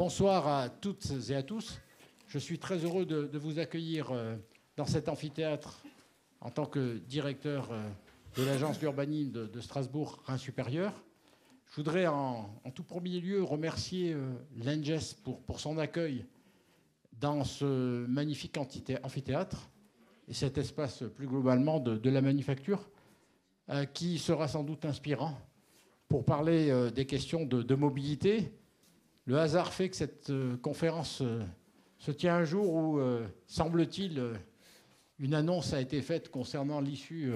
Bonsoir à toutes et à tous. Je suis très heureux de vous accueillir dans cet amphithéâtre en tant que directeur de l'agence d'urbanisme de Strasbourg Rhin-Supérieur. Je voudrais en tout premier lieu remercier l'ENGES pour son accueil dans ce magnifique amphithéâtre et cet espace plus globalement de la manufacture qui sera sans doute inspirant pour parler des questions de mobilité. Le hasard fait que cette conférence se tient un jour où, semble-t-il, une annonce a été faite concernant l'issue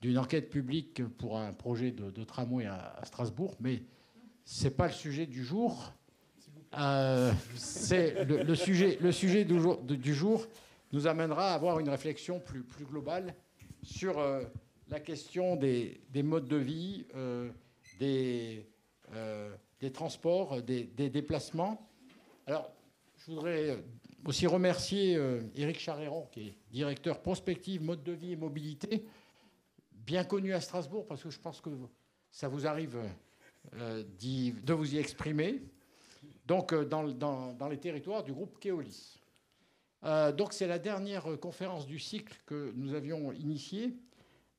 d'une enquête publique pour un projet de tramway à Strasbourg, mais ce n'est pas le sujet du jour. Le sujet du jour nous amènera à avoir une réflexion plus globale sur la question des modes de vie, des transports, des déplacements. Alors, je voudrais aussi remercier Éric Charéron, qui est directeur prospective, mode de vie et mobilité, bien connu à Strasbourg, parce que je pense que ça vous arrive de vous y exprimer, donc dans les territoires du groupe Keolis. Donc c'est la dernière conférence du cycle que nous avions initiée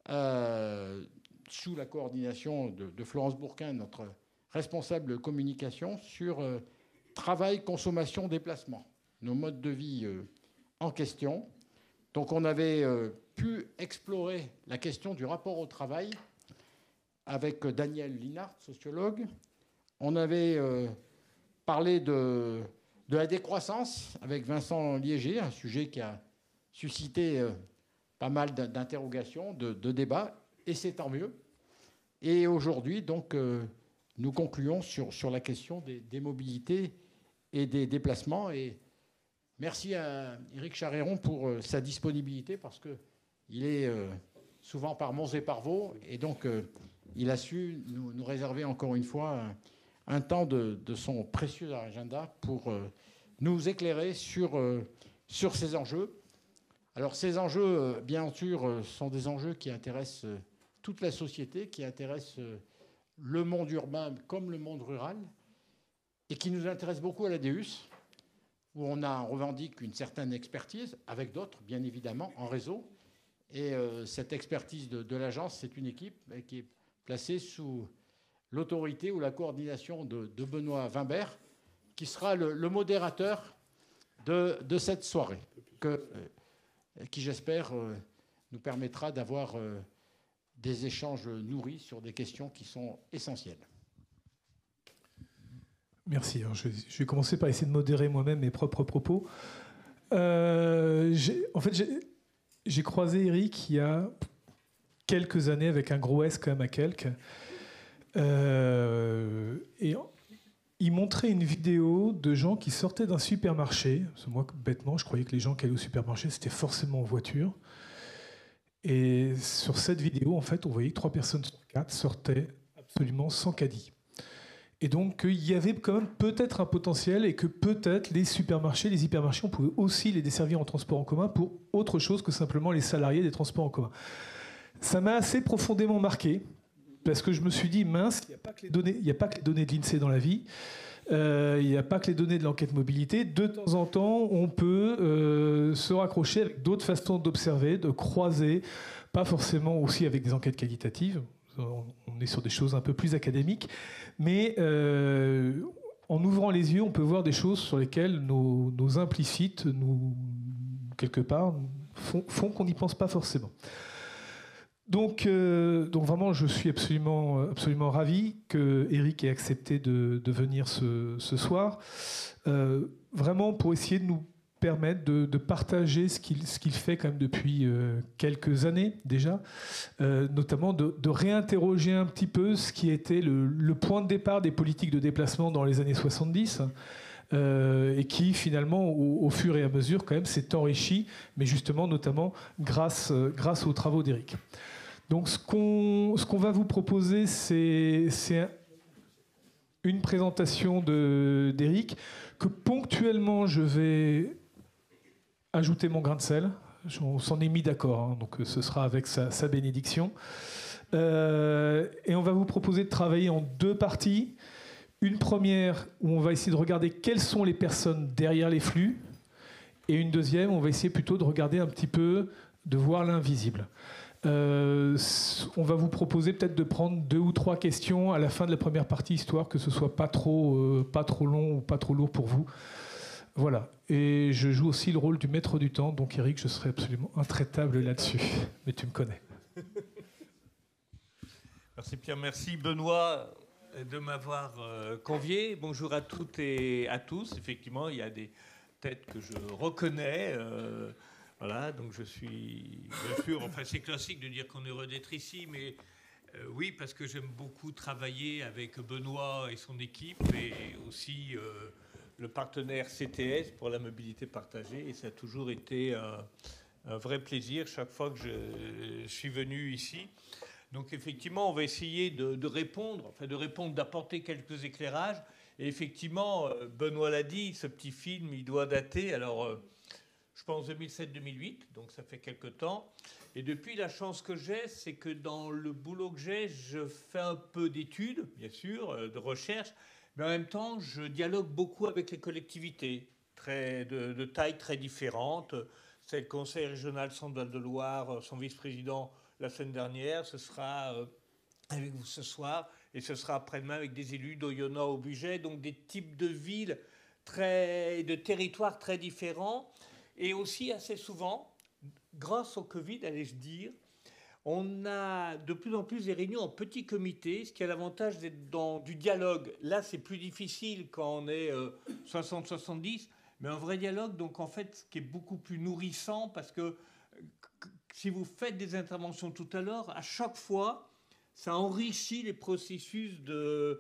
sous la coordination de Florence Bourquin, notre responsable communication, sur travail, consommation, déplacement, nos modes de vie en question. Donc on avait pu explorer la question du rapport au travail avec Daniel Linhart, sociologue. On avait parlé de la décroissance avec Vincent Liéger, un sujet qui a suscité pas mal d'interrogations, de débats, et c'est tant mieux. Et aujourd'hui, donc, nous concluons sur la question des mobilités et des déplacements. Et merci à Éric Charéron pour sa disponibilité, parce qu'il est souvent par Mons et par Vaux, et donc il a su nous réserver encore une fois un temps de son précieux agenda pour nous éclairer sur ces enjeux. Alors ces enjeux, bien sûr, sont des enjeux qui intéressent toute la société, qui intéressent le monde urbain comme le monde rural, et qui nous intéressent beaucoup à l'ADEUS, où on revendique une certaine expertise, avec d'autres, bien évidemment, en réseau. Et cette expertise de l'agence, c'est une équipe qui est placée sous l'autorité ou la coordination de Benoît Wimbert, qui sera le modérateur de cette soirée, qui, j'espère, nous permettra d'avoir des échanges nourris sur des questions qui sont essentielles. Merci. Alors, je vais commencer par essayer de modérer moi-même mes propres propos. J'ai croisé Éric il y a quelques années, avec un gros S quand même à quelques. Et il montrait une vidéo de gens qui sortaient d'un supermarché. Parce que moi, bêtement, je croyais que les gens qui allaient au supermarché, c'était forcément en voiture. Et sur cette vidéo, en fait, on voyait que 3 personnes sur 4 sortaient absolument sans caddie. Et donc, il y avait quand même peut-être un potentiel, et que peut-être les supermarchés, les hypermarchés, on pouvait aussi les desservir en transport en commun pour autre chose que simplement les salariés des transports en commun. Ça m'a assez profondément marqué, parce que je me suis dit, mince, il n'y a pas que les données de l'INSEE dans la vie, il n'y a pas que les données de l'enquête mobilité. De temps en temps, on peut se raccrocher avec d'autres façons d'observer, de croiser, pas forcément aussi avec des enquêtes qualitatives. On est sur des choses un peu plus académiques, mais en ouvrant les yeux, on peut voir des choses sur lesquelles nos implicites, quelque part, font qu'on n'y pense pas forcément. Donc vraiment, je suis absolument ravi que Éric ait accepté de venir ce soir, vraiment pour essayer de nous permettre de partager ce qu'il fait quand même depuis quelques années déjà, notamment de réinterroger un petit peu ce qui était le point de départ des politiques de déplacement dans les années 70, et qui finalement au fur et à mesure quand même s'est enrichi, mais justement notamment grâce aux travaux d'Éric. Donc ce qu'on va vous proposer, c'est une présentation d'Éric, que ponctuellement je vais ajouter mon grain de sel. On s'en est mis d'accord, hein, donc ce sera avec sa bénédiction. Et on va vous proposer de travailler en 2 parties. Une première où on va essayer de regarder quelles sont les personnes derrière les flux. Et une deuxième, on va essayer plutôt de regarder un petit peu, de voir l'invisible. On va vous proposer peut-être de prendre 2 ou 3 questions à la fin de la première partie, histoire que ce soit pas trop long ou pas trop lourd pour vous. Voilà. Et je joue aussi le rôle du maître du temps, donc Eric, je serai absolument intraitable là-dessus. Mais tu me connais. Merci Pierre, merci Benoît de m'avoir convié. Bonjour à toutes et à tous. Effectivement, il y a des têtes que je reconnais. Voilà, donc je suis bien sûr, enfin c'est classique de dire qu'on est heureux d'être ici, mais oui, parce que j'aime beaucoup travailler avec Benoît et son équipe, et aussi le partenaire CTS pour la mobilité partagée, et ça a toujours été un vrai plaisir chaque fois que je suis venu ici. Donc effectivement, on va essayer de répondre, d'apporter quelques éclairages. Et effectivement, Benoît l'a dit, ce petit film, il doit dater, alors je pense 2007-2008, donc ça fait quelque temps. Et depuis, la chance que j'ai, c'est que dans le boulot que j'ai, je fais un peu d'études, bien sûr, de recherche, mais en même temps, je dialogue beaucoup avec les collectivités, de tailles très différentes. C'est le Conseil régional Centre-Val de Loire, son vice-président la semaine dernière, ce sera avec vous ce soir, et ce sera après-demain avec des élus d'Oyonnax au Bugey, donc des types de villes, de territoires très différents. Et aussi, assez souvent, grâce au Covid, allais-je dire, on a de plus en plus des réunions en petits comités, ce qui a l'avantage d'être dans du dialogue. Là, c'est plus difficile quand on est 60-70, mais un vrai dialogue, donc en fait, ce qui est beaucoup plus nourrissant, parce que si vous faites des interventions tout à l'heure, à chaque fois, ça enrichit les processus de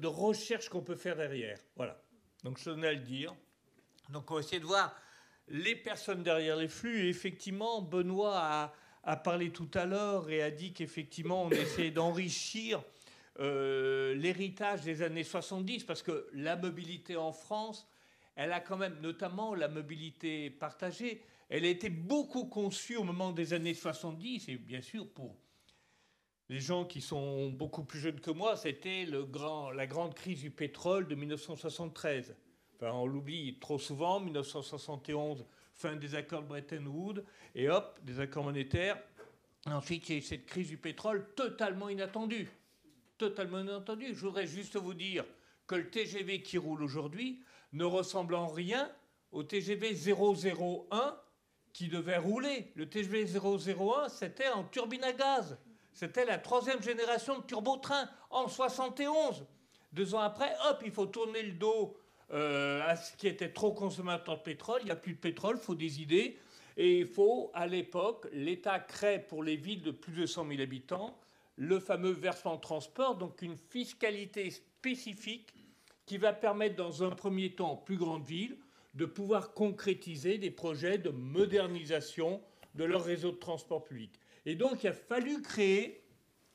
recherche qu'on peut faire derrière. Voilà. Donc, je tenais à le dire. Donc, on va essayer de voir les personnes derrière les flux. Et effectivement, Benoît a parlé tout à l'heure et a dit qu'effectivement, on essayait d'enrichir l'héritage des années 70, parce que la mobilité en France, elle a quand même, notamment la mobilité partagée, elle a été beaucoup conçue au moment des années 70, et bien sûr, pour les gens qui sont beaucoup plus jeunes que moi, c'était la grande crise du pétrole de 1973. Enfin, on l'oublie trop souvent, 1971, fin des accords de Bretton Woods, et hop, des accords monétaires. Ensuite, il y a eu cette crise du pétrole totalement inattendue. Totalement inattendue. Je voudrais juste vous dire que le TGV qui roule aujourd'hui ne ressemble en rien au TGV 001 qui devait rouler. Le TGV 001, c'était en turbine à gaz. C'était la 3e génération de turbotrain en 71. 2 ans après, hop, il faut tourner le dos à ce qui était trop consommateur de pétrole. Il n'y a plus de pétrole, il faut des idées. Et il faut, à l'époque, l'État crée pour les villes de plus de 100 000 habitants le fameux versement transport, donc une fiscalité spécifique qui va permettre, dans un premier temps, aux plus grandes villes, de pouvoir concrétiser des projets de modernisation de leur réseau de transport public. Et donc, il a fallu créer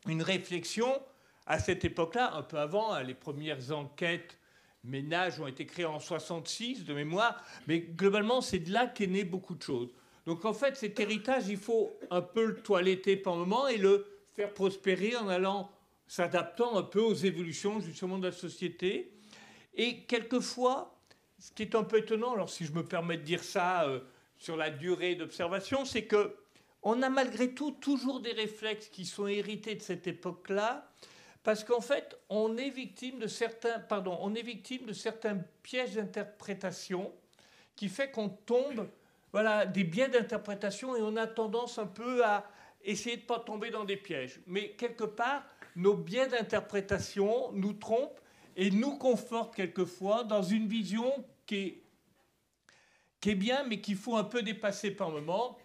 une réflexion à cette époque-là, un peu avant. Les premières enquêtes ménages ont été créées en 66, de mémoire, mais globalement, c'est de là qu'est né beaucoup de choses. Donc, en fait, cet héritage, il faut un peu le toiletter par moment et le faire prospérer en allant s'adaptant un peu aux évolutions, justement, de la société. Et quelquefois, ce qui est un peu étonnant, alors si je me permets de dire ça sur la durée d'observation, c'est qu'on a malgré tout toujours des réflexes qui sont hérités de cette époque-là, parce qu'en fait, on est victime de certains pièges d'interprétation qui fait qu'on tombe, voilà, des biais d'interprétation, et on a tendance un peu à essayer de ne pas tomber dans des pièges. Mais quelque part, nos biais d'interprétation nous trompent et nous confortent quelquefois dans une vision qui est bien, mais qu'il faut un peu dépasser par moment.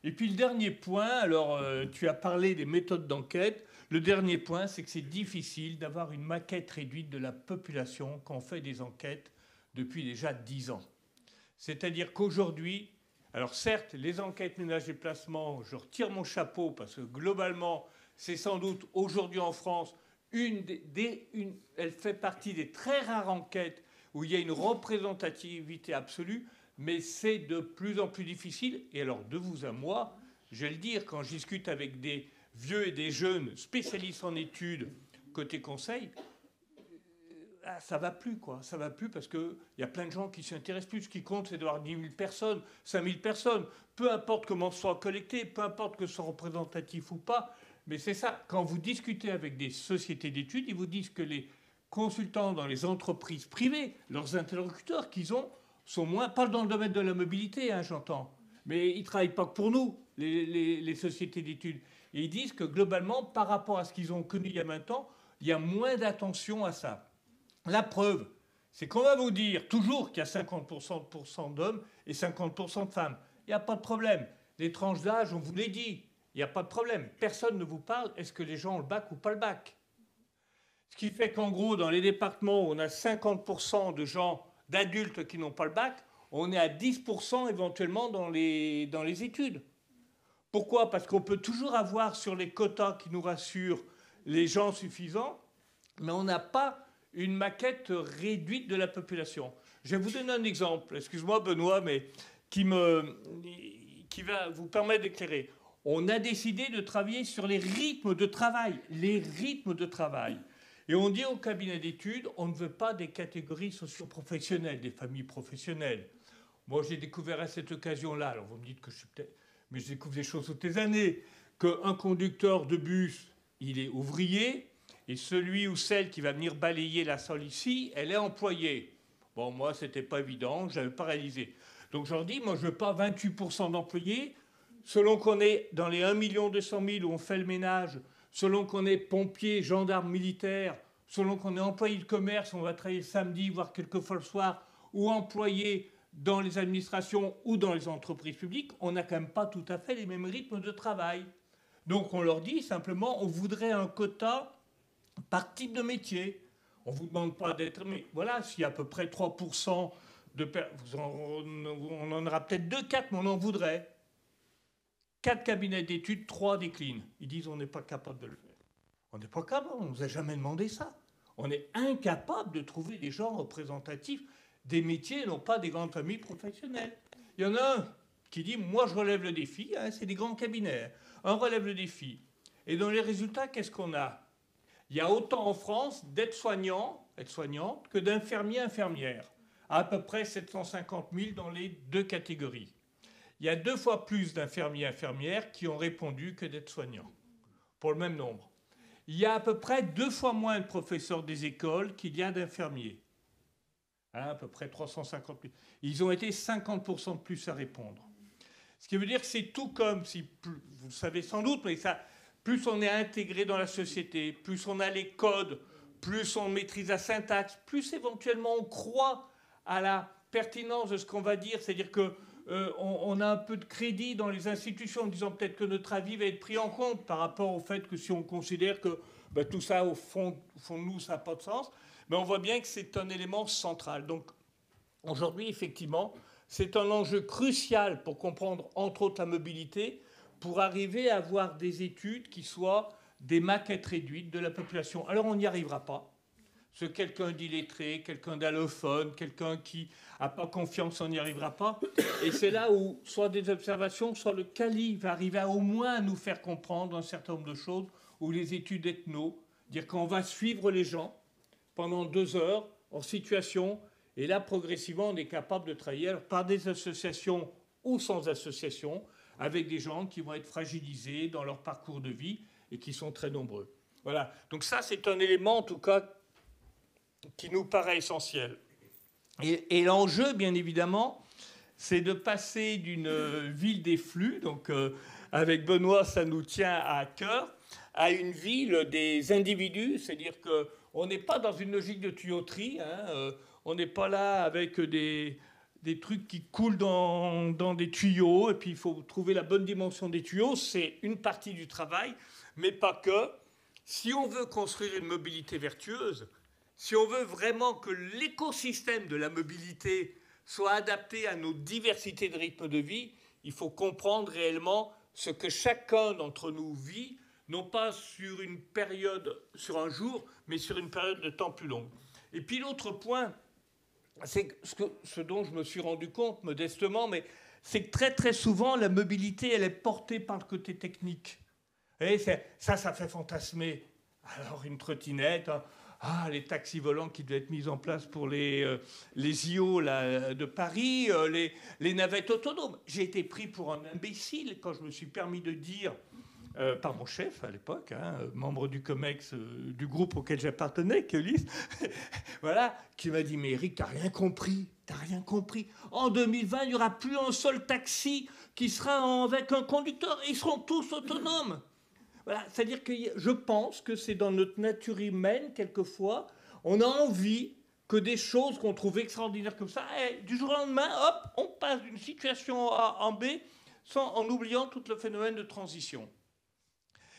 Et puis le dernier point, alors tu as parlé des méthodes d'enquête. Le dernier point, c'est que c'est difficile d'avoir une maquette réduite de la population quand on fait des enquêtes depuis déjà 10 ans. C'est-à-dire qu'aujourd'hui, alors certes, les enquêtes ménage-déplacement, je retire mon chapeau parce que globalement, c'est sans doute aujourd'hui en France, elle fait partie des très rares enquêtes où il y a une représentativité absolue, mais c'est de plus en plus difficile. Et alors, de vous à moi, je vais le dire, quand je discute avec des vieux et des jeunes spécialistes en études côté conseil, ça va plus, quoi. Ça va plus parce qu'il y a plein de gens qui s'y intéressent plus. Ce qui compte, c'est d'avoir 10 000 personnes, 5 000 personnes. Peu importe comment ce soit collecté, peu importe que ce soit représentatif ou pas. Mais c'est ça. Quand vous discutez avec des sociétés d'études, ils vous disent que les consultants dans les entreprises privées, leurs interlocuteurs qu'ils ont, sont moins, pas dans le domaine de la mobilité, hein, j'entends, mais ils ne travaillent pas que pour nous, les sociétés d'études. Et ils disent que globalement, par rapport à ce qu'ils ont connu il y a 20 ans, il y a moins d'attention à ça. La preuve, c'est qu'on va vous dire toujours qu'il y a 50% d'hommes et 50% de femmes. Il n'y a pas de problème. Les tranches d'âge, on vous l'a dit, il n'y a pas de problème. Personne ne vous parle, est-ce que les gens ont le bac ou pas le bac? Ce qui fait qu'en gros, dans les départements où on a 50% de gens, d'adultes qui n'ont pas le bac, on est à 10% éventuellement dans les études. Pourquoi? Parce qu'on peut toujours avoir sur les quotas qui nous rassurent les gens suffisants, mais on n'a pas une maquette réduite de la population. Je vais vous donner un exemple, excuse-moi Benoît, mais qui va vous permettre d'éclairer. On a décidé de travailler sur les rythmes de travail. Les rythmes de travail. Et on dit au cabinet d'études, on ne veut pas des catégories socio-professionnelles, des familles professionnelles. Moi, j'ai découvert à cette occasion-là, alors vous me dites que je suis peut-être... Mais je découvre des choses toutes les années, qu'un conducteur de bus, il est ouvrier, et celui ou celle qui va venir balayer la salle ici, elle est employée. Bon, moi, c'était pas évident, je n'avais pas réalisé. Donc, je leur dis, moi, je veux pas 28% d'employés, selon qu'on est dans les 1 200 000 où on fait le ménage, selon qu'on est pompier, gendarme, militaire, selon qu'on est employé de commerce, on va travailler samedi, voire quelquefois le soir, ou employé dans les administrations ou dans les entreprises publiques, on n'a quand même pas tout à fait les mêmes rythmes de travail. Donc on leur dit simplement, on voudrait un quota par type de métier. On ne vous demande pas d'être... Mais voilà, s'il y a à peu près 3% de... On en aura peut-être 2, 4, mais on en voudrait. 4 cabinets d'études, 3 déclinent. Ils disent, on n'est pas capable de le faire. On n'est pas capable, on ne nous a jamais demandé ça. On est incapable de trouver des gens représentatifs des métiers, non pas des grandes familles professionnelles. Il y en a un qui dit, moi je relève le défi, hein, c'est des grands cabinets. Un relève le défi. Et dans les résultats, qu'est-ce qu'on a? Il y a autant en France d'aides-soignants, aides-soignantes, que d'infirmiers, infirmières. À peu près 750 000 dans les 2 catégories. Il y a 2 fois plus d'infirmiers, infirmières qui ont répondu que d'aides-soignants, pour le même nombre. Il y a à peu près 2 fois moins de professeurs des écoles qu'il y a d'infirmiers. À peu près 350 000. Ils ont été 50% de plus à répondre. Ce qui veut dire que c'est tout comme, si, vous le savez sans doute, mais ça, plus on est intégré dans la société, plus on a les codes, plus on maîtrise la syntaxe, plus éventuellement on croit à la pertinence de ce qu'on va dire. C'est-à-dire qu'on a un peu de crédit dans les institutions en disant peut-être que notre avis va être pris en compte par rapport au fait que si on considère que tout ça, au fond de nous, ça n'a pas de sens. Mais on voit bien que c'est un élément central. Donc, aujourd'hui, effectivement, c'est un enjeu crucial pour comprendre, entre autres, la mobilité, pour arriver à avoir des études qui soient des maquettes réduites de la population. Alors, on n'y arrivera pas. Parce que quelqu'un d'illettré, quelqu'un d'allophone, quelqu'un qui n'a pas confiance, on n'y arrivera pas. Et c'est là où, soit des observations, soit le CALI va arriver à, au moins à nous faire comprendre un certain nombre de choses, ou les études ethno, dire qu'on va suivre les gens pendant 2 heures en situation, et là, progressivement, on est capable de travailler par des associations ou sans association, avec des gens qui vont être fragilisés dans leur parcours de vie et qui sont très nombreux. Voilà. Donc ça, c'est un élément, en tout cas, qui nous paraît essentiel. Et l'enjeu, bien évidemment, c'est de passer d'une ville des flux, donc avec Benoît, ça nous tient à cœur, à une ville des individus, c'est-à-dire qu'on n'est pas dans une logique de tuyauterie, hein, on n'est pas là avec des trucs qui coulent dans des tuyaux, et puis il faut trouver la bonne dimension des tuyaux, c'est une partie du travail, mais pas que. Si on veut construire une mobilité vertueuse, si on veut vraiment que l'écosystème de la mobilité soit adapté à nos diversités de rythmes de vie, il faut comprendre réellement ce que chacun d'entre nous vit, non pas sur une période, sur un jour, mais sur une période de temps plus longue. Et puis l'autre point, c'est ce dont je me suis rendu compte modestement, mais c'est que très très souvent la mobilité elle est portée par le côté technique. Et ça fait fantasmer. Alors une trottinette, les taxis volants qui devaient être mis en place pour les JO là, de Paris, les navettes autonomes. J'ai été pris pour un imbécile quand je me suis permis de dire, par mon chef à l'époque, membre du COMEX, du groupe auquel j'appartenais, Keolis, voilà, qui m'a dit « Mais Eric, t'as rien compris, t'as rien compris. En 2020, il n'y aura plus un seul taxi qui sera avec un conducteur. Ils seront tous autonomes. » Voilà, c'est-à-dire que je pense que c'est dans notre nature humaine, quelquefois, on a envie que des choses qu'on trouve extraordinaires comme ça, du jour au lendemain, hop, on passe d'une situation A en B en oubliant tout le phénomène de transition.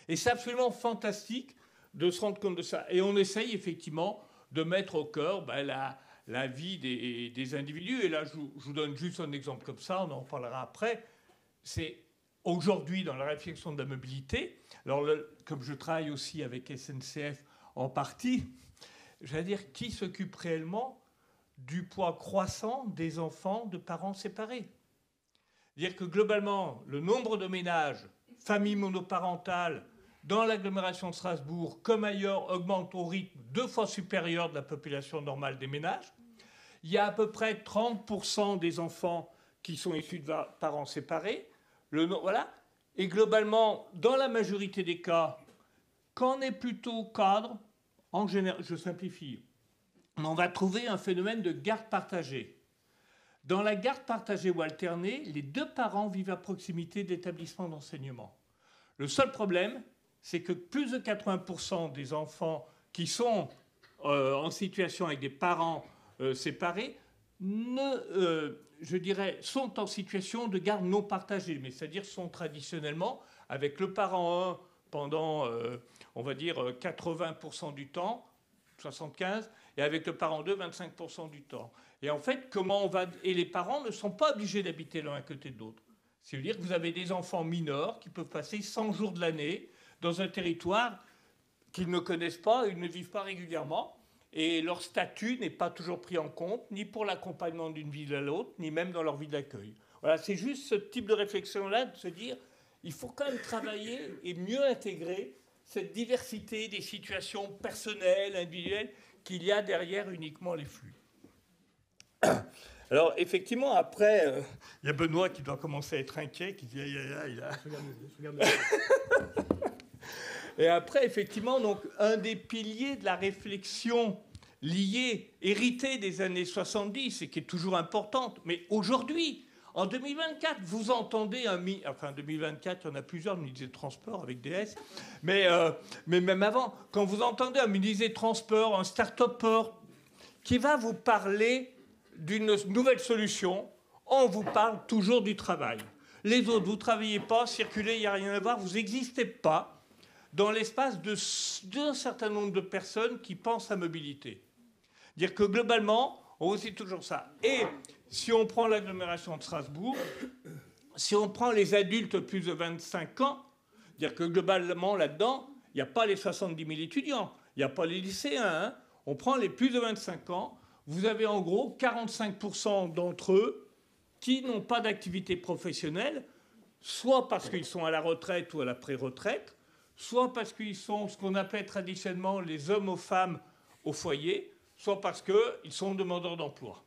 Et c'est absolument fantastique de se rendre compte de ça. Et on essaye effectivement de mettre au cœur la vie des individus. Et là, je vous donne juste un exemple comme ça, on en parlera après. C'est aujourd'hui, dans la réflexion de la mobilité, alors comme je travaille aussi avec SNCF en partie, j'allais dire, qui s'occupe réellement du poids croissant des enfants de parents séparés? C'est-à-dire que globalement, le nombre de ménages, familles monoparentales, dans l'agglomération de Strasbourg, comme ailleurs, augmente au rythme 2 fois supérieur de la population normale des ménages. Il y a à peu près 30% des enfants qui sont issus de parents séparés. Voilà. Et globalement, dans la majorité des cas, quand on est plutôt cadre, en général, je simplifie, on va trouver un phénomène de garde partagée. Dans la garde partagée ou alternée, les 2 parents vivent à proximité d'établissements d'enseignement. Le seul problème, c'est que plus de 80% des enfants qui sont en situation avec des parents séparés sont en situation de garde non partagée, mais c'est-à-dire sont traditionnellement avec le parent 1 pendant, on va dire, 80% du temps, 75%, et avec le parent 2, 25% du temps. Et en fait, et les parents ne sont pas obligés d'habiter l'un à côté de l'autre. C'est-à-dire que vous avez des enfants mineurs qui peuvent passer 100 jours de l'année dans un territoire qu'ils ne connaissent pas, ils ne vivent pas régulièrement, et leur statut n'est pas toujours pris en compte, ni pour l'accompagnement d'une ville à l'autre, ni même dans leur vie d'accueil. Voilà, c'est juste ce type de réflexion-là, de se dire, il faut quand même travailler et mieux intégrer cette diversité des situations personnelles, individuelles, qu'il y a derrière uniquement les flux. Alors, effectivement, après, il y a Benoît qui doit commencer à être inquiet, qui dit il a... Et après, effectivement, donc, un des piliers de la réflexion liée, héritée des années 70, et qui est toujours importante, mais aujourd'hui, en 2024, vous entendez enfin, en 2024, il y en a plusieurs ministres des Transports avec DS, mais même avant, quand vous entendez un ministre des Transports, un start-upper, qui va vous parler d'une nouvelle solution, on vous parle toujours du travail. Les autres, vous ne travaillez pas, circulez, il n'y a rien à voir, vous n'existez pas dans l'espace d'un certain nombre de personnes qui pensent à mobilité. Dire que globalement, on voit toujours ça. Et si on prend l'agglomération de Strasbourg, si on prend les adultes plus de 25 ans, dire que globalement là-dedans, il n'y a pas les 70 000 étudiants, il n'y a pas les lycéens, on prend les plus de 25 ans, vous avez en gros 45% d'entre eux qui n'ont pas d'activité professionnelle, soit parce qu'ils sont à la retraite ou à la pré-retraite, soit parce qu'ils sont ce qu'on appelle traditionnellement les hommes aux femmes au foyer, soit parce qu'ils sont demandeurs d'emploi.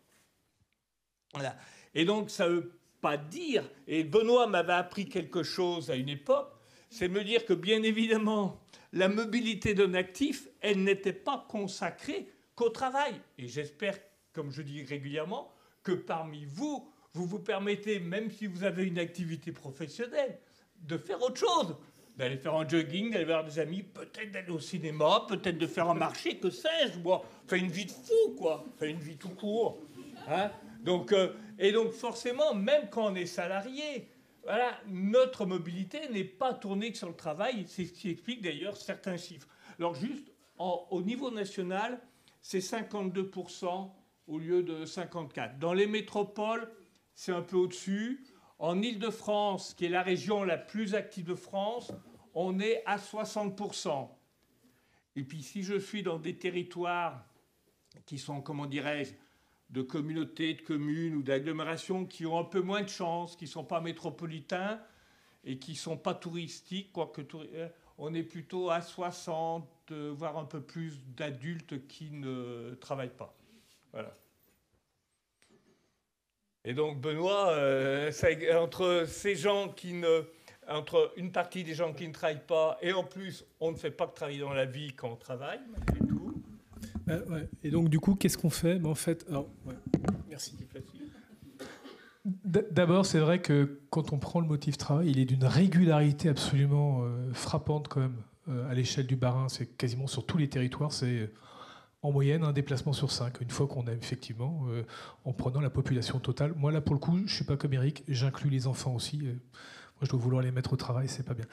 Voilà. Et donc, ça ne veut pas dire, et Benoît m'avait appris quelque chose à une époque, c'est me dire que, bien évidemment, la mobilité d'un actif, elle n'était pas consacrée qu'au travail. Et j'espère, comme je dis régulièrement, que parmi vous, vous vous permettez, même si vous avez une activité professionnelle, de faire autre chose. D'aller faire un jogging, d'aller voir des amis, peut-être d'aller au cinéma, peut-être de faire un marché, que sais-je, moi. Enfin, une vie de fou, quoi. Enfin, une vie tout court. Hein, donc, et donc, forcément, même quand on est salarié, voilà, notre mobilité n'est pas tournée que sur le travail. C'est ce qui explique d'ailleurs certains chiffres. Alors, juste, au niveau national, c'est 52% au lieu de 54%. Dans les métropoles, c'est un peu au-dessus. En Île-de-France, qui est la région la plus active de France, on est à 60%. Et puis si je suis dans des territoires qui sont, comment dirais-je, de communautés, de communes ou d'agglomérations qui ont un peu moins de chance, qui ne sont pas métropolitains et qui ne sont pas touristiques, quoique on est plutôt à 60, voire un peu plus d'adultes qui ne travaillent pas. Voilà. Et donc, Benoît, entre ces gens qui ne... Entre une partie des gens qui ne travaillent pas, et en plus, on ne fait pas que travailler dans la vie quand on travaille, malgré tout. Ouais. Et donc, du coup, qu'est-ce qu'on fait? En fait, alors, ouais. Merci. D'abord, c'est vrai que quand on prend le motif travail, il est d'une régularité absolument frappante quand même à l'échelle du Bas-Rhin. C'est quasiment sur tous les territoires, c'est en moyenne un déplacement sur 5. Une fois qu'on a effectivement, en prenant la population totale. Moi, là, pour le coup, je ne suis pas comme Eric, j'inclus les enfants aussi. Moi, je dois vouloir les mettre au travail, c'est pas bien.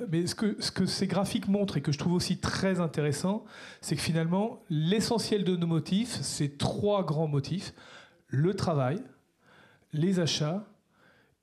Mais ce que ces graphiques montrent et que je trouve aussi très intéressant, c'est que finalement, l'essentiel de nos motifs, c'est 3 grands motifs. Le travail, les achats,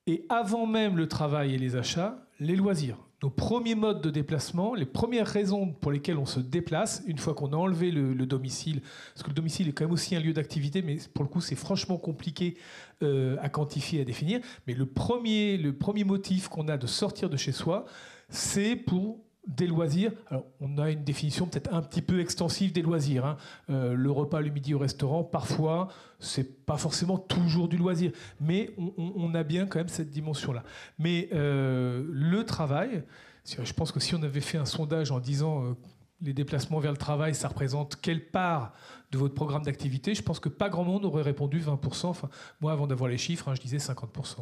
et avant même le travail et les achats, les loisirs. Nos premiers modes de déplacement, les premières raisons pour lesquelles on se déplace, une fois qu'on a enlevé le domicile, parce que le domicile est quand même aussi un lieu d'activité, mais pour le coup, c'est franchement compliqué à quantifier, à définir. Mais le premier motif qu'on a de sortir de chez soi, c'est pour des loisirs. Alors, on a une définition peut-être un petit peu extensive des loisirs. Hein. Le repas le midi au restaurant, parfois, c'est pas forcément toujours du loisir, mais on a bien quand même cette dimension-là. Mais le travail, je pense que si on avait fait un sondage en disant les déplacements vers le travail, ça représente quelle part de votre programme d'activité, je pense que pas grand monde aurait répondu 20%. Enfin, moi, avant d'avoir les chiffres, je disais 50%.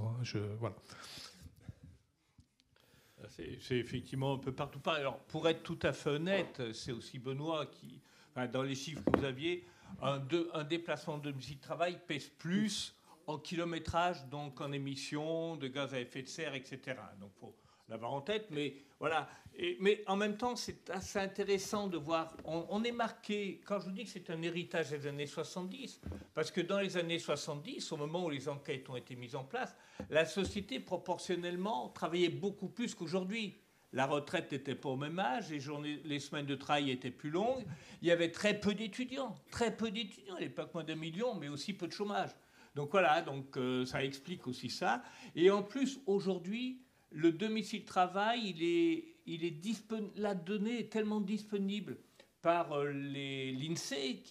Voilà. C'est effectivement un peu partout pareil. Alors, pour être tout à fait honnête, c'est aussi Benoît qui, dans les chiffres que vous aviez, un déplacement de domicile de travail pèse plus en kilométrage, donc en émissions de gaz à effet de serre, etc. Donc, il faut l'avoir en tête. Mais voilà. Mais en même temps, c'est assez intéressant de voir. On est marqué, quand je vous dis que c'est un héritage des années 70, parce que dans les années 70, au moment où les enquêtes ont été mises en place, la société, proportionnellement, travaillait beaucoup plus qu'aujourd'hui. La retraite n'était pas au même âge, les semaines de travail étaient plus longues. Il y avait très peu d'étudiants. À l'époque, moins d'1 million, mais aussi peu de chômage. Donc voilà, ça explique aussi ça. Et en plus, aujourd'hui, le domicile travail, la donnée est tellement disponible par l'INSEE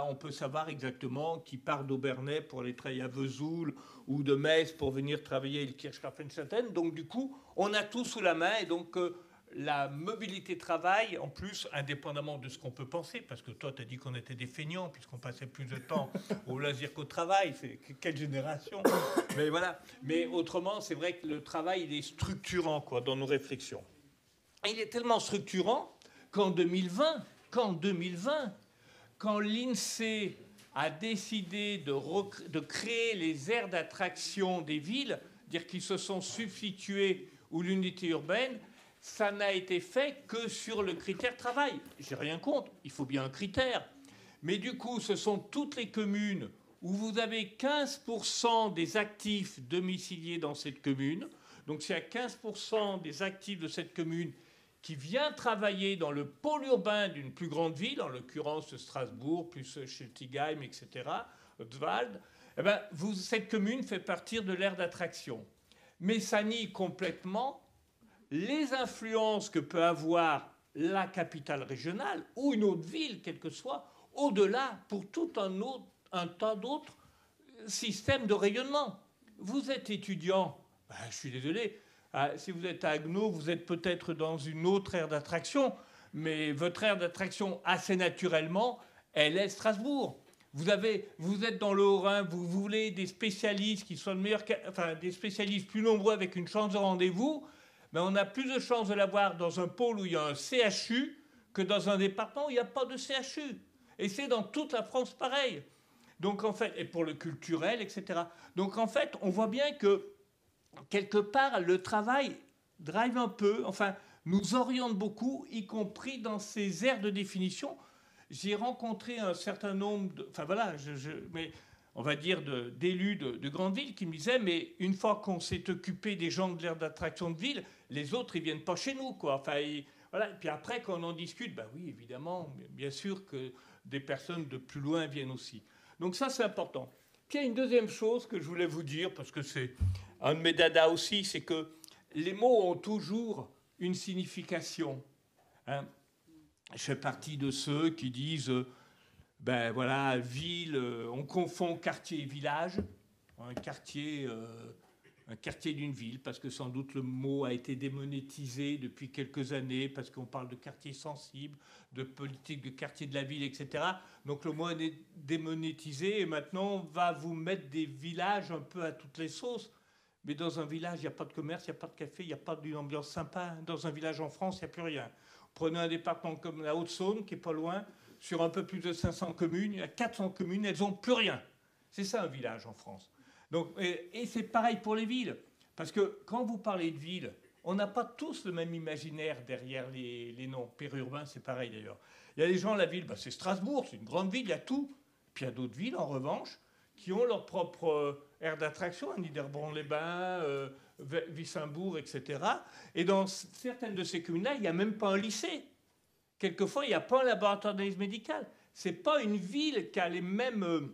on peut savoir exactement qui part d'Aubernais pour aller travailler à Vesoul ou de Metz pour venir travailler à Ilkirch-Karfenstetten. Donc du coup, on a tout sous la main et donc la mobilité travail, en plus, indépendamment de ce qu'on peut penser, parce que toi, tu as dit qu'on était des feignants puisqu'on passait plus de temps au loisir qu'au travail. C'est quelle génération? Mais voilà. Mais autrement, c'est vrai que le travail, il est structurant dans nos réflexions. Et il est tellement structurant qu'en 2020, quand l'INSEE a décidé de créer les aires d'attraction des villes, dire qu'ils se sont substitués aux l'unité urbaine, ça n'a été fait que sur le critère travail. J'ai rien contre, il faut bien un critère. Mais du coup, ce sont toutes les communes où vous avez 15% des actifs domiciliés dans cette commune. Donc, s'il y a 15% des actifs de cette commune qui vient travailler dans le pôle urbain d'une plus grande ville, en l'occurrence Strasbourg, plus Schiltigheim, etc., Obwald, cette commune fait partie de l'aire d'attraction. Mais ça nie complètement les influences que peut avoir la capitale régionale ou une autre ville, quelle que soit, au-delà pour tout un tas d'autres systèmes de rayonnement. Vous êtes étudiant, je suis désolé, si vous êtes à Agno, vous êtes peut-être dans une autre aire d'attraction, mais votre aire d'attraction, assez naturellement, elle est Strasbourg. Vous êtes dans le Haut-Rhin, vous voulez des spécialistes qui soient des spécialistes plus nombreux avec une chance de rendez-vous, mais on a plus de chances de l'avoir dans un pôle où il y a un CHU que dans un département où il n'y a pas de CHU. Et c'est dans toute la France pareil. Donc en fait, et pour le culturel, etc. Donc en fait, on voit bien que quelque part, le travail drive un peu, nous oriente beaucoup, y compris dans ces aires de définition. J'ai rencontré un certain nombre mais on va dire d'élus de grandes villes qui me disaient, mais une fois qu'on s'est occupé des gens de l'aire d'attraction de ville, les autres, ils viennent pas chez nous, quoi. Voilà. Et puis après, quand on en discute, oui, évidemment, bien sûr que des personnes de plus loin viennent aussi. Donc ça, c'est important. Puis il y a une deuxième chose que je voulais vous dire, parce que c'est un de mes dadas aussi, c'est que les mots ont toujours une signification. Hein. Je fais partie de ceux qui disent, ben voilà, ville, on confond quartier et village. Un quartier d'une ville, parce que sans doute le mot a été démonétisé depuis quelques années, parce qu'on parle de quartier sensible, de politique de quartier de la ville, etc. Donc le mot est démonétisé, et maintenant on va vous mettre des villages un peu à toutes les sauces. Mais dans un village, il n'y a pas de commerce, il n'y a pas de café, il n'y a pas d'une ambiance sympa. Dans un village en France, il n'y a plus rien. Prenez un département comme la Haute-Saône, qui n'est pas loin, sur un peu plus de 500 communes, il y a 400 communes, elles n'ont plus rien. C'est ça un village en France. Donc, et c'est pareil pour les villes. Parce que quand vous parlez de villes, on n'a pas tous le même imaginaire derrière les noms. Périurbain, c'est pareil d'ailleurs. Il y a des gens, la ville, c'est Strasbourg, c'est une grande ville, il y a tout. Puis il y a d'autres villes, en revanche, qui ont leur propre aire d'attraction, Niederbronn-les-Bains, Wissembourg, etc. Et dans certaines de ces communes-là, il n'y a même pas un lycée. Quelquefois, il n'y a pas un laboratoire d'analyse médicale. Ce n'est pas une ville qui a les mêmes...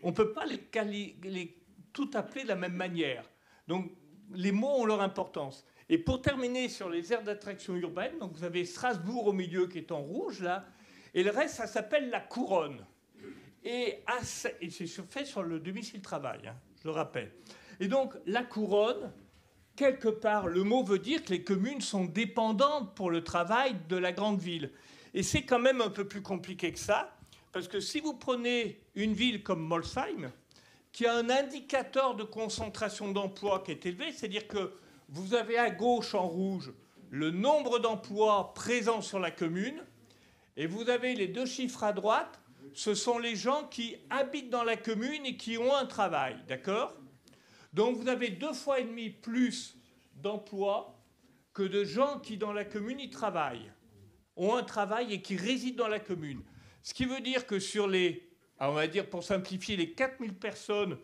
on ne peut pas les tout appeler de la même manière. Donc, les mots ont leur importance. Et pour terminer sur les aires d'attraction urbaines, donc vous avez Strasbourg au milieu qui est en rouge, là, et le reste, ça s'appelle la couronne. Et c'est fait sur le domicile-travail, hein, je le rappelle. Et donc, la couronne, quelque part, le mot veut dire que les communes sont dépendantes pour le travail de la grande ville. Et c'est quand même un peu plus compliqué que ça, parce que si vous prenez une ville comme Molsheim, qui a un indicateur de concentration d'emplois qui est élevé, c'est-à-dire que vous avez à gauche en rouge le nombre d'emplois présents sur la commune, et vous avez les deux chiffres à droite, ce sont les gens qui habitent dans la commune et qui ont un travail, d'accord ? Donc vous avez 2,5 fois plus d'emplois que de gens qui, dans la commune, y travaillent, ont un travail et qui résident dans la commune. Ce qui veut dire que sur les, on va dire pour simplifier, les 4000 personnes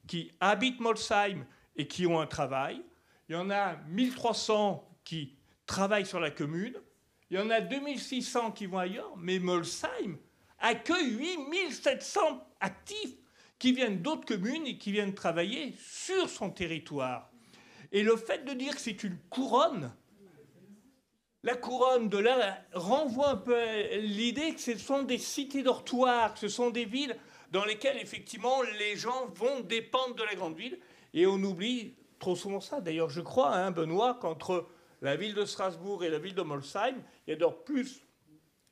qui habitent Molsheim et qui ont un travail, il y en a 1300 qui travaillent sur la commune, il y en a 2600 qui vont ailleurs, mais Molsheim accueille 8700 actifs qui viennent d'autres communes et qui viennent travailler sur son territoire. Et le fait de dire que c'est une couronne, la couronne de là renvoie un peu à l'idée que ce sont des cités dortoirs, que ce sont des villes dans lesquelles, effectivement, les gens vont dépendre de la grande ville. Et on oublie trop souvent ça. D'ailleurs, je crois, hein, Benoît, qu'entre la ville de Strasbourg et la ville de Molsheim, il y a d'ailleurs plus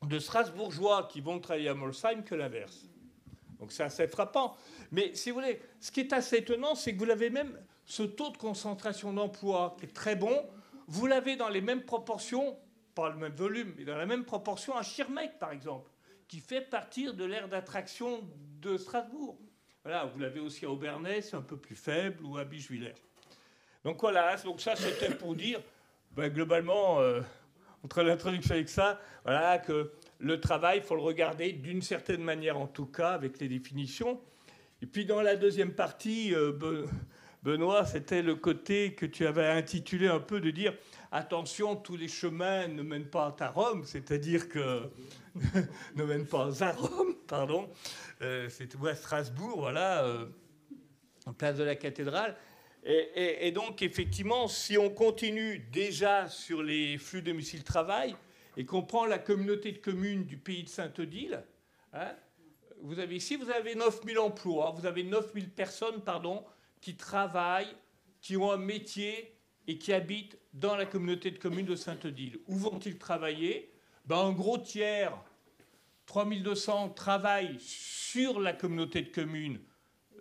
de Strasbourgeois qui vont travailler à Molsheim que l'inverse. Donc c'est assez frappant. Mais si vous voulez, ce qui est assez étonnant, c'est que vous l'avez même, ce taux de concentration d'emploi qui est très bon, vous l'avez dans les mêmes proportions, pas le même volume, mais dans la même proportion à Schirmeck, par exemple, qui fait partir de l'aire d'attraction de Strasbourg. Voilà, vous l'avez aussi à Obernai, c'est un peu plus faible, ou à Bischwiller. Donc voilà, donc ça c'était pour dire, globalement, entre l'introduction avec ça, voilà, que le travail, il faut le regarder d'une certaine manière, en tout cas, avec les définitions. Et puis dans la deuxième partie, Benoît, c'était le côté que tu avais intitulé un peu de dire « Attention, tous les chemins ne mènent pas à Rome », c'est-à-dire que... ne mènent pas à Rome, pardon. C'était à Strasbourg, voilà, en place de la cathédrale. Et donc, effectivement, si on continue déjà sur les flux domicile-travail et qu'on prend la communauté de communes du pays de Sainte-Odile, hein, vous avez 9000 emplois, vous avez 9000 personnes, pardon, qui travaillent, qui ont un métier et qui habitent dans la communauté de communes de Sainte-Odile. Où vont-ils travailler ? Un gros tiers, 3200, travaillent sur la communauté de communes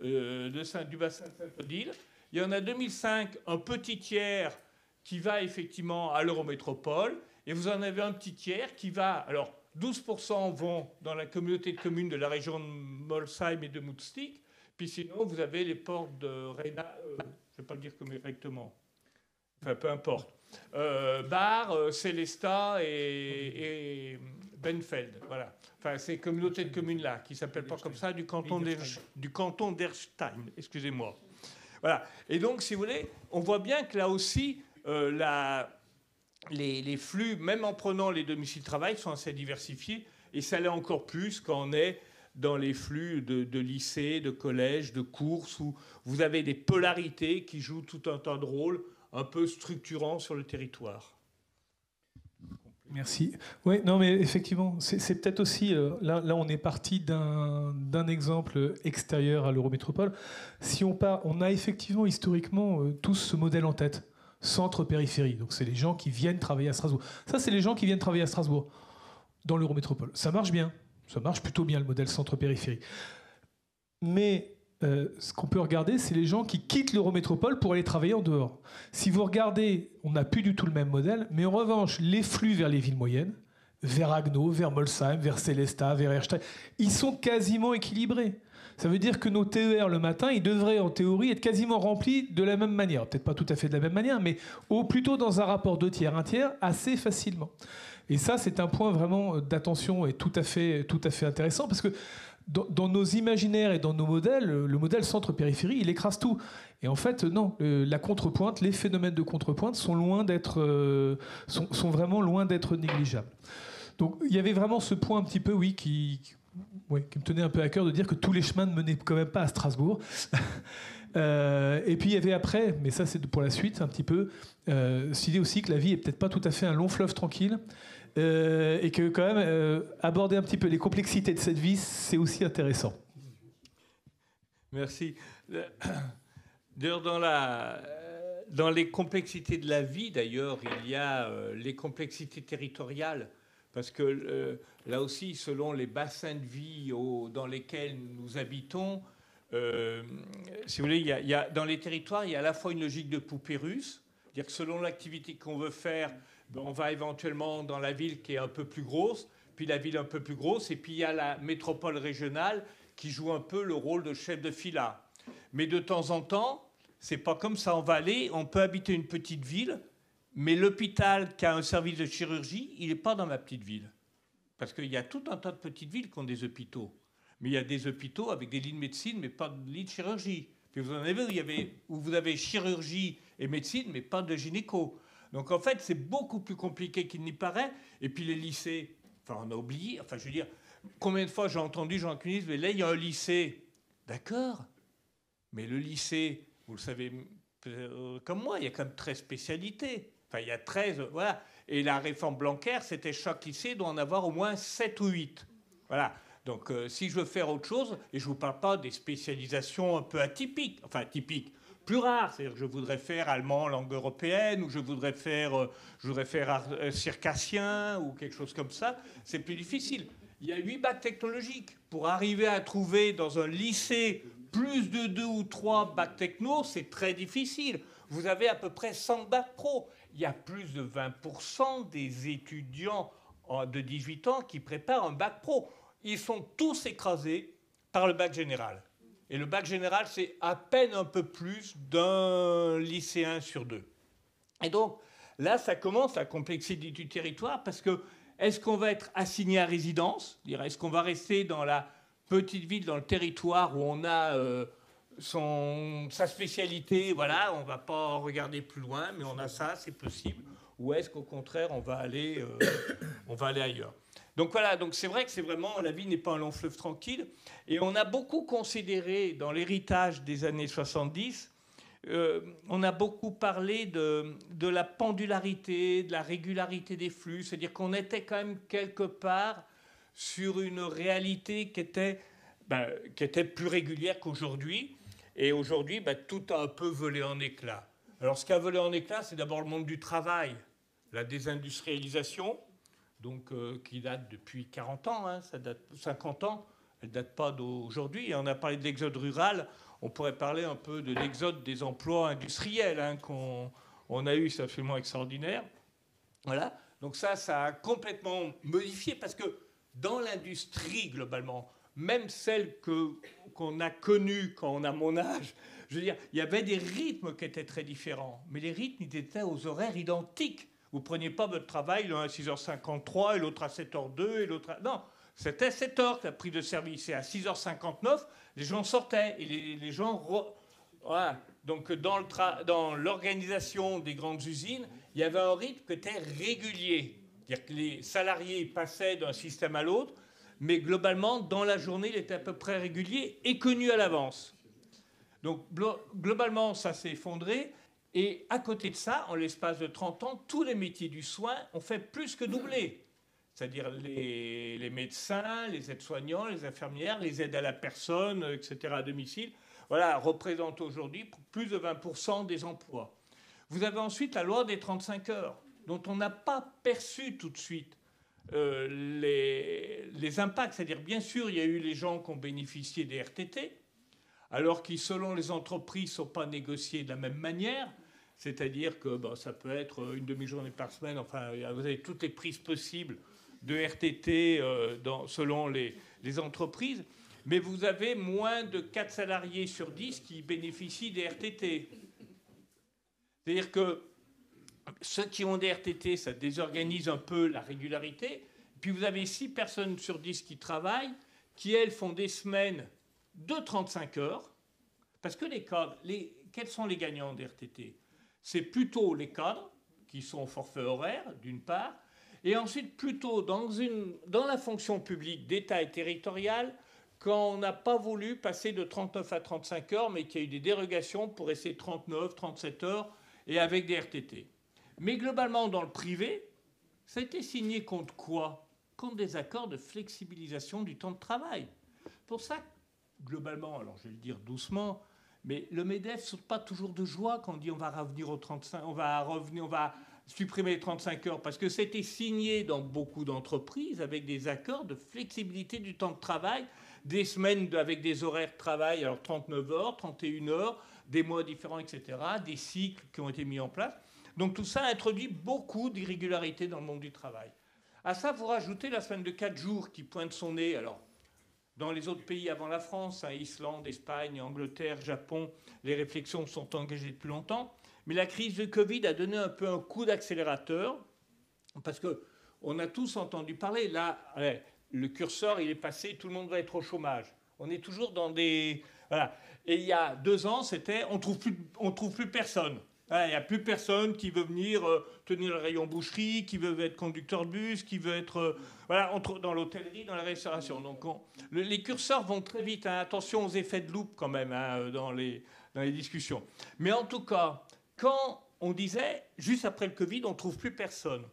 du bassin de Sainte-Odile. Il y en a 2005, un petit tiers qui va effectivement à l'Eurométropole. Et vous en avez un petit tiers qui va... Alors, 12% vont dans la communauté de communes de la région de Molsheim et de Moustique. Puis sinon, vous avez les ports de Rhénal... je ne vais pas le dire correctement. Enfin, peu importe. Bar, Célestat et Benfeld. Voilà. Enfin, ces communautés de communes-là, qui ne s'appellent pas comme ça, du canton d'Erstein. Excusez-moi. Voilà. Et donc, si vous voulez, on voit bien que là aussi, les flux, même en prenant les domiciles-travail, sont assez diversifiés. Et ça l'est encore plus quand on est dans les flux de lycées, de collèges, de courses, où vous avez des polarités qui jouent tout un tas de rôles un peu structurant sur le territoire. Merci. Oui, non, mais effectivement, c'est peut-être aussi... là, on est parti d'un exemple extérieur à l'Eurométropole. Si on part, on a effectivement, historiquement, tous ce modèle en tête. Centre-périphérie. Donc, c'est les gens qui viennent travailler à Strasbourg. Ça, c'est les gens qui viennent travailler à Strasbourg, dans l'Eurométropole. Ça marche bien. Ça marche plutôt bien, le modèle centre-périphérie. Mais... ce qu'on peut regarder, c'est les gens qui quittent l'Eurométropole pour aller travailler en dehors. Si vous regardez, on n'a plus du tout le même modèle, mais en revanche, les flux vers les villes moyennes, vers Haguenau, vers Molsheim, vers Sélestat, vers Erstein, ils sont quasiment équilibrés. Ça veut dire que nos TER le matin, ils devraient en théorie être quasiment remplis de la même manière. Peut-être pas tout à fait de la même manière, mais plutôt dans un rapport 2 tiers, 1 tiers, assez facilement. Et ça, c'est un point vraiment d'attention et tout à fait intéressant, parce que dans nos imaginaires et dans nos modèles, le modèle centre-périphérie, il écrase tout. Et en fait, non, la contrepointe, les phénomènes de contrepointe sont vraiment loin d'être négligeables. Donc il y avait vraiment ce point un petit peu, oui, qui me tenait un peu à cœur de dire que tous les chemins ne menaient quand même pas à Strasbourg. Et puis il y avait après, mais ça c'est pour la suite un petit peu, cette idée aussi que la vie est peut-être pas tout à fait un long fleuve tranquille. Et que quand même, aborder un petit peu les complexités de cette vie, c'est aussi intéressant. Merci. D'ailleurs, dans les complexités de la vie, d'ailleurs, il y a les complexités territoriales. Parce que là aussi, selon les bassins de vie dans lesquels nous habitons, si vous voulez, dans les territoires, il y a à la fois une logique de poupée russe, c'est-à-dire que selon l'activité qu'on veut faire, on va éventuellement dans la ville qui est un peu plus grosse, puis la ville un peu plus grosse, et puis il y a la métropole régionale qui joue un peu le rôle de chef de fila. Mais de temps en temps, c'est pas comme ça en Valais, on peut habiter une petite ville, mais l'hôpital qui a un service de chirurgie, il n'est pas dans ma petite ville. Parce qu'il y a tout un tas de petites villes qui ont des hôpitaux. Mais il y a des hôpitaux avec des lits de médecine, mais pas de lits de chirurgie. Puis vous en avez où vous avez chirurgie et médecine, mais pas de gynéco. Donc en fait, c'est beaucoup plus compliqué qu'il n'y paraît. Et puis les lycées, on a oublié. Enfin, je veux dire, combien de fois j'ai entendu Jean Cunis, mais là, il y a un lycée. D'accord. Mais le lycée, vous le savez comme moi, il y a quand même 13 spécialités. Enfin, il y a 13, voilà. Et la réforme Blanquer, c'était chaque lycée doit en avoir au moins 7 ou 8. Voilà. Donc, si je veux faire autre chose, et je ne vous parle pas des spécialisations un peu atypiques, enfin atypiques, plus rares, c'est-à-dire que je voudrais faire allemand, langue européenne, ou je voudrais faire art circassien, ou quelque chose comme ça, c'est plus difficile. Il y a 8 bacs technologiques. Pour arriver à trouver dans un lycée plus de 2 ou 3 bacs techno, c'est très difficile. Vous avez à peu près 100 bacs pro. Il y a plus de 20% des étudiants de 18 ans qui préparent un bac pro. Ils sont tous écrasés par le bac général. Et le bac général, c'est à peine un peu plus d'un lycéen sur 2. Et donc, là, ça commence la complexité du territoire, parce que est-ce qu'on va être assigné à résidence ? Est-ce qu'on va rester dans la petite ville, dans le territoire où on a sa spécialité, voilà, on ne va pas regarder plus loin, mais on a ça, c'est possible. Ou est-ce qu'au contraire, on va aller ailleurs ? Donc voilà, donc c'est vrai que c'est vraiment, la vie n'est pas un long fleuve tranquille. Et on a beaucoup considéré, dans l'héritage des années 70, on a beaucoup parlé de la pendularité, de la régularité des flux. C'est-à-dire qu'on était quand même quelque part sur une réalité qui était plus régulière qu'aujourd'hui. Et aujourd'hui, tout a un peu volé en éclats. Alors ce qui a volé en éclats, c'est d'abord le monde du travail, la désindustrialisation, donc, qui date depuis 40 ans, ça date 50 ans, elle ne date pas d'aujourd'hui. On a parlé de l'exode rural, on pourrait parler un peu de l'exode des emplois industriels qu'on a eu, c'est absolument extraordinaire. Voilà, donc ça a complètement modifié, parce que dans l'industrie, globalement, même celle qu'on a connue quand on a mon âge, je veux dire, il y avait des rythmes qui étaient très différents, mais les rythmes ils étaient aux horaires identiques. Vous ne preniez pas votre travail, l'un à 6h53 et l'autre à 7h02 et l'autre à... Non, c'était 7h que la prise de service. Et à 6h59, les gens sortaient et les gens... Voilà. Donc dans l'organisation des grandes usines, il y avait un rythme qui était régulier. C'est-à-dire que les salariés passaient d'un système à l'autre, mais globalement, dans la journée, il était à peu près régulier et connu à l'avance. Donc globalement, ça s'est effondré. Et à côté de ça, en l'espace de 30 ans, tous les métiers du soin ont fait plus que doubler. C'est-à-dire les médecins, les aides-soignants, les infirmières, les aides à la personne, etc., à domicile, voilà, représentent aujourd'hui plus de 20% des emplois. Vous avez ensuite la loi des 35 heures, dont on n'a pas perçu tout de suite les impacts. C'est-à-dire, bien sûr, il y a eu les gens qui ont bénéficié des RTT, alors qui, selon les entreprises, ne sont pas négociés de la même manière. C'est-à-dire que ça peut être une demi-journée par semaine. Enfin, vous avez toutes les prises possibles de RTT selon les entreprises. Mais vous avez moins de 4 salariés sur 10 qui bénéficient des RTT. C'est-à-dire que ceux qui ont des RTT, ça désorganise un peu la régularité. Puis vous avez 6 personnes sur 10 qui travaillent, qui, elles, font des semaines de 35 heures. Parce que les cadres, quels sont les gagnants des RTT? C'est plutôt les cadres, qui sont au forfait horaire, d'une part, et ensuite plutôt dans la fonction publique d'État et territoriale, quand on n'a pas voulu passer de 39 à 35 heures, mais qu'il y a eu des dérogations pour essayer 39, 37 heures, et avec des RTT. Mais globalement, dans le privé, ça a été signé contre quoi? Contre des accords de flexibilisation du temps de travail. Pour ça, globalement, alors je vais le dire doucement, mais le MEDEF ne saute pas toujours de joie quand on dit on va revenir aux 35, on va supprimer les 35 heures, parce que c'était signé dans beaucoup d'entreprises avec des accords de flexibilité du temps de travail, des semaines avec des horaires de travail, alors 39 heures, 31 heures, des mois différents, etc., des cycles qui ont été mis en place. Donc tout ça a introduit beaucoup d'irrégularités dans le monde du travail. À ça, vous rajoutez la semaine de 4 jours qui pointe son nez. Alors, dans les autres pays avant la France, Islande, Espagne, Angleterre, Japon, les réflexions sont engagées depuis longtemps. Mais la crise de Covid a donné un peu un coup d'accélérateur, parce qu'on a tous entendu parler. Là, le curseur, il est passé, tout le monde va être au chômage. On est toujours dans des... Voilà. Et il y a 2 ans, c'était on trouve plus personne. Il n'y a plus personne qui veut venir tenir le rayon boucherie, qui veut être conducteur de bus, qui veut être dans l'hôtellerie, dans la restauration. Donc les curseurs vont très vite. Hein. Attention aux effets de loupe quand même dans les discussions. Mais en tout cas, quand on disait, juste après le Covid, on ne trouve plus personne,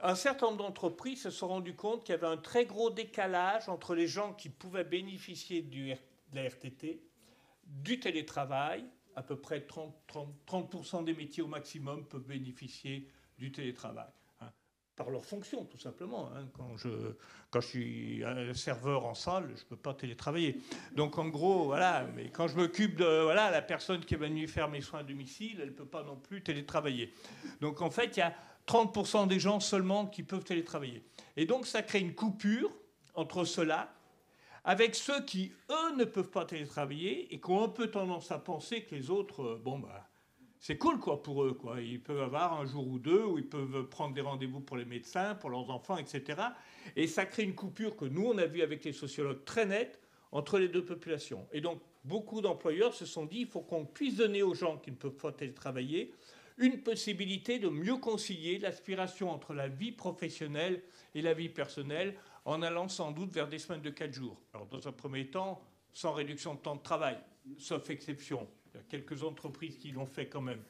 un certain nombre d'entreprises se sont rendues compte qu'il y avait un très gros décalage entre les gens qui pouvaient bénéficier de la RTT, du télétravail. À peu près 30% des métiers au maximum peuvent bénéficier du télétravail. Hein, par leur fonction, tout simplement. Hein. Quand je suis un serveur en salle, je ne peux pas télétravailler. Donc, en gros, voilà. Mais quand je m'occupe de la personne qui est venue faire mes soins à domicile, elle ne peut pas non plus télétravailler. Donc, en fait, il y a 30% des gens seulement qui peuvent télétravailler. Et donc, ça crée une coupure entre ceux-là avec ceux qui, eux, ne peuvent pas télétravailler et qui ont un peu tendance à penser que les autres, c'est cool quoi, pour eux. Quoi. Ils peuvent avoir un jour ou deux où ils peuvent prendre des rendez-vous pour les médecins, pour leurs enfants, etc. Et ça crée une coupure que nous, on a vu avec les sociologues très nette entre les deux populations. Et donc, beaucoup d'employeurs se sont dit il faut qu'on puisse donner aux gens qui ne peuvent pas télétravailler une possibilité de mieux concilier l'aspiration entre la vie professionnelle et la vie personnelle, en allant sans doute vers des semaines de 4 jours. Alors, dans un premier temps, sans réduction de temps de travail, sauf exception. Il y a quelques entreprises qui l'ont fait quand même.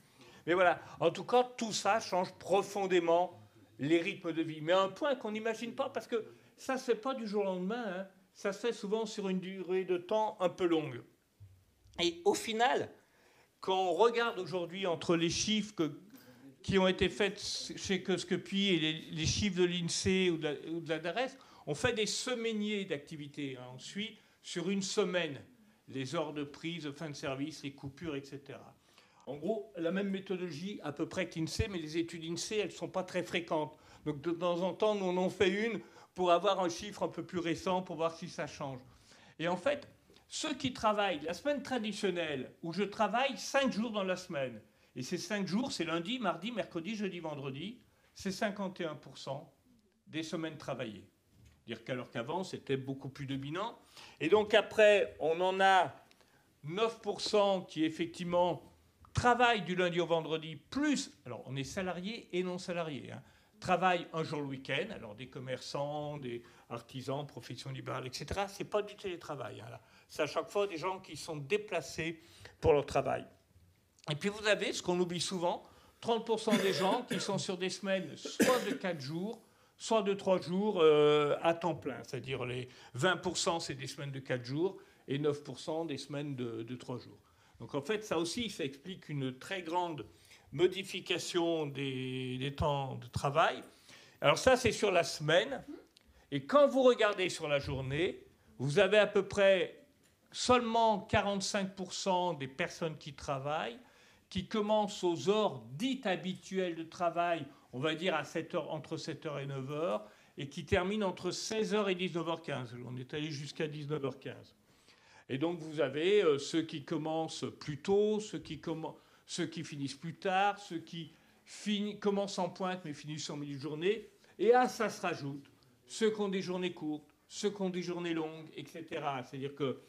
Mais voilà, en tout cas, tout ça change profondément les rythmes de vie. Mais à un point qu'on n'imagine pas, parce que ça ne se fait pas du jour au lendemain, hein. Ça se fait souvent sur une durée de temps un peu longue. Et au final, quand on regarde aujourd'hui entre les chiffres qui ont été faits chez Coscopy et les chiffres de l'INSEE ou de la DARES, on fait des semainiers d'activité. On suit sur une semaine les heures de prise, de fin de service, les coupures, etc. En gros, la même méthodologie à peu près qu'INSEE, mais les études INSEE, elles ne sont pas très fréquentes. Donc de temps en temps, nous on en fait une pour avoir un chiffre un peu plus récent, pour voir si ça change. Et en fait, ceux qui travaillent la semaine traditionnelle, où je travaille 5 jours dans la semaine, et ces 5 jours, c'est lundi, mardi, mercredi, jeudi, vendredi, c'est 51% des semaines travaillées. Alors qu'avant, c'était beaucoup plus dominant. Et donc après, on en a 9% qui, effectivement, travaillent du lundi au vendredi, plus, alors on est salariés et non salariés, hein, travaillent un jour le week-end, alors des commerçants, des artisans, professions libérales, etc. Ce n'est pas du télétravail. Hein, là. C'est à chaque fois des gens qui sont déplacés pour leur travail. Et puis vous avez, ce qu'on oublie souvent, 30% des gens qui sont sur des semaines soit de 4 jours, soit de 3 jours à temps plein. C'est-à-dire les 20%, c'est des semaines de 4 jours et 9% des semaines de 3 jours. Donc en fait, ça aussi, ça explique une très grande modification des temps de travail. Alors ça, c'est sur la semaine. Et quand vous regardez sur la journée, vous avez à peu près seulement 45% des personnes qui travaillent, qui commencent aux heures dites habituelles de travail, on va dire à 7 heures, entre 7h et 9h, et qui terminent entre 16h et 19h15. On est allé jusqu'à 19h15. Et donc vous avez ceux qui commencent plus tôt, ceux qui finissent plus tard, ceux qui commencent en pointe mais finissent en milieu de journée. Et à ça se rajoute ceux qui ont des journées courtes, ceux qui ont des journées longues, etc. C'est-à-dire que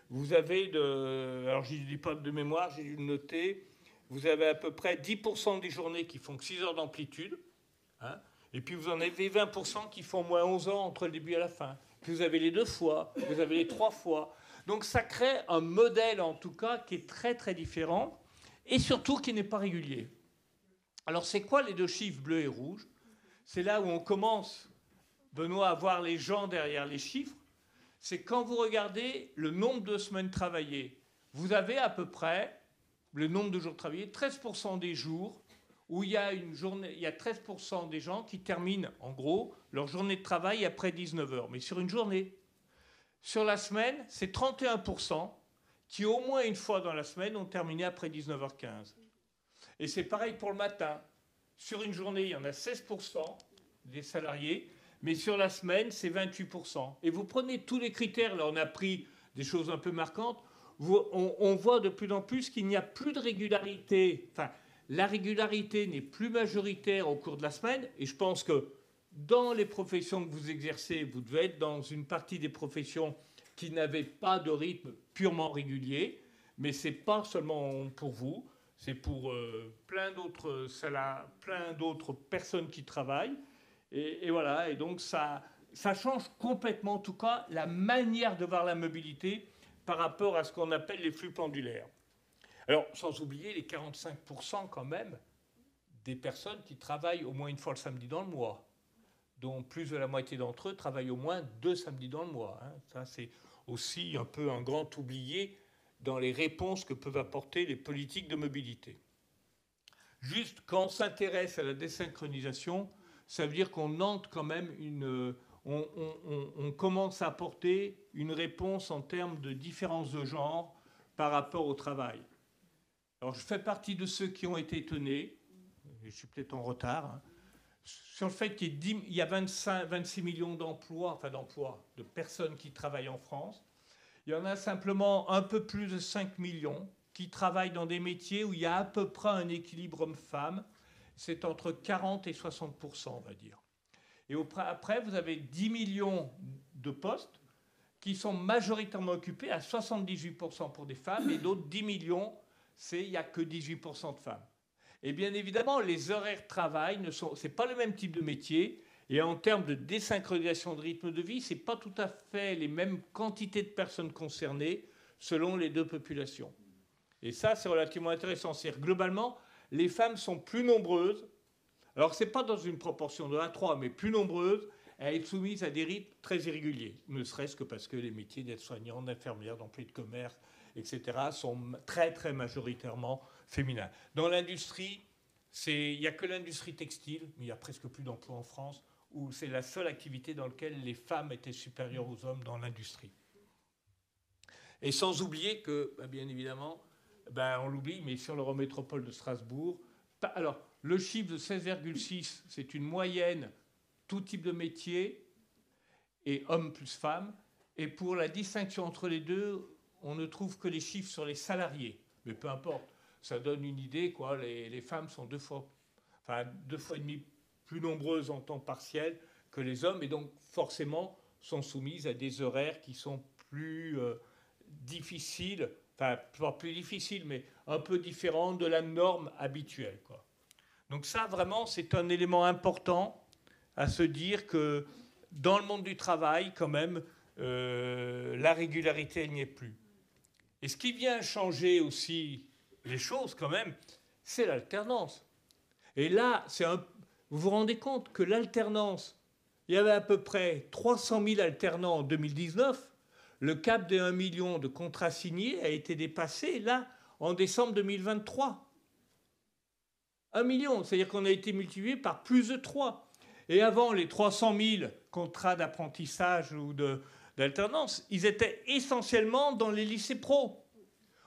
vous avez alors je ne dis pas de mémoire, j'ai dû le noter, vous avez à peu près 10% des journées qui font que 6 heures d'amplitude, hein, et puis vous en avez 20% qui font moins 11 heures entre le début et la fin. Puis vous avez les 2 fois, vous avez les 3 fois. Donc ça crée un modèle, en tout cas, qui est très très différent, et surtout qui n'est pas régulier. Alors c'est quoi les 2 chiffres bleus et rouges? C'est là où on commence, Benoît, à voir les gens derrière les chiffres. C'est quand vous regardez le nombre de semaines travaillées. Vous avez à peu près le nombre de jours travaillés, 13% des jours où il y a 13% des gens qui terminent, en gros, leur journée de travail après 19h, mais sur une journée. Sur la semaine, c'est 31% qui, au moins une fois dans la semaine, ont terminé après 19h15. Et c'est pareil pour le matin. Sur une journée, il y en a 16% des salariés, mais sur la semaine, c'est 28%. Et vous prenez tous les critères, là on a pris des choses un peu marquantes, on voit de plus en plus qu'il n'y a plus de régularité. Enfin, la régularité n'est plus majoritaire au cours de la semaine, et je pense que dans les professions que vous exercez, vous devez être dans une partie des professions qui n'avaient pas de rythme purement régulier, mais ce n'est pas seulement pour vous, c'est pour plein d'autres personnes qui travaillent. Et voilà, et donc ça change complètement, en tout cas, la manière de voir la mobilité par rapport à ce qu'on appelle les flux pendulaires. Alors, sans oublier les 45% quand même des personnes qui travaillent au moins une fois le samedi dans le mois, dont plus de la moitié d'entre eux travaillent au moins 2 samedis dans le mois. Hein. Ça, c'est aussi un peu un grand oublié dans les réponses que peuvent apporter les politiques de mobilité. Juste, quand on s'intéresse à la désynchronisation, ça veut dire qu'on entre quand même on commence à apporter une réponse en termes de différence de genre par rapport au travail. Alors, je fais partie de ceux qui ont été étonnés, et je suis peut-être en retard, hein, sur le fait qu'il y a 26 millions d'emplois, de personnes qui travaillent en France. Il y en a simplement un peu plus de 5 millions qui travaillent dans des métiers où il y a à peu près un équilibre homme-femme. C'est entre 40 et 60%, on va dire. Et après, vous avez 10 millions de postes qui sont majoritairement occupés à 78% pour des femmes, et d'autres 10 millions, il n'y a que 18% de femmes. Et bien évidemment, les horaires de travail, ce n'est pas le même type de métier, et en termes de désynchronisation de rythme de vie, ce n'est pas tout à fait les mêmes quantités de personnes concernées selon les 2 populations. Et ça, c'est relativement intéressant. C'est-à-dire, globalement, les femmes sont plus nombreuses, alors ce n'est pas dans une proportion de 1 à 3, mais plus nombreuses, à être soumises à des rythmes très irréguliers, ne serait-ce que parce que les métiers d'aide-soignante, d'infirmière, d'employé de commerce, etc., sont très, très majoritairement féminins. Dans l'industrie, il n'y a que l'industrie textile, mais il n'y a presque plus d'emplois en France, où c'est la seule activité dans laquelle les femmes étaient supérieures aux hommes dans l'industrie. Et sans oublier que, bien évidemment, on l'oublie, mais sur l'Eurométropole de Strasbourg, alors, le chiffre de 16,6, c'est une moyenne, tout type de métier, et hommes plus femmes. Et pour la distinction entre les deux, on ne trouve que les chiffres sur les salariés. Mais peu importe, ça donne une idée, quoi. Les femmes sont 2 fois et demi plus nombreuses en temps partiel que les hommes, et donc forcément sont soumises à des horaires qui sont plus difficiles, enfin pas plus difficiles, mais un peu différents de la norme habituelle, quoi. Donc ça, vraiment, c'est un élément important à se dire que dans le monde du travail, quand même, la régularité, elle n'y est plus. Et ce qui vient changer aussi les choses quand même, c'est l'alternance. Et là, vous vous rendez compte que l'alternance, il y avait à peu près 300 000 alternants en 2019. Le cap des 1 million de contrats signés a été dépassé, là, en décembre 2023. 1 million, c'est-à-dire qu'on a été multiplié par plus de 3. Et avant, les 300 000 contrats d'apprentissage ou d'alternance, ils étaient essentiellement dans les lycées pro.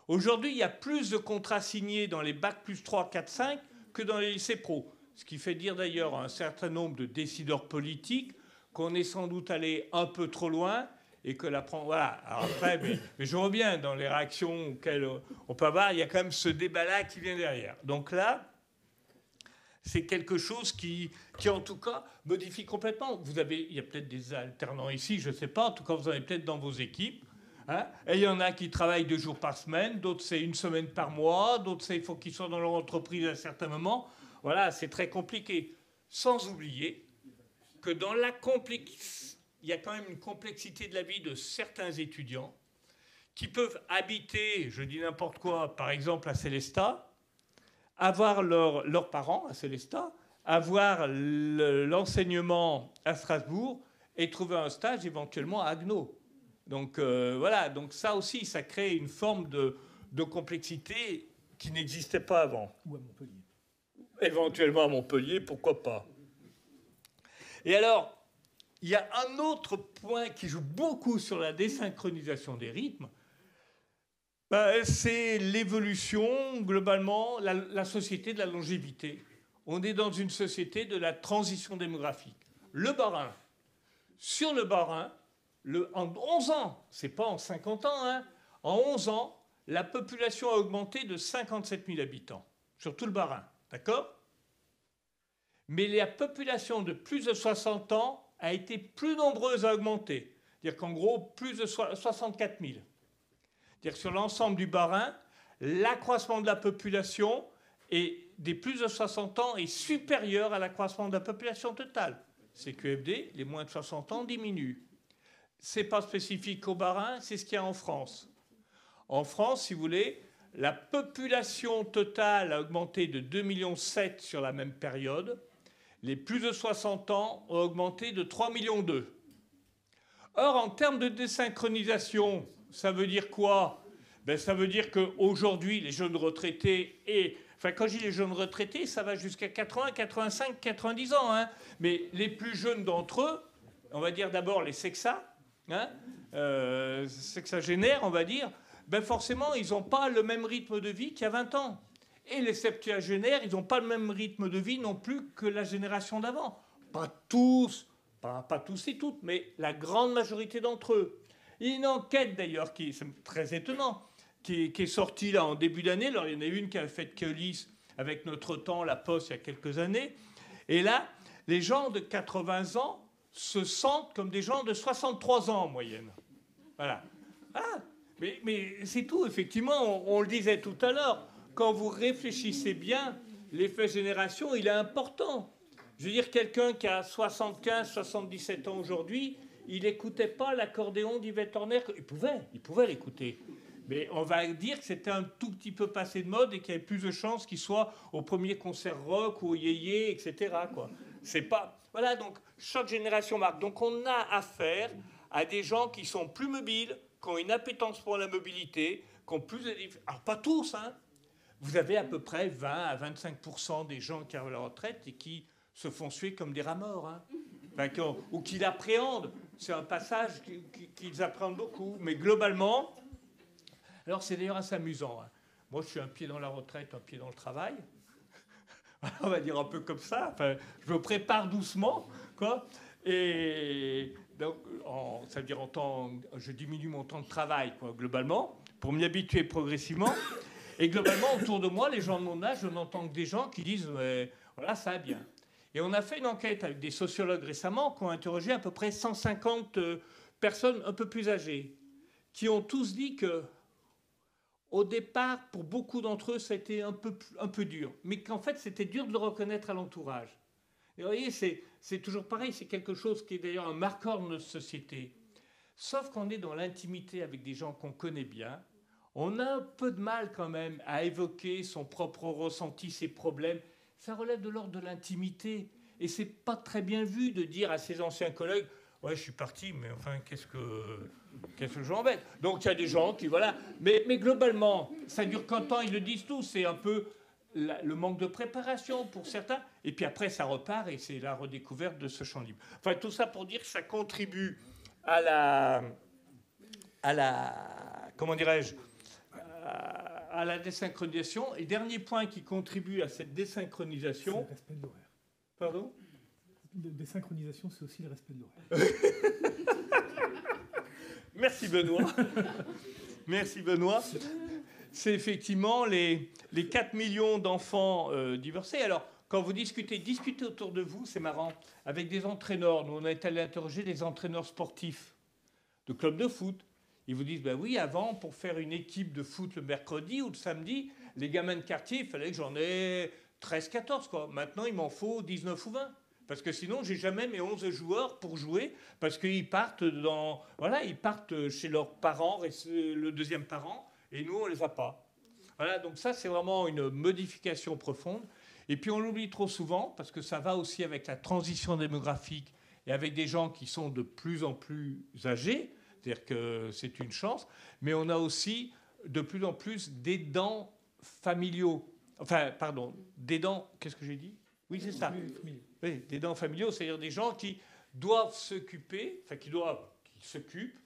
Aujourd'hui, il y a plus de contrats signés dans les bacs plus 3, 4, 5 que dans les lycées pro. Ce qui fait dire d'ailleurs à un certain nombre de décideurs politiques qu'on est sans doute allé un peu trop loin et que voilà. Alors après, mais je reviens dans les réactions auxquelles on peut avoir. Il y a quand même ce débat-là qui vient derrière. Donc là, c'est quelque chose qui, en tout cas, modifie complètement. Il y a peut-être des alternants ici, je ne sais pas. En tout cas, vous en avez peut-être dans vos équipes. Hein, et il y en a qui travaillent 2 jours par semaine, d'autres c'est 1 semaine par mois, d'autres il faut qu'ils soient dans leur entreprise à un certain moment. Voilà, c'est très compliqué. Sans oublier que dans il y a quand même une complexité de la vie de certains étudiants qui peuvent habiter, je dis n'importe quoi, par exemple à Célestat, avoir leurs parents à Célestat, avoir l'enseignement à Strasbourg et trouver un stage éventuellement à Haguenau. Donc voilà, donc ça aussi, ça crée une forme de complexité qui n'existait pas avant. Ou à Montpellier. Éventuellement à Montpellier, pourquoi pas. Et alors, il y a un autre point qui joue beaucoup sur la désynchronisation des rythmes, c'est l'évolution, globalement, la société de la longévité. On est dans une société de la transition démographique. Le Bas-Rhin, sur le Bas-Rhin, en 11 ans, c'est pas en 50 ans, hein, en 11 ans, la population a augmenté de 57 000 habitants, sur tout le Bas-Rhin, d'accord ? Mais la population de plus de 60 ans a été plus nombreuse à augmenter. C'est-à-dire qu'en gros, plus de 64 000. C'est-à-dire que sur l'ensemble du Bas-Rhin, l'accroissement de la population des plus de 60 ans est supérieur à l'accroissement de la population totale. CQFD, les moins de 60 ans diminuent. Ce n'est pas spécifique au Bas-Rhin, c'est ce qu'il y a en France. En France, si vous voulez, la population totale a augmenté de 2,7 millions sur la même période. Les plus de 60 ans ont augmenté de 3,2 millions. Or, en termes de désynchronisation, ça veut dire quoi ? Ça veut dire qu'aujourd'hui, les jeunes retraités quand je dis les jeunes retraités, ça va jusqu'à 80, 85, 90 ans. Hein. Mais les plus jeunes d'entre eux, on va dire d'abord les sexagénaires, on va dire, forcément, ils n'ont pas le même rythme de vie qu'il y a 20 ans. Et les septuagénaires, ils n'ont pas le même rythme de vie non plus que la génération d'avant. Pas tous et toutes, mais la grande majorité d'entre eux. Il y a une enquête d'ailleurs, c'est très étonnant, qui est sortie là en début d'année. Alors il y en a une qui a fait Keolis avec Notre Temps, La Poste, il y a quelques années. Et là, les gens de 80 ans se sentent comme des gens de 63 ans en moyenne. Voilà. Ah, mais c'est tout, effectivement, on le disait tout à l'heure. Quand vous réfléchissez bien, l'effet génération, il est important. Je veux dire, quelqu'un qui a 75, 77 ans aujourd'hui, il n'écoutait pas l'accordéon d'Yvette Horner. Il pouvait l'écouter. Mais on va dire que c'était un tout petit peu passé de mode et qu'il y avait plus de chances qu'il soit au premier concert rock ou au yéyé, etc. Quoi. C'est pas... Voilà, donc chaque génération marque. Donc on a affaire à des gens qui sont plus mobiles, qui ont une appétence pour la mobilité, qui ont plus de... Alors pas tous, hein. Vous avez à peu près 20 à 25% des gens qui arrivent à la retraite et qui se font suer comme des rats morts, hein. Ou qui l'appréhendent. C'est un passage qu'ils appréhendent beaucoup. Mais globalement, alors c'est d'ailleurs assez amusant. Hein. Moi, je suis un pied dans la retraite, un pied dans le travail. On va dire un peu comme ça. Enfin, je me prépare doucement, quoi. Et donc, ça veut dire je diminue mon temps de travail, quoi, globalement, pour m'y habituer progressivement. Et globalement, autour de moi, les gens de mon âge, je n'entends que des gens qui disent voilà, ça va bien. Et on a fait une enquête avec des sociologues récemment qui ont interrogé à peu près 150 personnes un peu plus âgées, qui ont tous dit que, au départ, pour beaucoup d'entre eux, ça a été un peu dur, mais qu'en fait, c'était dur de le reconnaître à l'entourage. Et vous voyez, c'est toujours pareil, c'est quelque chose qui est d'ailleurs un marqueur de notre société. Sauf qu'on est dans l'intimité avec des gens qu'on connaît bien, On a un peu de mal quand même à évoquer son propre ressenti, ses problèmes. Ça relève de l'ordre de l'intimité. Et c'est pas très bien vu de dire à ses anciens collègues « Ouais, je suis parti, mais enfin, qu'est-ce que je m'embête ?» Donc il y a des gens qui, voilà. Mais globalement, ça dure qu'un temps, ils le disent tous. C'est un peu le manque de préparation pour certains. Et puis après, ça repart et c'est la redécouverte de ce champ libre. Enfin, tout ça pour dire que ça contribue à la comment dirais-je, à la désynchronisation. Et dernier point qui contribue à cette désynchronisation... C'est le respect de l'horaire. Pardon ? Désynchronisation, c'est aussi le respect de l'horaire. Merci Benoît. Merci Benoît. C'est effectivement les 4 millions d'enfants divorcés. Alors, quand vous discutez autour de vous, c'est marrant, avec des entraîneurs. Nous, on est allé interroger des entraîneurs sportifs de clubs de foot. Ils vous disent, ben oui, avant, pour faire une équipe de foot le mercredi ou le samedi, les gamins de quartier, il fallait que j'en ai 13, 14, quoi. Maintenant, il m'en faut 19 ou 20. Parce que sinon, j'ai jamais mes 11 joueurs pour jouer, parce qu'ils partent ils partent chez leurs parents, et le deuxième parent, et nous, on les a pas. Voilà, donc ça, c'est vraiment une modification profonde. Et puis, on l'oublie trop souvent, parce que ça va aussi avec la transition démographique et avec des gens qui sont de plus en plus âgés. C'est-à-dire que c'est une chance, mais on a aussi de plus en plus d'aidants familiaux. Enfin, pardon, d'aidants, qu'est-ce que j'ai dit ? Oui, c'est ça. Oui, d'aidants familiaux, c'est-à-dire des gens qui doivent s'occuper, enfin qui s'occupent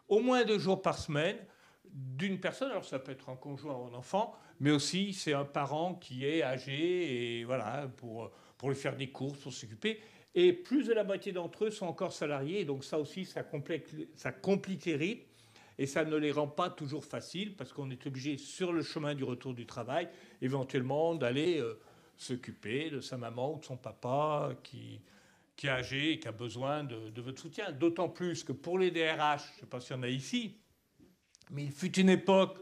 au moins 2 jours par semaine d'une personne. Alors ça peut être un conjoint ou un enfant, mais aussi c'est un parent qui est âgé et voilà, pour lui faire des courses, pour s'occuper. Et plus de la moitié d'entre eux sont encore salariés. Et donc ça aussi, ça complique les rythmes. Et ça ne les rend pas toujours faciles parce qu'on est obligé, sur le chemin du retour du travail, éventuellement d'aller s'occuper de sa maman ou de son papa qui est âgé et qui a besoin de votre soutien. D'autant plus que pour les DRH, je ne sais pas s'il y en a ici, mais il fut une époque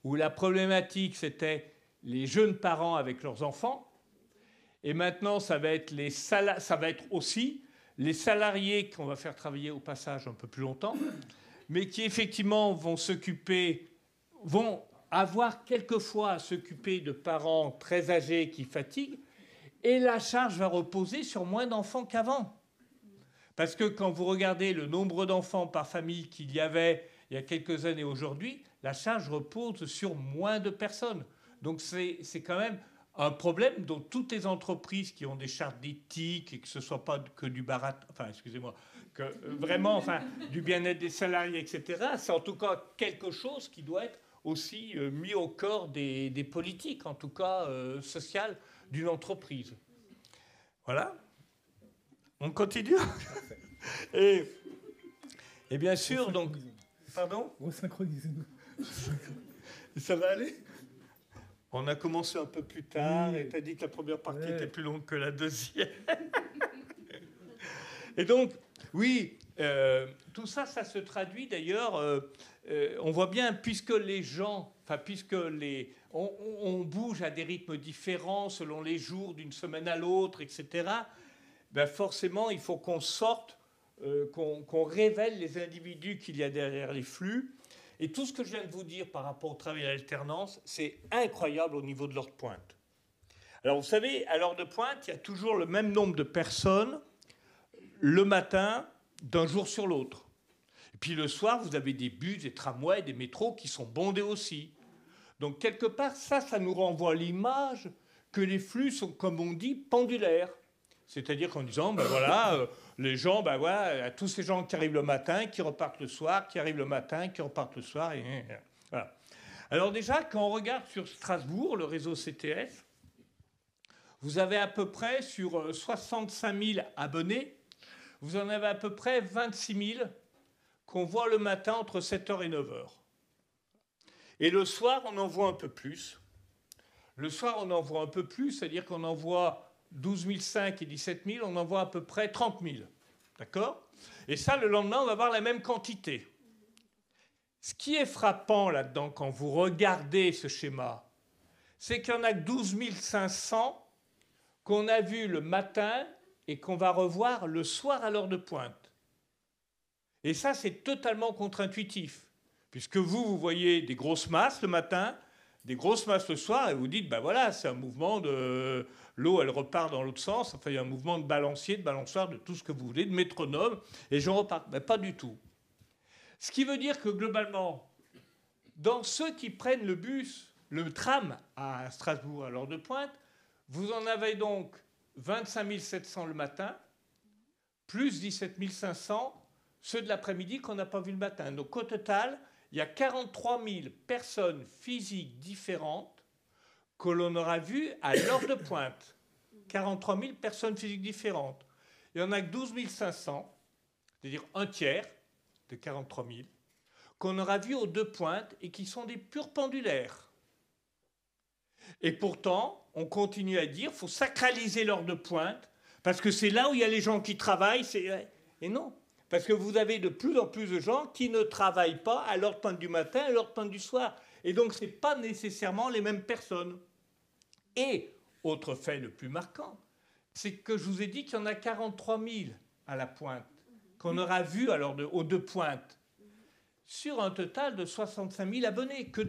où la problématique, c'était les jeunes parents avec leurs enfants. Et maintenant, ça va être aussi les salariés qu'on va faire travailler au passage un peu plus longtemps, mais qui effectivement vont avoir quelquefois à s'occuper de parents très âgés qui fatiguent, et la charge va reposer sur moins d'enfants qu'avant. Parce que quand vous regardez le nombre d'enfants par famille qu'il y avait il y a quelques années aujourd'hui, la charge repose sur moins de personnes. Donc c'est quand même un problème dont toutes les entreprises qui ont des chartes d'éthique et que ce ne soit pas que du que vraiment, du bien-être des salariés, etc., c'est en tout cas quelque chose qui doit être aussi mis au corps des politiques, en tout cas sociales, d'une entreprise. Voilà. On continue. et bien sûr, donc... Pardon ? Resynchronisez-nous. Ça va aller ? On a commencé un peu plus tard et tu as dit que la première partie était plus longue que la deuxième. Et donc, oui, tout ça, ça se traduit d'ailleurs, on voit bien, puisque on bouge à des rythmes différents selon les jours, d'une semaine à l'autre, etc., ben forcément, il faut qu'on sorte, qu'on révèle les individus qu'il y a derrière les flux. Et tout ce que je viens de vous dire par rapport au travail à l'alternance, c'est incroyable au niveau de l'heure de pointe. Alors, vous savez, à l'heure de pointe, il y a toujours le même nombre de personnes le matin d'un jour sur l'autre. Et puis le soir, vous avez des bus, des tramways, des métros qui sont bondés aussi. Donc, quelque part, ça nous renvoie à l'image que les flux sont, comme on dit, pendulaires. C'est-à-dire qu'en disant, ben voilà, les gens, ben voilà, tous ces gens qui arrivent le matin, qui repartent le soir, qui arrivent le matin, qui repartent le soir, et voilà. Alors déjà, quand on regarde sur Strasbourg, le réseau CTS, vous avez à peu près, sur 65 000 abonnés, vous en avez à peu près 26 000 qu'on voit le matin entre 7h et 9h. Et le soir, on en voit un peu plus. Le soir, on en voit un peu plus, c'est-à-dire qu'on en voit 12 500 et 17 000, on en voit à peu près 30 000. D'accord ? Et ça, le lendemain, on va avoir la même quantité. Ce qui est frappant là-dedans, quand vous regardez ce schéma, c'est qu'il y en a que 12 500 qu'on a vu le matin et qu'on va revoir le soir à l'heure de pointe. Et ça, c'est totalement contre-intuitif, Puisque vous voyez des grosses masses le matin, des grosses masses le soir, et vous dites, ben voilà, c'est un mouvement de... L'eau, elle repart dans l'autre sens. Enfin, il y a un mouvement de balancier, de balançoire, de tout ce que vous voulez, de métronome, et je repars. Ben, pas du tout. Ce qui veut dire que, globalement, dans ceux qui prennent le bus, le tram à Strasbourg à l'heure de pointe, vous en avez donc 25 700 le matin, plus 17 500 ceux de l'après-midi qu'on n'a pas vu le matin. Donc, au total, il y a 43 000 personnes physiques différentes que l'on aura vues à l'heure de pointe. 43 000 personnes physiques différentes. Il n'y en a que 12 500, c'est-à-dire un tiers de 43 000, qu'on aura vues aux deux pointes et qui sont des purs pendulaires. Et pourtant, on continue à dire qu'il faut sacraliser l'heure de pointe parce que c'est là où il y a les gens qui travaillent. Et non. Parce que vous avez de plus en plus de gens qui ne travaillent pas à l'heure de pointe du matin, à l'heure de pointe du soir. Et donc, ce n'est pas nécessairement les mêmes personnes. Et, autre fait le plus marquant, c'est que je vous ai dit qu'il y en a 43 000 à la pointe, qu'on aura vu alors aux deux pointes, sur un total de 65 000 abonnés, que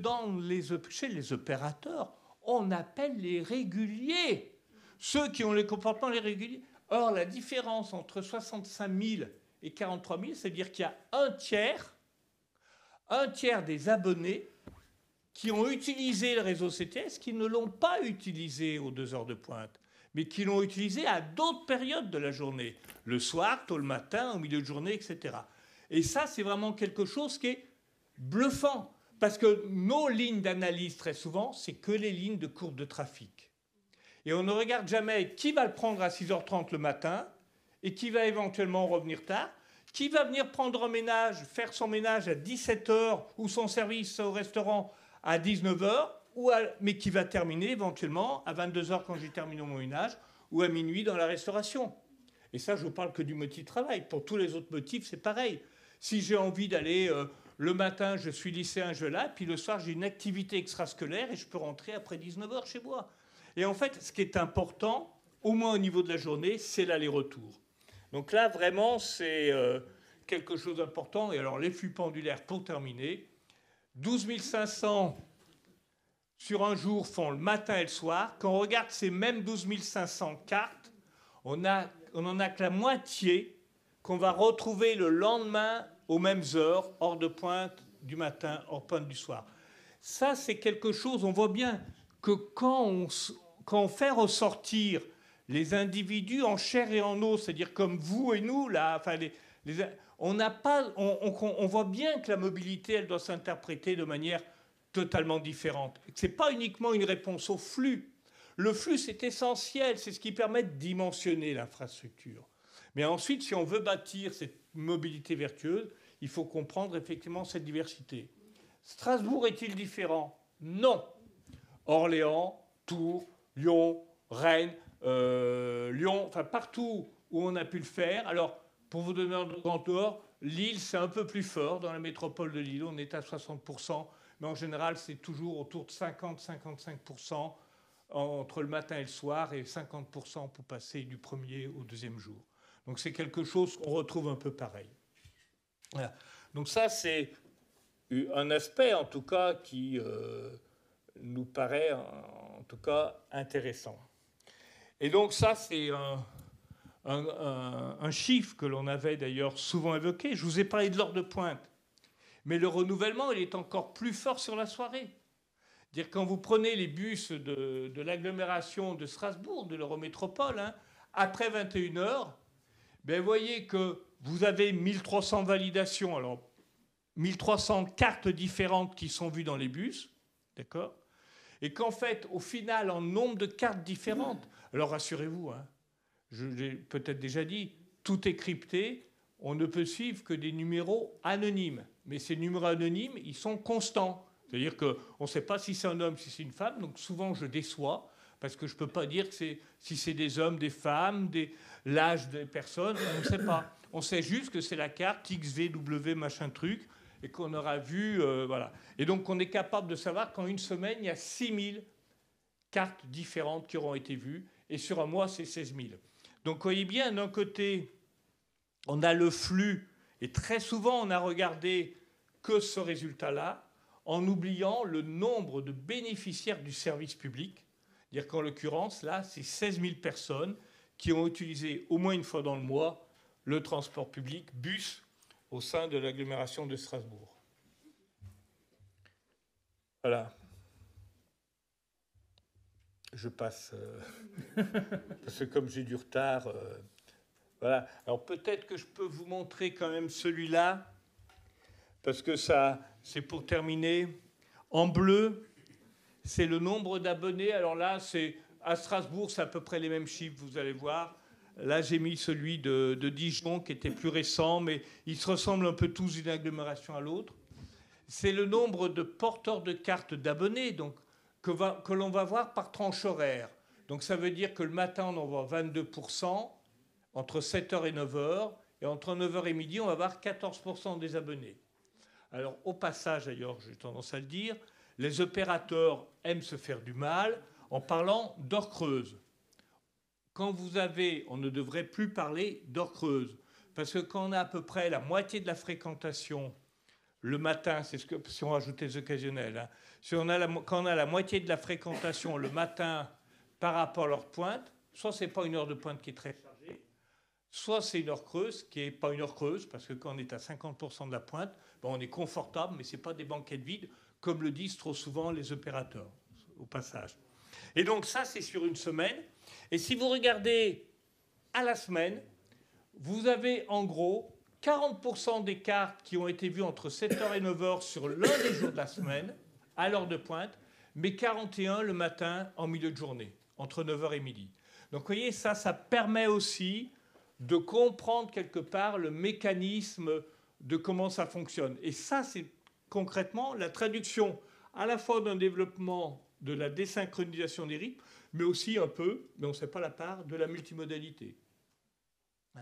chez les opérateurs, on appelle les réguliers. Ceux qui ont les comportements les réguliers. Or, la différence entre 65 000 et 43 000, c'est-à-dire qu'il y a un tiers des abonnés qui ont utilisé le réseau CTS, qui ne l'ont pas utilisé aux 2 heures de pointe, mais qui l'ont utilisé à d'autres périodes de la journée, le soir, tôt le matin, au milieu de journée, etc. Et ça, c'est vraiment quelque chose qui est bluffant, parce que nos lignes d'analyse, très souvent, c'est que les lignes de courbe de trafic. Et on ne regarde jamais qui va le prendre à 6h30 le matin, et qui va éventuellement revenir tard, qui va venir prendre un ménage, faire son ménage à 17h ou son service au restaurant à 19h, mais qui va terminer éventuellement à 22h quand j'ai terminé mon ménage ou à minuit dans la restauration. Et ça, je ne parle que du motif de travail. Pour tous les autres motifs, c'est pareil. Si j'ai envie d'aller le matin, je suis lycéen, je là, puis le soir, j'ai une activité extrascolaire et je peux rentrer après 19h chez moi. Et en fait, ce qui est important, au moins au niveau de la journée, c'est l'aller-retour. Donc là, vraiment, c'est quelque chose d'important. Et alors, les flux pendulaires, pour terminer, 12 500 sur un jour font le matin et le soir. Quand on regarde ces mêmes 12 500 cartes, on n'en a que la moitié qu'on va retrouver le lendemain aux mêmes heures, hors de pointe du matin, hors pointe du soir. Ça, c'est quelque chose, on voit bien que quand on fait ressortir les individus en chair et en os, c'est-à-dire comme vous et nous, là, enfin, on voit bien que la mobilité, elle doit s'interpréter de manière totalement différente. Ce n'est pas uniquement une réponse au flux. Le flux, c'est essentiel, c'est ce qui permet de dimensionner l'infrastructure. Mais ensuite, si on veut bâtir cette mobilité vertueuse, il faut comprendre effectivement cette diversité. Strasbourg est-il différent? Non. Orléans, Tours, Lyon, Rennes, Lyon, enfin partout où on a pu le faire. Alors, pour vous donner un grand ordre, Lille, c'est un peu plus fort. Dans la métropole de Lille, on est à 60%, mais en général, c'est toujours autour de 50-55% entre le matin et le soir, et 50% pour passer du premier au deuxième jour. Donc c'est quelque chose qu'on retrouve un peu pareil. Voilà. Donc ça, c'est un aspect, en tout cas, qui nous paraît, en tout cas, intéressant. Et donc ça, c'est un chiffre que l'on avait d'ailleurs souvent évoqué. Je vous ai parlé de l'heure de pointe. Mais le renouvellement, il est encore plus fort sur la soirée. C'est-à-dire quand vous prenez les bus de l'agglomération de Strasbourg, de l'Eurométropole, hein, après 21h, ben, vous voyez que vous avez 1300 validations, alors 1300 cartes différentes qui sont vues dans les bus, d'accord ? Et qu'en fait, au final, en nombre de cartes différentes, alors rassurez-vous, hein, je l'ai peut-être déjà dit, tout est crypté, on ne peut suivre que des numéros anonymes. Mais ces numéros anonymes, ils sont constants. C'est-à-dire qu'on ne sait pas si c'est un homme, si c'est une femme, donc souvent je déçois, parce que je ne peux pas dire si c'est des hommes, des femmes, l'âge des personnes, on ne sait pas. On sait juste que c'est la carte XVW machin truc, et qu'on aura vu, voilà. Et donc on est capable de savoir qu'en une semaine, il y a 6000 cartes différentes qui auront été vues, et sur un mois, c'est 16 000. Donc vous voyez bien, d'un côté, on a le flux, et très souvent, on a regardé que ce résultat-là en oubliant le nombre de bénéficiaires du service public. C'est-à-dire qu'en l'occurrence, là, c'est 16 000 personnes qui ont utilisé au moins une fois dans le mois le transport public, bus, au sein de l'agglomération de Strasbourg. Voilà. Je passe, parce que comme j'ai du retard, voilà. Alors peut-être que je peux vous montrer quand même celui-là, parce que ça, c'est pour terminer. En bleu, c'est le nombre d'abonnés. Alors là, c'est à Strasbourg, c'est à peu près les mêmes chiffres, vous allez voir. Là, j'ai mis celui de Dijon, qui était plus récent, mais ils se ressemblent un peu tous d'une agglomération à l'autre. C'est le nombre de porteurs de cartes d'abonnés, donc que l'on va voir par tranche horaire. Donc ça veut dire que le matin, on en voit 22%, entre 7h et 9h, et entre 9h et midi, on va voir 14% des abonnés. Alors au passage, d'ailleurs, j'ai tendance à le dire, les opérateurs aiment se faire du mal en parlant d'heures creuses. Quand vous avez, on ne devrait plus parler d'heures creuses, parce que quand on a à peu près la moitié de la fréquentation le matin, c'est ce que, si on rajoutait les occasionnels, hein, quand on a la moitié de la fréquentation le matin par rapport à l'heure de pointe, soit c'est pas une heure de pointe qui est très chargée, soit c'est une heure creuse qui n'est pas une heure creuse, parce que quand on est à 50% de la pointe, bon, on est confortable, mais ce n'est pas des banquettes vides, comme le disent trop souvent les opérateurs, au passage. Et donc ça, c'est sur une semaine. Et si vous regardez à la semaine, vous avez en gros 40% des cartes qui ont été vues entre 7h et 9h sur l'un des jours de la semaine, à l'heure de pointe, mais 41 le matin en milieu de journée, entre 9h et midi. Donc vous voyez, ça permet aussi de comprendre quelque part le mécanisme de comment ça fonctionne. Et ça, c'est concrètement la traduction à la fois d'un développement de la désynchronisation des rythmes, mais aussi un peu, mais on ne sait pas la part, de la multimodalité.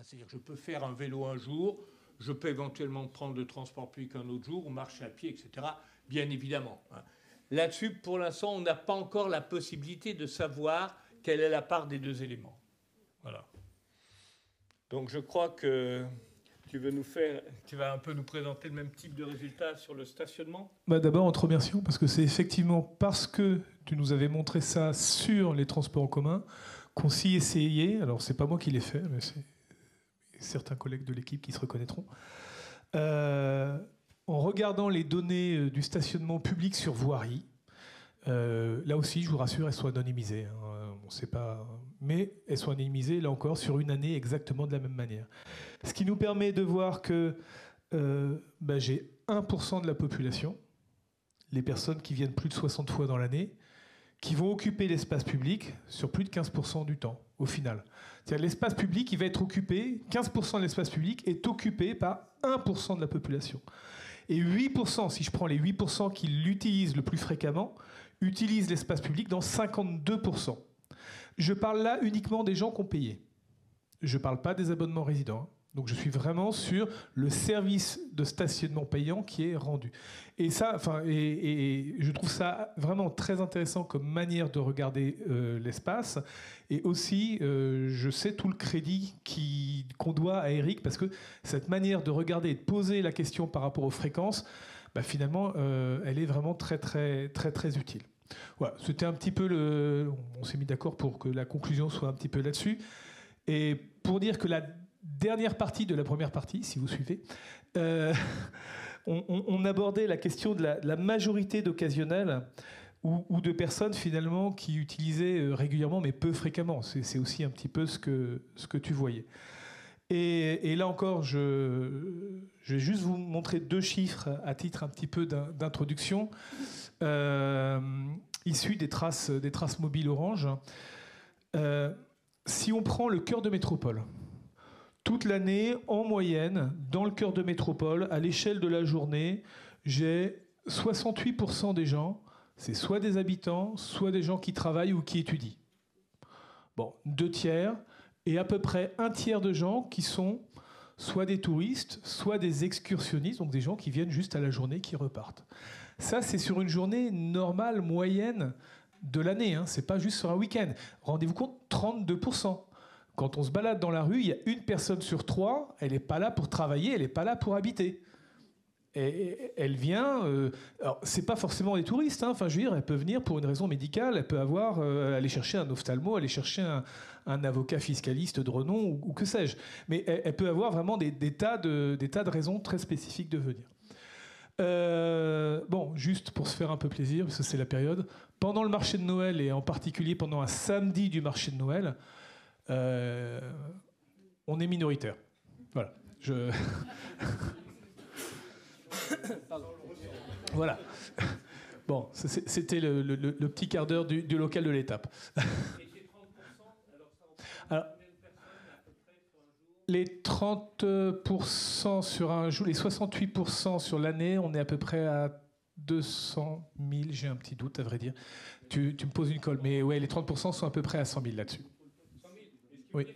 C'est-à-dire que je peux faire un vélo un jour, je peux éventuellement prendre le transport public un autre jour, ou marcher à pied, etc., bien évidemment. Là-dessus, pour l'instant, on n'a pas encore la possibilité de savoir quelle est la part des deux éléments. Voilà. Donc je crois que tu vas un peu nous présenter le même type de résultat sur le stationnement. D'abord, en te remerciant, parce que c'est effectivement parce que tu nous avais montré ça sur les transports en commun qu'on s'y essayait. Alors, c'est pas moi qui l'ai fait, mais c'est certains collègues de l'équipe qui se reconnaîtront. En regardant les données du stationnement public sur voirie, là aussi, je vous rassure, elles sont anonymisées. On ne sait pas, mais elles sont anonymisées, là encore, sur une année exactement de la même manière. Ce qui nous permet de voir que j'ai 1% de la population, les personnes qui viennent plus de 60 fois dans l'année, qui vont occuper l'espace public sur plus de 15% du temps, au final. C'est-à-dire l'espace public, il va être occupé, 15% de l'espace public est occupé par 1% de la population. Et 8%, si je prends les 8% qui l'utilisent le plus fréquemment, utilisent l'espace public dans 52%. Je parle là uniquement des gens qui ont payé. Je ne parle pas des abonnements résidents. Donc je suis vraiment sur le service de stationnement payant qui est rendu. Et ça, et je trouve ça vraiment très intéressant comme manière de regarder l'espace. Et aussi, je sais tout le crédit qu'on doit à Eric, parce que cette manière de regarder et de poser la question par rapport aux fréquences, finalement, elle est vraiment très, très, très, très utile. Voilà, c'était un petit peu on s'est mis d'accord pour que la conclusion soit un petit peu là-dessus. Et pour dire que la dernière partie de la première partie, si vous suivez, on abordait la question de la majorité d'occasionnels ou de personnes finalement qui utilisaient régulièrement mais peu fréquemment. C'est aussi un petit peu ce que tu voyais. Et là encore, je vais juste vous montrer deux chiffres à titre un petit peu d'introduction, issus des traces mobiles Orange. Si on prend le cœur de métropole, toute l'année, en moyenne, dans le cœur de métropole, à l'échelle de la journée, j'ai 68% des gens, c'est soit des habitants, soit des gens qui travaillent ou qui étudient. Bon, 2/3, et à peu près 1/3 de gens qui sont soit des touristes, soit des excursionnistes, donc des gens qui viennent juste à la journée, qui repartent. Ça, c'est sur une journée normale, moyenne de l'année, hein. C'est pas juste sur un week-end. Rendez-vous compte, 32%. Quand on se balade dans la rue, il y a une personne sur 3, elle n'est pas là pour travailler, elle n'est pas là pour habiter. elle vient. Alors, c'est pas forcément des touristes. Hein, enfin, je veux dire, elle peut venir pour une raison médicale. Elle peut aller chercher un ophtalmo, aller chercher un avocat fiscaliste de renom ou que sais-je. Mais elle peut avoir vraiment des tas de raisons très spécifiques de venir. Bon, juste pour se faire un peu plaisir, parce que c'est la période. Pendant le marché de Noël et en particulier pendant un samedi du marché de Noël, on est minoritaire. Voilà. Voilà. Bon, c'était le petit quart d'heure du local de l'étape. Alors, les 30% sur un jour, les 68% sur l'année, on est à peu près à 200 000. J'ai un petit doute, à vrai dire. Tu me poses une colle, mais ouais, les 30% sont à peu près à 100 000 là-dessus. Oui.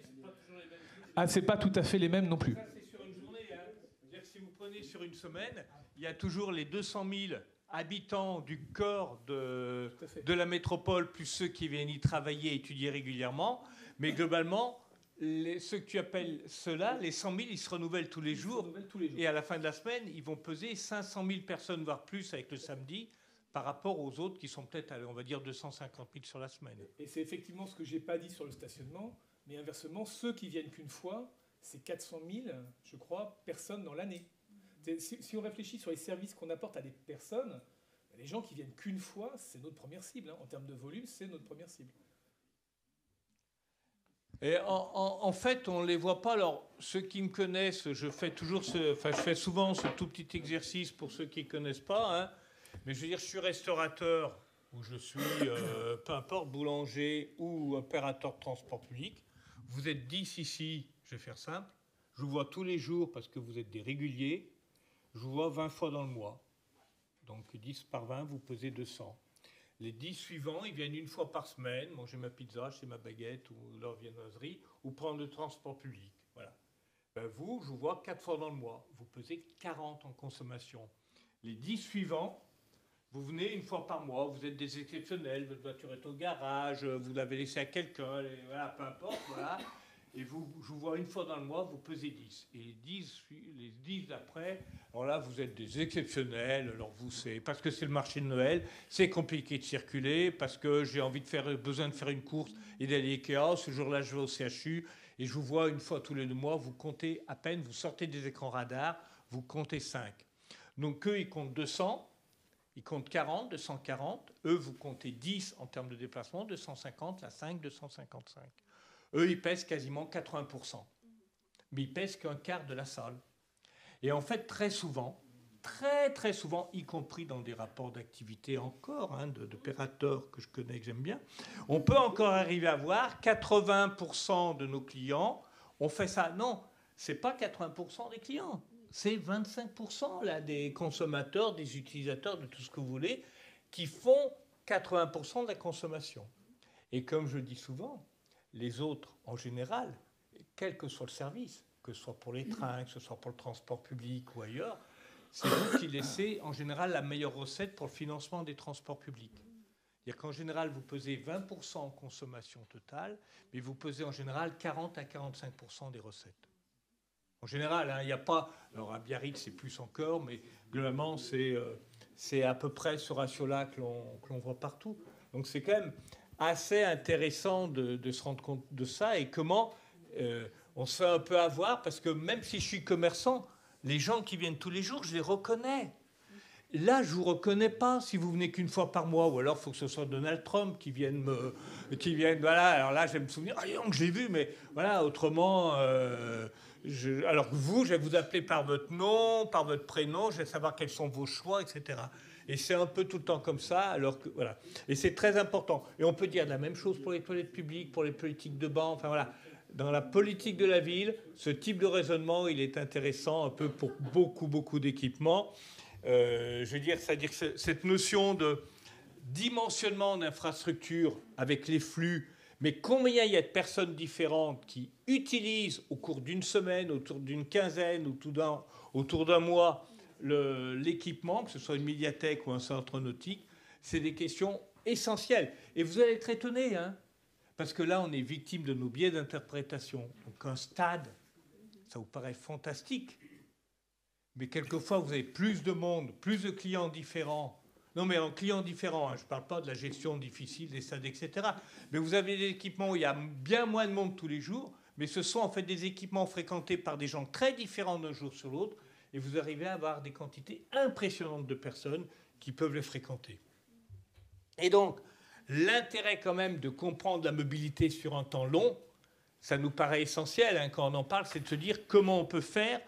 Ah, c'est pas tout à fait les mêmes non plus. C'est sur une journée. Hein. C'est-à-dire que si vous prenez sur une semaine, il y a toujours les 200 000 habitants du corps de la métropole, plus ceux qui viennent y travailler et étudier régulièrement. Mais globalement, ceux que tu appelles ceux-là, les 100 000, ils se renouvellent tous les jours. Et à la fin de la semaine, ils vont peser 500 000 personnes, voire plus, avec le samedi, par rapport aux autres qui sont peut-être, on va dire, 250 000 sur la semaine. Et c'est effectivement ce que je n'ai pas dit sur le stationnement. Mais inversement, ceux qui viennent qu'une fois, c'est 400 000, je crois, personnes dans l'année. Si on réfléchit sur les services qu'on apporte à des personnes, les gens qui viennent qu'une fois, c'est notre première cible. Hein. En termes de volume, c'est notre première cible. Et en fait, on ne les voit pas. Alors, ceux qui me connaissent, je fais souvent ce tout petit exercice pour ceux qui ne connaissent pas. Hein. Mais je veux dire, je suis restaurateur, ou je suis, peu importe, boulanger ou opérateur de transport public. Vous êtes 10 ici, je vais faire simple. Je vous vois tous les jours parce que vous êtes des réguliers. Je vous vois 20 fois dans le mois. Donc 10 par 20, vous pesez 200. Les 10 suivants, ils viennent une fois par semaine, manger ma pizza, chez ma baguette ou leur viennoiserie, ou prendre le transport public. Voilà. Ben vous, je vous vois 4 fois dans le mois. Vous pesez 40 en consommation. Les 10 suivants, vous venez une fois par mois, vous êtes des exceptionnels, votre voiture est au garage, vous l'avez laissée à quelqu'un, voilà, peu importe, voilà. Et je vous vois une fois dans le mois, vous pesez 10. Et les 10 d'après, alors là, vous êtes des exceptionnels. Alors vous, c'est parce que c'est le marché de Noël, c'est compliqué de circuler, parce que j'ai besoin de faire une course et d'aller à Ikea. Ce jour-là, je vais au CHU et je vous vois une fois tous les 2 mois, vous comptez à peine, vous sortez des écrans radars, vous comptez 5. Donc eux, ils comptent 200. Ils comptent 40, 240. Eux, vous comptez 10 en termes de déplacement, 250, la 5, 255. Eux, ils pèsent quasiment 80%. Mais ils pèsent qu'un quart de la salle. Et en fait, très souvent, y compris dans des rapports d'activité encore, hein, d'opérateurs que je connais, que j'aime bien, on peut encore arriver à voir 80% de nos clients ont fait ça. Non, ce n'est pas 80% des clients. C'est 25% là, des consommateurs, des utilisateurs, de tout ce que vous voulez, qui font 80% de la consommation. Et comme je dis souvent, les autres, en général, quel que soit le service, que ce soit pour les trains, que ce soit pour le transport public ou ailleurs, c'est vous qui laissez, en général, la meilleure recette pour le financement des transports publics. C'est-à-dire qu'en général, vous pesez 20% en consommation totale, mais vous pesez en général 40 à 45% des recettes. En général, hein, il n'y a pas... Alors à Biarritz, c'est plus encore, mais globalement, c'est à peu près ce ratio-là que l'on voit partout. Donc c'est quand même assez intéressant de se rendre compte de ça et comment on se fait un peu avoir, parce que même si je suis commerçant, les gens qui viennent tous les jours, je les reconnais. Là, je ne vous reconnais pas si vous venez qu'une fois par mois, ou alors il faut que ce soit Donald Trump qui vienne voilà, alors là, je vais me souvenir, donc je l'ai vu, mais voilà, autrement, alors que vous, je vais vous appeler par votre nom, par votre prénom, je vais savoir quels sont vos choix, etc. Et c'est un peu tout le temps comme ça, alors que, voilà. Et c'est très important. Et on peut dire la même chose pour les toilettes publiques, pour les politiques de banque, enfin voilà. Dans la politique de la ville, ce type de raisonnement, il est intéressant un peu pour beaucoup d'équipements. Je veux dire, c'est-à-dire que cette notion de dimensionnement d'infrastructures avec les flux, mais combien il y a de personnes différentes qui utilisent au cours d'une semaine, autour d'une quinzaine, autour d'un mois, l'équipement, que ce soit une médiathèque ou un centre nautique, c'est des questions essentielles. Et vous allez être étonnés, hein, parce que là, on est victime de nos biais d'interprétation. Donc un stade, ça vous paraît fantastique. mais quelquefois, vous avez plus de monde, plus de clients différents. Non, mais en clients différents, hein, je ne parle pas de la gestion difficile des stades, etc. Mais vous avez des équipements où il y a bien moins de monde tous les jours, mais ce sont en fait des équipements fréquentés par des gens très différents d'un jour sur l'autre, et vous arrivez à avoir des quantités impressionnantes de personnes qui peuvent les fréquenter. Et donc, l'intérêt quand même de comprendre la mobilité sur un temps long, ça nous paraît essentiel hein, quand on en parle, c'est de se dire comment on peut faire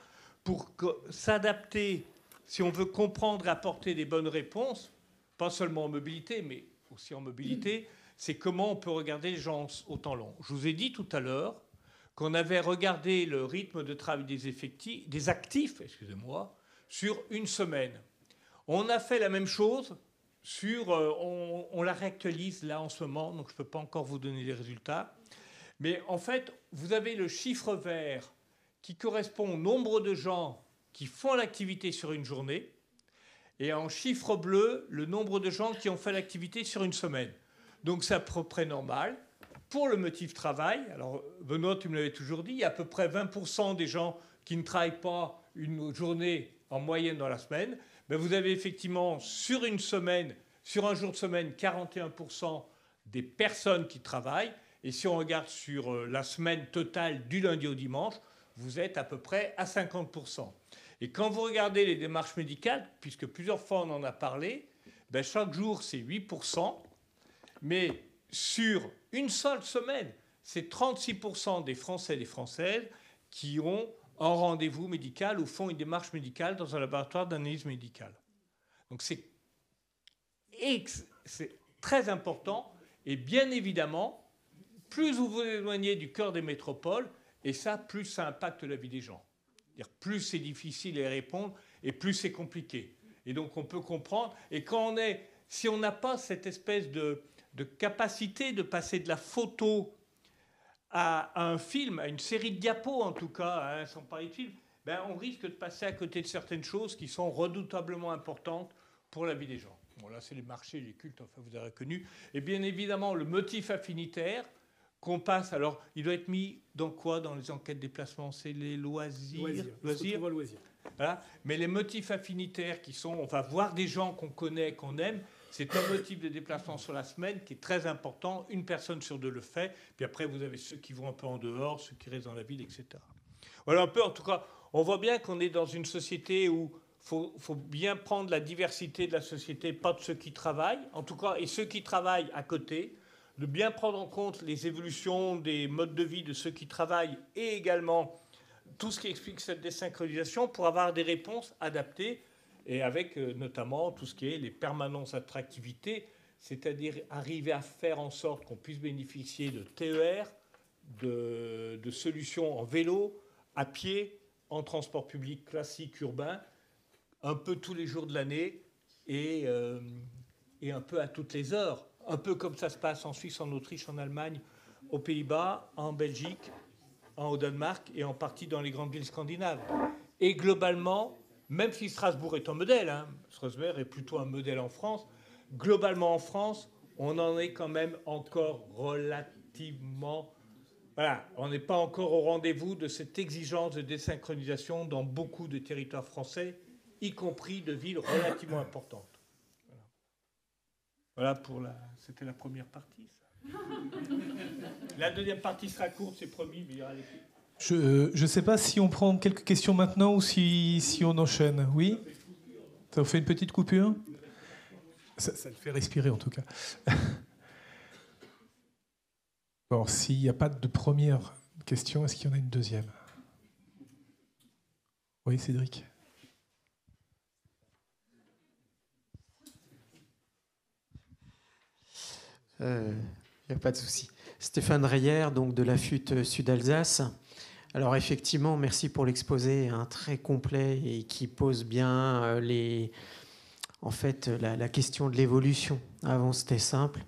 pour s'adapter, si on veut comprendre et apporter des bonnes réponses, pas seulement en mobilité, mais aussi en mobilité, c'est comment on peut regarder les gens au temps long. Je vous ai dit tout à l'heure qu'on avait regardé le rythme de travail des actifs, excusez-moi, sur une semaine. On a fait la même chose on la réactualise là en ce moment, donc je ne peux pas encore vous donner les résultats. Mais en fait, vous avez le chiffre vert qui correspond au nombre de gens qui font l'activité sur une journée, et en chiffre bleu, le nombre de gens qui ont fait l'activité sur une semaine. Donc c'est à peu près normal. Pour le motif travail, alors Benoît, tu me l'avais toujours dit, il y a à peu près 20% des gens qui ne travaillent pas une journée en moyenne dans la semaine. Ben vous avez effectivement sur une semaine, sur un jour de semaine, 41% des personnes qui travaillent. Et si on regarde sur la semaine totale du lundi au dimanche, vous êtes à peu près à 50%. Et quand vous regardez les démarches médicales, puisque plusieurs fois on en a parlé, ben chaque jour c'est 8%, mais sur une seule semaine, c'est 36% des Français et des Françaises qui ont un rendez-vous médical ou font une démarche médicale dans un laboratoire d'analyse médicale. Donc c'est très important, et bien évidemment, plus vous vous éloignez du cœur des métropoles, et ça, plus ça impacte la vie des gens. C'est-à-dire, plus c'est difficile à répondre, et plus c'est compliqué. Et donc on peut comprendre, et si on n'a pas cette espèce de capacité de passer de la photo à un film, à une série de diapos en tout cas, hein, sans parler de film, ben on risque de passer à côté de certaines choses qui sont redoutablement importantes pour la vie des gens. Bon, là, c'est les marchés, les cultes, enfin, vous avez reconnu. Et bien évidemment, le motif affinitaire qu'on passe, alors, il doit être mis dans quoi dans les enquêtes des placements? C'est les loisirs. Loisirs. Voilà. Mais les motifs affinitaires qui sont, on va voir des gens qu'on connaît, qu'on aime, c'est un motif de déplacement sur la semaine qui est très important. Une personne sur deux le fait. Puis après, vous avez ceux qui vont un peu en dehors, ceux qui restent dans la ville, etc. Voilà un peu, en tout cas, on voit bien qu'on est dans une société où il faut bien prendre la diversité de la société, pas de ceux qui travaillent, en tout cas, et ceux qui travaillent à côté, de bien prendre en compte les évolutions des modes de vie de ceux qui travaillent et également tout ce qui explique cette désynchronisation pour avoir des réponses adaptées, et avec notamment tout ce qui est les permanences attractivité, c'est-à-dire arriver à faire en sorte qu'on puisse bénéficier de TER, de solutions en vélo, à pied, en transport public classique urbain, un peu tous les jours de l'année et un peu à toutes les heures. Un peu comme ça se passe en Suisse, en Autriche, en Allemagne, aux Pays-Bas, en Belgique, au Danemark et en partie dans les grandes villes scandinaves. Et globalement, même si Strasbourg est un modèle, hein, Strasbourg est plutôt un modèle en France, globalement en France, on en est quand même encore relativement... Voilà, on n'est pas encore au rendez-vous de cette exigence de désynchronisation dans beaucoup de territoires français, y compris de villes relativement importantes. Voilà c'était la première partie. Ça. La deuxième partie sera courte, c'est promis, mais il y aura l'équipe. Je ne sais pas si on prend quelques questions maintenant ou si on enchaîne. Oui ? Ça vous fait une petite coupure ? Ça le fait respirer en tout cas. Bon, s'il n'y a pas de première question, est-ce qu'il y en a une deuxième ? Oui, Cédric. Il n'y a pas de souci. Stéphane Reyer, donc de la FUT Sud-Alsace. Alors effectivement, merci pour l'exposé, hein, très complet et qui pose bien la question de l'évolution. Avant, c'était simple.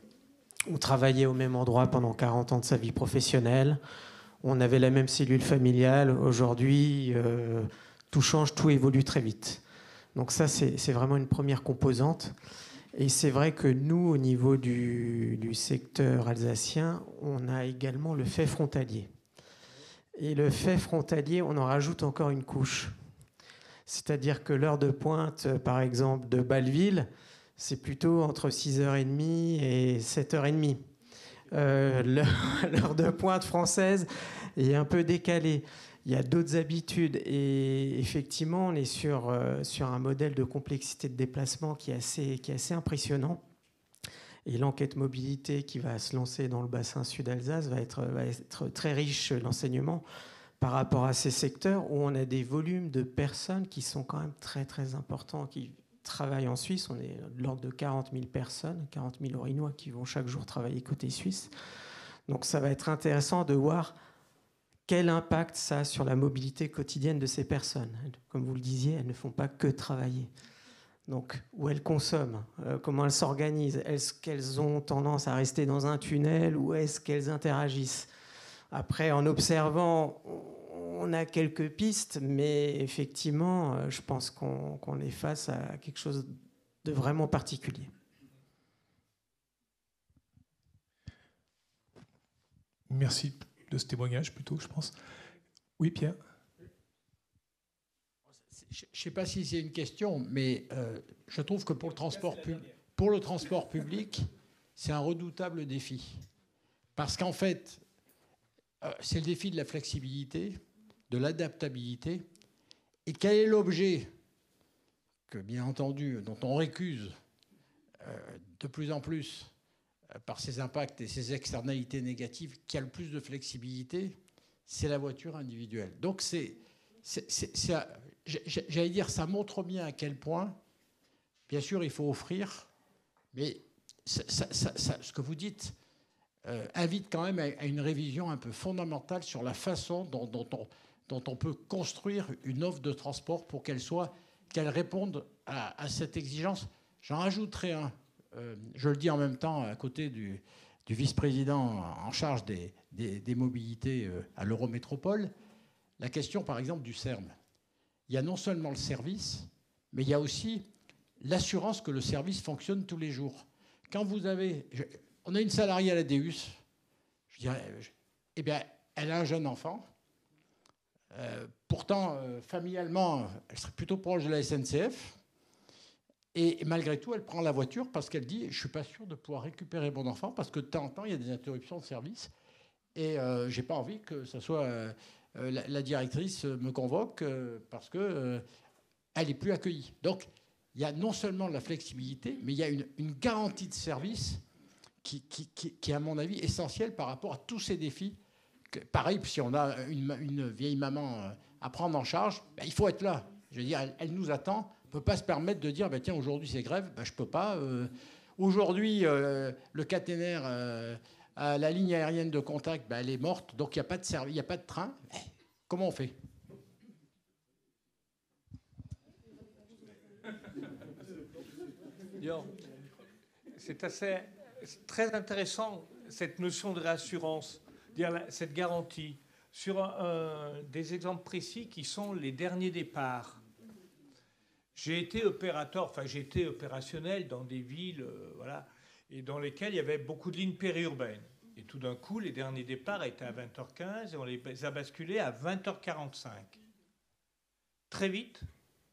On travaillait au même endroit pendant 40 ans de sa vie professionnelle. On avait la même cellule familiale. Aujourd'hui, tout change, tout évolue très vite. Donc ça, c'est vraiment une première composante. Et c'est vrai que nous, au niveau du secteur alsacien, on a également le fait frontalier. Et le fait frontalier, on en rajoute encore une couche. C'est-à-dire que l'heure de pointe, par exemple, de Bâle-Ville, c'est plutôt entre 6h30 et 7h30. L'heure de pointe française est un peu décalée. Il y a d'autres habitudes. Et effectivement, on est sur un modèle de complexité de déplacement qui est assez impressionnant. Et l'enquête mobilité qui va se lancer dans le bassin sud-Alsace va être très riche d'enseignements par rapport à ces secteurs où on a des volumes de personnes qui sont quand même très, très importants, qui travaillent en Suisse. On est de l'ordre de 40 000 personnes, 40 000 Orinois qui vont chaque jour travailler côté suisse. Donc ça va être intéressant de voir quel impact ça a sur la mobilité quotidienne de ces personnes. Comme vous le disiez, elles ne font pas que travailler. Donc, où elles consomment, comment elles s'organisent, est-ce qu'elles ont tendance à rester dans un tunnel ou est-ce qu'elles interagissent? Après, en observant, on a quelques pistes, mais effectivement, je pense qu'on est face à quelque chose de vraiment particulier. Merci de ce témoignage, plutôt, je pense. Oui, Pierre? Je ne sais pas si c'est une question, mais je trouve que pour le transport public, c'est un redoutable défi. Parce qu'en fait, c'est le défi de la flexibilité, de l'adaptabilité. Et quel est l'objet que, bien entendu, dont on récuse de plus en plus par ses impacts et ses externalités négatives, qui a le plus de flexibilité, c'est la voiture individuelle. Donc j'allais dire, ça montre bien à quel point, bien sûr, il faut offrir, mais ce que vous dites invite quand même à une révision un peu fondamentale sur la façon dont on peut construire une offre de transport pour qu'elle réponde à cette exigence. J'en rajouterai un. Je le dis en même temps à côté du vice-président en charge des mobilités à l'Eurométropole, la question, par exemple, du CERM. Il y a non seulement le service, mais il y a aussi l'assurance que le service fonctionne tous les jours. Quand on a une salariée à la DEUS, je dirais, eh bien, elle a un jeune enfant. Pourtant, familialement, elle serait plutôt proche de la SNCF. Et malgré tout, elle prend la voiture parce qu'elle dit « je ne suis pas sûre de pouvoir récupérer mon enfant parce que de temps en temps, il y a des interruptions de service. Et je n'ai pas envie que ce soit la directrice me convoque parce qu'elle n'est plus accueillie. » Donc, il y a non seulement de la flexibilité, mais il y a une garantie de service qui est, à mon avis, essentielle par rapport à tous ces défis. Pareil, si on a une vieille maman à prendre en charge, ben, il faut être là. Je veux dire, elle nous attend. On ne peut pas se permettre de dire, ben, tiens, aujourd'hui c'est grève, ben, je ne peux pas. Aujourd'hui, le caténaire à la ligne aérienne de contact, ben, elle est morte, donc il n'y a pas de service, il n'y a pas de train. Comment on fait? C'est très intéressant, cette notion de réassurance, cette garantie, sur des exemples précis qui sont les derniers départs. J'ai été opérationnel dans des villes voilà, et dans lesquelles il y avait beaucoup de lignes périurbaines. Et tout d'un coup, les derniers départs étaient à 20h15 et on les a basculés à 20h45. Très vite,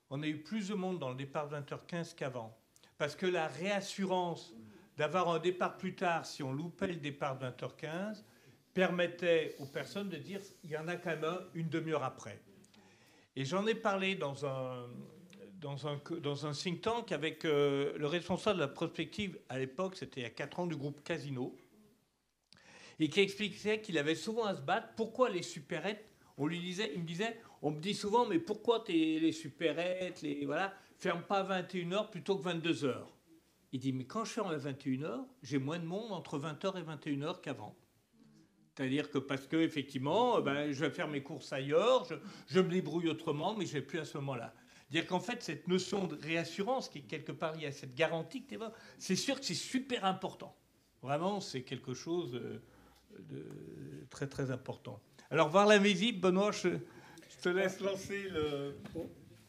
on a eu plus de monde dans le départ de 20h15 qu'avant. Parce que la réassurance d'avoir un départ plus tard, si on loupait le départ de 20h15, permettait aux personnes de dire il y en a quand même une demi-heure après. Et j'en ai parlé dans un think tank avec le responsable de la prospective, à l'époque, c'était il y a 4 ans, du groupe Casino, et qui expliquait qu'il avait souvent à se battre. Pourquoi les supérettes? Il me disait, on me dit souvent, mais pourquoi les supérettes, voilà, ferment pas à 21h plutôt que 22h? Il dit, mais quand je ferme à 21h, j'ai moins de monde entre 20h et 21h qu'avant. C'est-à-dire que parce que effectivement, je vais faire mes courses ailleurs, je me débrouille autrement, mais je ne vais plus à ce moment-là. C'est-à-dire qu'en fait, cette notion de réassurance, qui est quelque part liée à cette garantie que tu évoques, c'est sûr que c'est super important. Vraiment, c'est quelque chose de très, très important. Alors, voir l'invisible, Benoît, je te laisse lancer le...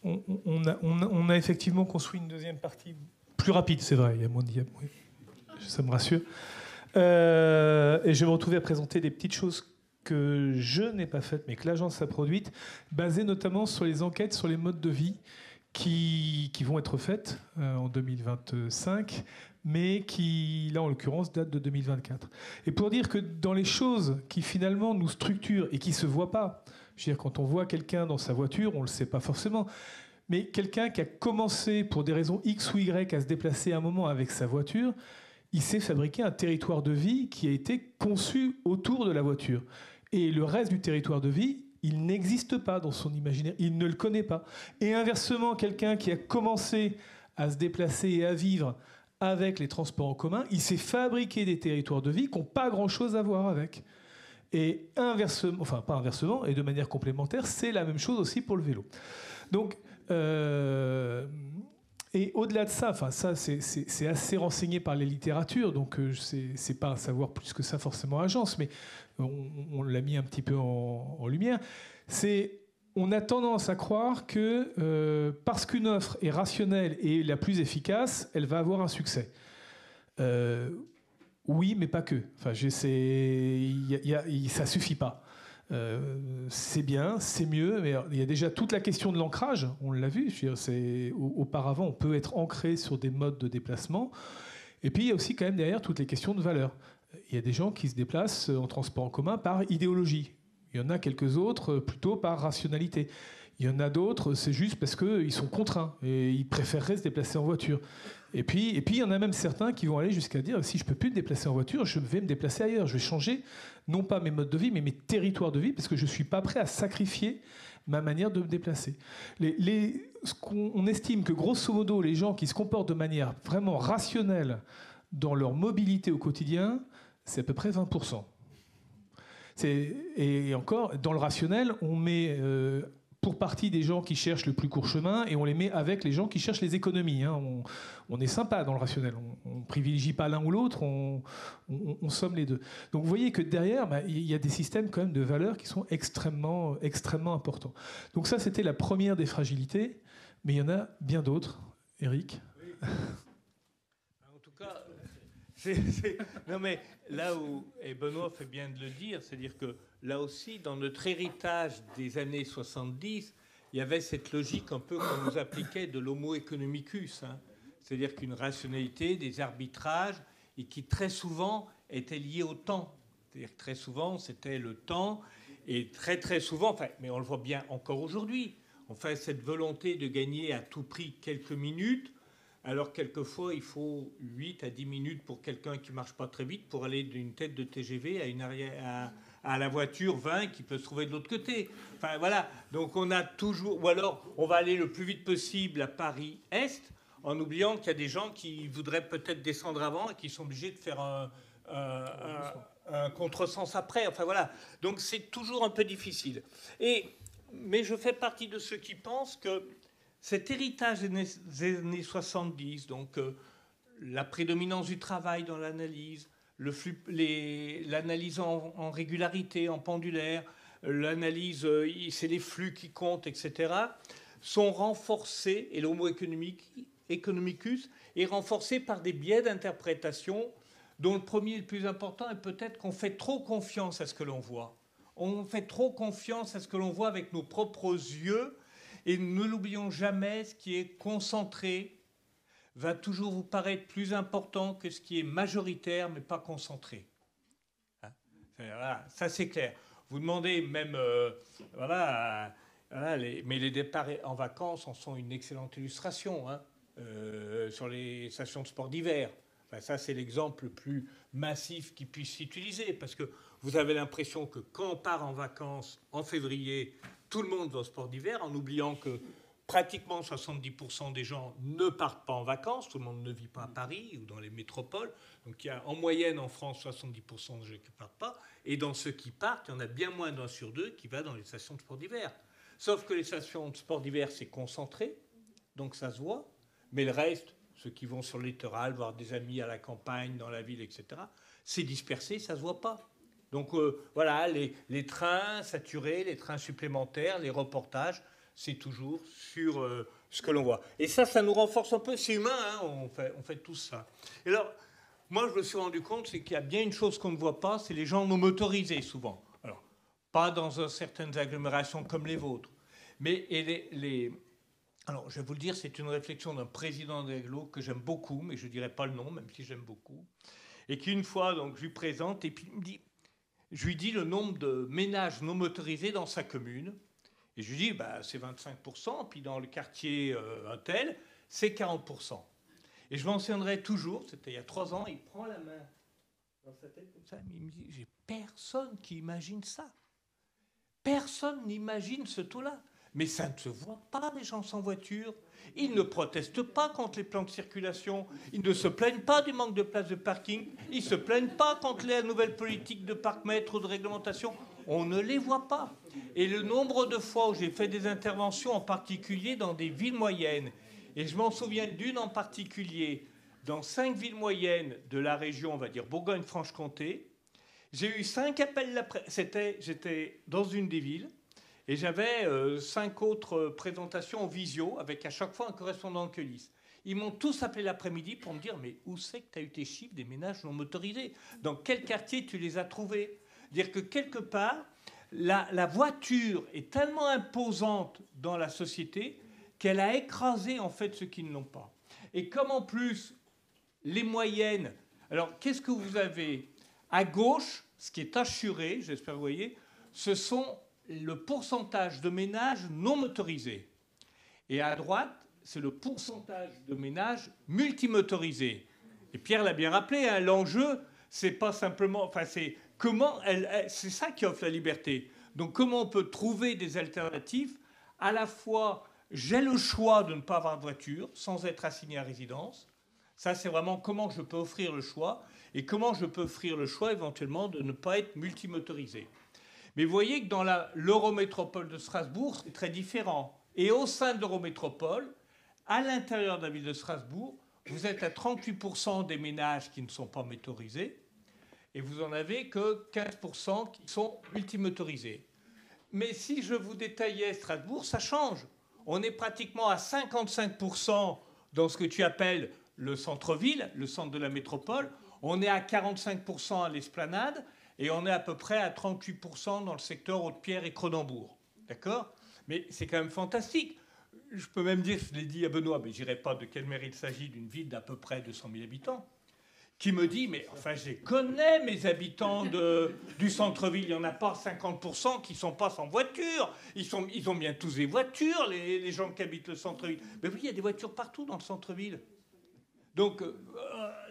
On a effectivement construit une deuxième partie plus rapide, c'est vrai. Ça me rassure. Et je vais me retrouver à présenter des petites choses que je n'ai pas faites, mais que l'agence a produites, basées notamment sur les enquêtes sur les modes de vie qui vont être faites en 2025, mais qui, là en l'occurrence, datent de 2024. Et pour dire que dans les choses qui finalement nous structurent et qui ne se voient pas, je veux dire, quand on voit quelqu'un dans sa voiture, on ne le sait pas forcément, mais quelqu'un qui a commencé pour des raisons X ou Y à se déplacer à un moment avec sa voiture, il s'est fabriqué un territoire de vie qui a été conçu autour de la voiture. Et le reste du territoire de vie, il n'existe pas dans son imaginaire, il ne le connaît pas. Et inversement, quelqu'un qui a commencé à se déplacer et à vivre avec les transports en commun, il s'est fabriqué des territoires de vie qui n'ont pas grand-chose à voir avec. Et inversement, enfin pas inversement, et de manière complémentaire, c'est la même chose aussi pour le vélo. Donc, et au-delà de ça, enfin ça c'est assez renseigné par les littératures, donc c'est pas un savoir plus que ça forcément agence, mais on l'a mis un petit peu en lumière. On a tendance à croire que parce qu'une offre est rationnelle et la plus efficace, elle va avoir un succès. Oui, mais pas que. Enfin, ça suffit pas. C'est bien, c'est mieux, mais il y a déjà toute la question de l'ancrage, on l'a vu, auparavant on peut être ancré sur des modes de déplacement, et puis il y a aussi quand même derrière toutes les questions de valeur. Il y a des gens qui se déplacent en transport en commun par idéologie, il y en a quelques autres plutôt par rationalité, il y en a d'autres c'est juste parce qu'ils sont contraints et ils préféreraient se déplacer en voiture. Et puis il y en a même certains qui vont aller jusqu'à dire si je ne peux plus me déplacer en voiture, je vais me déplacer ailleurs. Je vais changer, non pas mes modes de vie, mais mes territoires de vie, parce que je ne suis pas prêt à sacrifier ma manière de me déplacer. On estime que, grosso modo, les gens qui se comportent de manière vraiment rationnelle dans leur mobilité au quotidien, c'est à peu près 20%. Et encore, dans le rationnel, on met... pour partie des gens qui cherchent le plus court chemin et on les met avec les gens qui cherchent les économies. Hein. On est sympa dans le rationnel. On ne privilégie pas l'un ou l'autre, on somme les deux. Donc vous voyez que derrière, il y a des systèmes quand même de valeurs qui sont extrêmement, extrêmement importants. Donc ça, c'était la première des fragilités, mais il y en a bien d'autres. Eric ? Oui. En tout cas, non mais là où, et Benoît fait bien de le dire, c'est-à-dire que là aussi, dans notre héritage des années 70, il y avait cette logique un peu qu'on nous appliquait de l'homo economicus, hein. C'est-à-dire qu'une rationalité, des arbitrages, et qui très souvent étaient liés au temps. C'est-à-dire que très souvent, c'était le temps, et très très souvent, enfin, mais on le voit bien encore aujourd'hui, on fait cette volonté de gagner à tout prix quelques minutes, alors quelquefois, il faut 8 à 10 minutes pour quelqu'un qui ne marche pas très vite pour aller d'une tête de TGV à la voiture 20 qui peut se trouver de l'autre côté. Enfin, voilà. Donc, on a toujours... Ou alors, on va aller le plus vite possible à Paris-Est en oubliant qu'il y a des gens qui voudraient peut-être descendre avant et qui sont obligés de faire un contresens après. Enfin, voilà. Donc, c'est toujours un peu difficile. Mais je fais partie de ceux qui pensent que cet héritage des années 70, donc la prédominance du travail dans l'analyse, l'analyse en régularité, en pendulaire, l'analyse, c'est les flux qui comptent, etc., sont renforcés, et l'homo economicus est renforcé par des biais d'interprétation, dont le premier et le plus important est peut-être qu'on fait trop confiance à ce que l'on voit. On fait trop confiance à ce que l'on voit avec nos propres yeux, et ne l'oublions jamais, ce qui est concentré va toujours vous paraître plus important que ce qui est majoritaire, mais pas concentré. Hein, voilà, ça, c'est clair. Vous demandez même... mais les départs en vacances en sont une excellente illustration, hein, sur les stations de sport d'hiver. Enfin, ça, c'est l'exemple le plus massif qui puisse s'utiliser, parce que vous avez l'impression que quand on part en vacances en février, tout le monde va au sport d'hiver, en oubliant que pratiquement 70% des gens ne partent pas en vacances, tout le monde ne vit pas à Paris ou dans les métropoles, donc il y a en moyenne en France 70% de gens qui ne partent pas, et dans ceux qui partent, il y en a bien moins d'un sur deux qui va dans les stations de sport d'hiver. Sauf que les stations de sport d'hiver, c'est concentré, donc ça se voit, mais le reste, ceux qui vont sur le littoral, voir des amis à la campagne, dans la ville, etc., c'est dispersé, ça ne se voit pas. Donc voilà, les trains saturés, les trains supplémentaires, les reportages, c'est toujours sur ce que l'on voit. Et ça nous renforce un peu, c'est humain, hein, on fait tout ça. Et alors, moi je me suis rendu compte, c'est qu'il y a bien une chose qu'on ne voit pas, c'est les gens non motorisés souvent. Alors, pas dans certaines agglomérations comme les vôtres. Mais alors, je vais vous le dire, c'est une réflexion d'un président d'agglo que j'aime beaucoup, mais je ne dirai pas le nom, même si j'aime beaucoup. Et qu'une fois, donc, je lui présente, et puis je lui dis le nombre de ménages non motorisés dans sa commune. Et je lui dis, c'est 25%, puis dans le quartier un tel, c'est 40%. Et je mentionnerai toujours, c'était il y a 3 ans, il prend la main dans sa tête comme ça, mais il me dit, j'ai personne qui imagine ça. Personne n'imagine ce taux-là. Mais ça ne se voit pas, les gens sans voiture. Ils ne protestent pas contre les plans de circulation. Ils ne se plaignent pas du manque de places de parking. Ils ne se plaignent pas contre la nouvelle politique de parc-mètre ou de réglementation. On ne les voit pas. Et le nombre de fois où j'ai fait des interventions, en particulier dans des villes moyennes, et je m'en souviens d'une en particulier, dans 5 villes moyennes de la région, on va dire Bourgogne-Franche-Comté, j'ai eu 5 appels. J'étais dans une des villes, et j'avais 5 autres présentations en visio, avec à chaque fois un correspondant de Queulys. Ils m'ont tous appelé l'après-midi pour me dire « Mais où c'est que tu as eu tes chiffres des ménages non motorisés? Dans quel quartier tu les as trouvés ?» Dire que quelque part, la voiture est tellement imposante dans la société qu'elle a écrasé en fait ceux qui ne l'ont pas. Et comme en plus, les moyennes... Alors, qu'est-ce que vous avez? À gauche, ce qui est assuré, j'espère que vous voyez, ce sont le pourcentage de ménages non motorisés. Et à droite, c'est le pourcentage de ménages multimotorisés. Et Pierre l'a bien rappelé, hein, l'enjeu, c'est pas simplement... Enfin, c'est comment c'est ça qui offre la liberté. Donc, comment on peut trouver des alternatives? À la fois, j'ai le choix de ne pas avoir de voiture sans être assigné à résidence. Ça, c'est vraiment comment je peux offrir le choix et comment je peux offrir le choix éventuellement de ne pas être multimotorisé. Mais vous voyez que dans l'Eurométropole de Strasbourg, c'est très différent. Et au sein de l'Eurométropole, à l'intérieur de la ville de Strasbourg, vous êtes à 38% des ménages qui ne sont pas motorisés et vous en avez que 15% qui sont multimotorisés. Mais si je vous détaillais Strasbourg, ça change. On est pratiquement à 55% dans ce que tu appelles le centre-ville, le centre de la métropole. On est à 45% à l'Esplanade et on est à peu près à 38% dans le secteur Haute-Pierre et Cronenbourg. D'accord? Mais c'est quand même fantastique. Je peux même dire, je l'ai dit à Benoît, mais je ne dirai pas de quelle mairie il s'agit, d'une ville d'à peu près 200 000 habitants, qui me dit, mais enfin, je les connais, mes habitants du centre-ville. Il n'y en a pas 50% qui ne sont pas sans voiture. Ils ont bien tous des voitures, les gens qui habitent le centre-ville. Mais oui, il y a des voitures partout dans le centre-ville. Donc,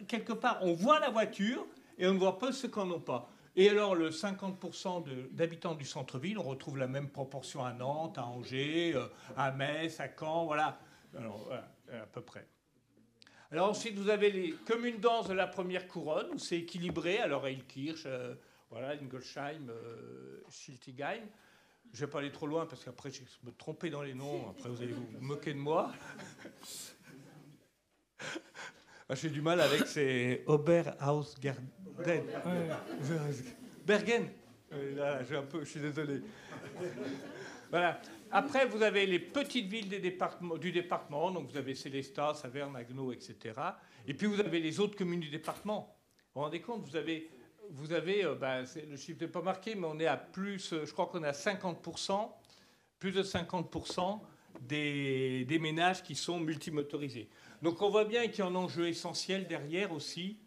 quelque part, on voit la voiture et on ne voit pas ceux qui n'en ont pas. Et alors, le 50% d'habitants du centre-ville, on retrouve la même proportion à Nantes, à Angers, à Metz, à Caen, voilà. Alors, voilà, à peu près. Alors ensuite, vous avez les communes denses de la première couronne, où c'est équilibré. Alors, Eilkirch, voilà, Ingolsheim, Schiltigheim. Je ne vais pas aller trop loin, parce qu'après, je vais me tromper dans les noms. Après, vous allez vous moquer de moi. J'ai du mal avec ces Oberhausgarten. Bergen. Là, je suis désolé. Voilà. Après, vous avez les petites villes du département. Donc, vous avez Célestat, Saverne, Agno, etc. Et puis, vous avez les autres communes du département. Vous vous rendez compte, vous avez le chiffre n'est pas marqué, mais on est à plus, je crois qu'on est à 50%, plus de 50% des ménages qui sont multimotorisés. Donc, on voit bien qu'il y a un enjeu essentiel derrière aussi,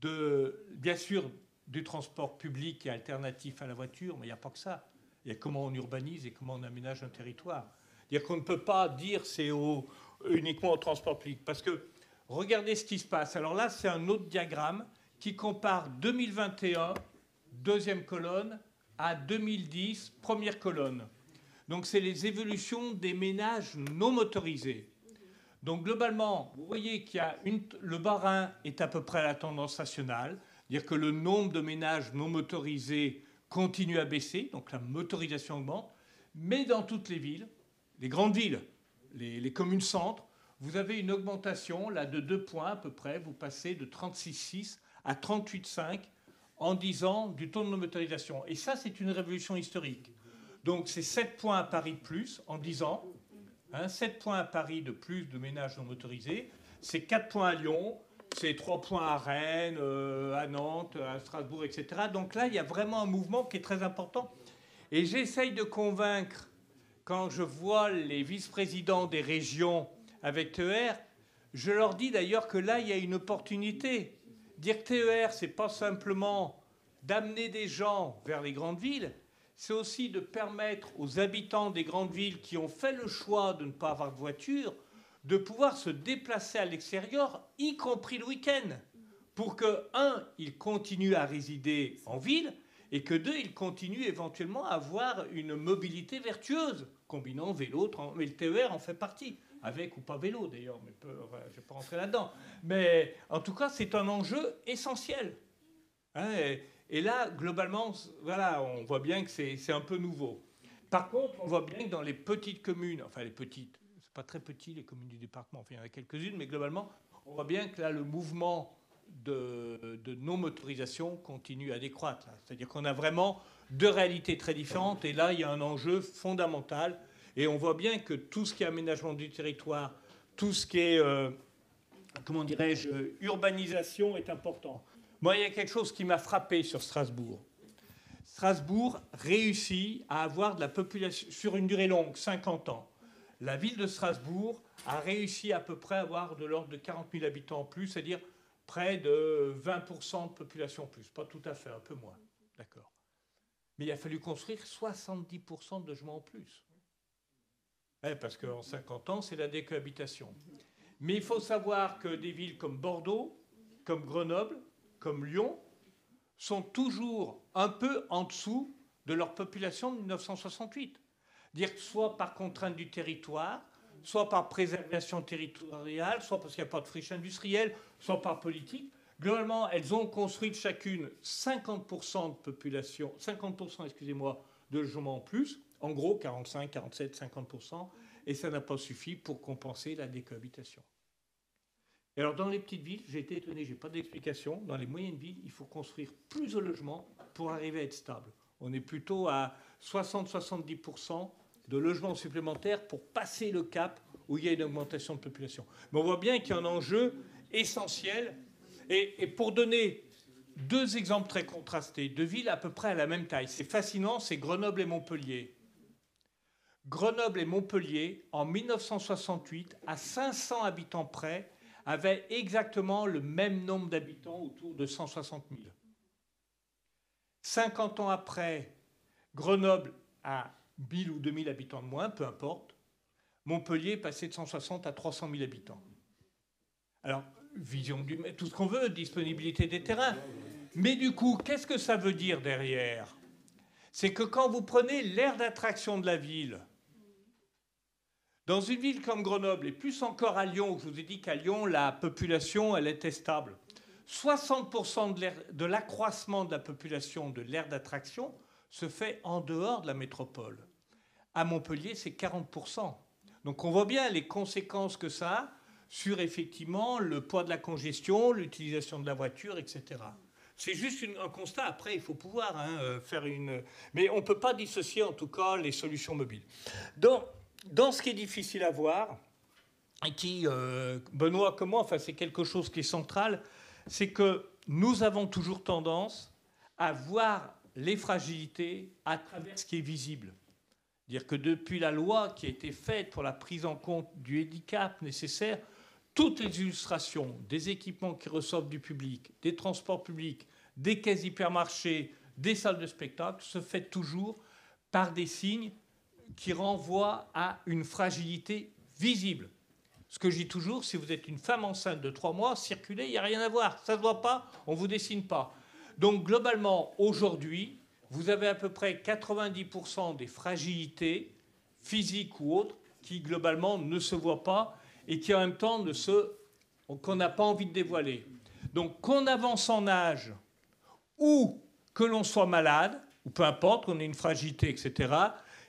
bien sûr, du transport public et alternatif à la voiture, mais il n'y a pas que ça. Il y a comment on urbanise et comment on aménage un territoire. C'est-à-dire qu'on ne peut pas dire c'est uniquement au transport public. Parce que regardez ce qui se passe. Alors là, c'est un autre diagramme qui compare 2021, deuxième colonne, à 2010, première colonne. Donc c'est les évolutions des ménages non motorisés. Donc globalement, vous voyez qu'il y a le Bas-Rhin est à peu près à la tendance nationale, c'est-à-dire que le nombre de ménages non motorisés continue à baisser, donc la motorisation augmente, mais dans toutes les villes, les grandes villes, les communes-centres, vous avez une augmentation là, de 2 points à peu près, vous passez de 36,6 à 38,5 en 10 ans du taux de non-motorisation. Et ça, c'est une révolution historique. Donc c'est 7 points à Paris de plus en 10 ans, 7 points à Paris de plus de ménages non motorisés, c'est 4 points à Lyon, c'est 3 points à Rennes, à Nantes, à Strasbourg, etc. Donc là, il y a vraiment un mouvement qui est très important. Et j'essaye de convaincre, quand je vois les vice-présidents des régions avec TER, je leur dis d'ailleurs que là, il y a une opportunité. Dire que TER, ce n'est pas simplement d'amener des gens vers les grandes villes, c'est aussi de permettre aux habitants des grandes villes qui ont fait le choix de ne pas avoir de voiture, de pouvoir se déplacer à l'extérieur, y compris le week-end, pour que, un, ils continuent à résider en ville, et que, deux, ils continuent éventuellement à avoir une mobilité vertueuse, combinant vélo, mais le TER en fait partie, avec ou pas vélo d'ailleurs, mais je ne vais pas rentrer là-dedans. Mais en tout cas, c'est un enjeu essentiel. Hein, et là, globalement, voilà, on voit bien que c'est un peu nouveau. Par contre, on voit bien que dans les petites communes, enfin les petites, c'est pas très petit les communes du département, enfin il y en a quelques-unes, mais globalement, on voit bien que là, le mouvement de non-motorisation continue à décroître. C'est-à-dire qu'on a vraiment deux réalités très différentes, et là, il y a un enjeu fondamental, et on voit bien que tout ce qui est aménagement du territoire, tout ce qui est, comment dirais-je, urbanisation est important. Moi, il y a quelque chose qui m'a frappé sur Strasbourg. Strasbourg réussit à avoir de la population, sur une durée longue, 50 ans. La ville de Strasbourg a réussi à peu près à avoir de l'ordre de 40 000 habitants en plus, c'est-à-dire près de 20% de population en plus. Pas tout à fait, un peu moins. D'accord. Mais il a fallu construire 70% de logements en plus. Ouais, parce qu'en 50 ans, c'est la décohabitation. Mais il faut savoir que des villes comme Bordeaux, comme Grenoble, comme Lyon, sont toujours un peu en dessous de leur population de 1968. Dire que soit par contrainte du territoire, soit par préservation territoriale, soit parce qu'il n'y a pas de friche industrielle, soit par politique. Globalement, elles ont construit chacune 50% de population, 50%, excusez-moi, de logements en plus, en gros 45, 47, 50%, et ça n'a pas suffi pour compenser la décohabitation. Et alors, dans les petites villes, j'ai été étonné, je n'ai pas d'explication. Dans les moyennes villes, il faut construire plus de logements pour arriver à être stable. On est plutôt à 60-70% de logements supplémentaires pour passer le cap où il y a une augmentation de population. Mais on voit bien qu'il y a un enjeu essentiel. Et pour donner deux exemples très contrastés, de villes à peu près à la même taille, c'est fascinant, c'est Grenoble et Montpellier. Grenoble et Montpellier, en 1968, à 500 habitants près, avaient exactement le même nombre d'habitants, autour de 160 000. 50 ans après, Grenoble a 1000 ou 2000 habitants de moins, peu importe. Montpellier est passé de 160 à 300 000 habitants. Alors, vision du... tout ce qu'on veut, disponibilité des terrains. Mais du coup, qu'est-ce que ça veut dire derrière? C'est que quand vous prenez l'aire d'attraction de la ville, dans une ville comme Grenoble, et plus encore à Lyon, où je vous ai dit qu'à Lyon, la population, elle était stable, 60% de l'accroissement de la population de l'aire d'attraction se fait en dehors de la métropole. À Montpellier, c'est 40%. Donc on voit bien les conséquences que ça a sur, effectivement, le poids de la congestion, l'utilisation de la voiture, etc. C'est juste un constat. Après, il faut pouvoir faire une... Mais on ne peut pas dissocier, en tout cas, les solutions mobiles. Donc, dans ce qui est difficile à voir, et qui, Benoît comme moi, enfin, c'est quelque chose qui est central, c'est que nous avons toujours tendance à voir les fragilités à travers ce qui est visible. Dire que depuis la loi qui a été faite pour la prise en compte du handicap nécessaire, toutes les illustrations des équipements qui reçoivent du public, des transports publics, des caisses hypermarchés, des salles de spectacle, se fait toujours par des signes qui renvoie à une fragilité visible. Ce que je dis toujours, si vous êtes une femme enceinte de 3 mois, circulez, il n'y a rien à voir. Ça ne se voit pas, on ne vous dessine pas. Donc, globalement, aujourd'hui, vous avez à peu près 90% des fragilités, physiques ou autres, qui, globalement, ne se voient pas et qui, en même temps, qu'on n'a pas envie de dévoiler. Donc, qu'on avance en âge ou que l'on soit malade, ou peu importe, qu'on ait une fragilité, etc.,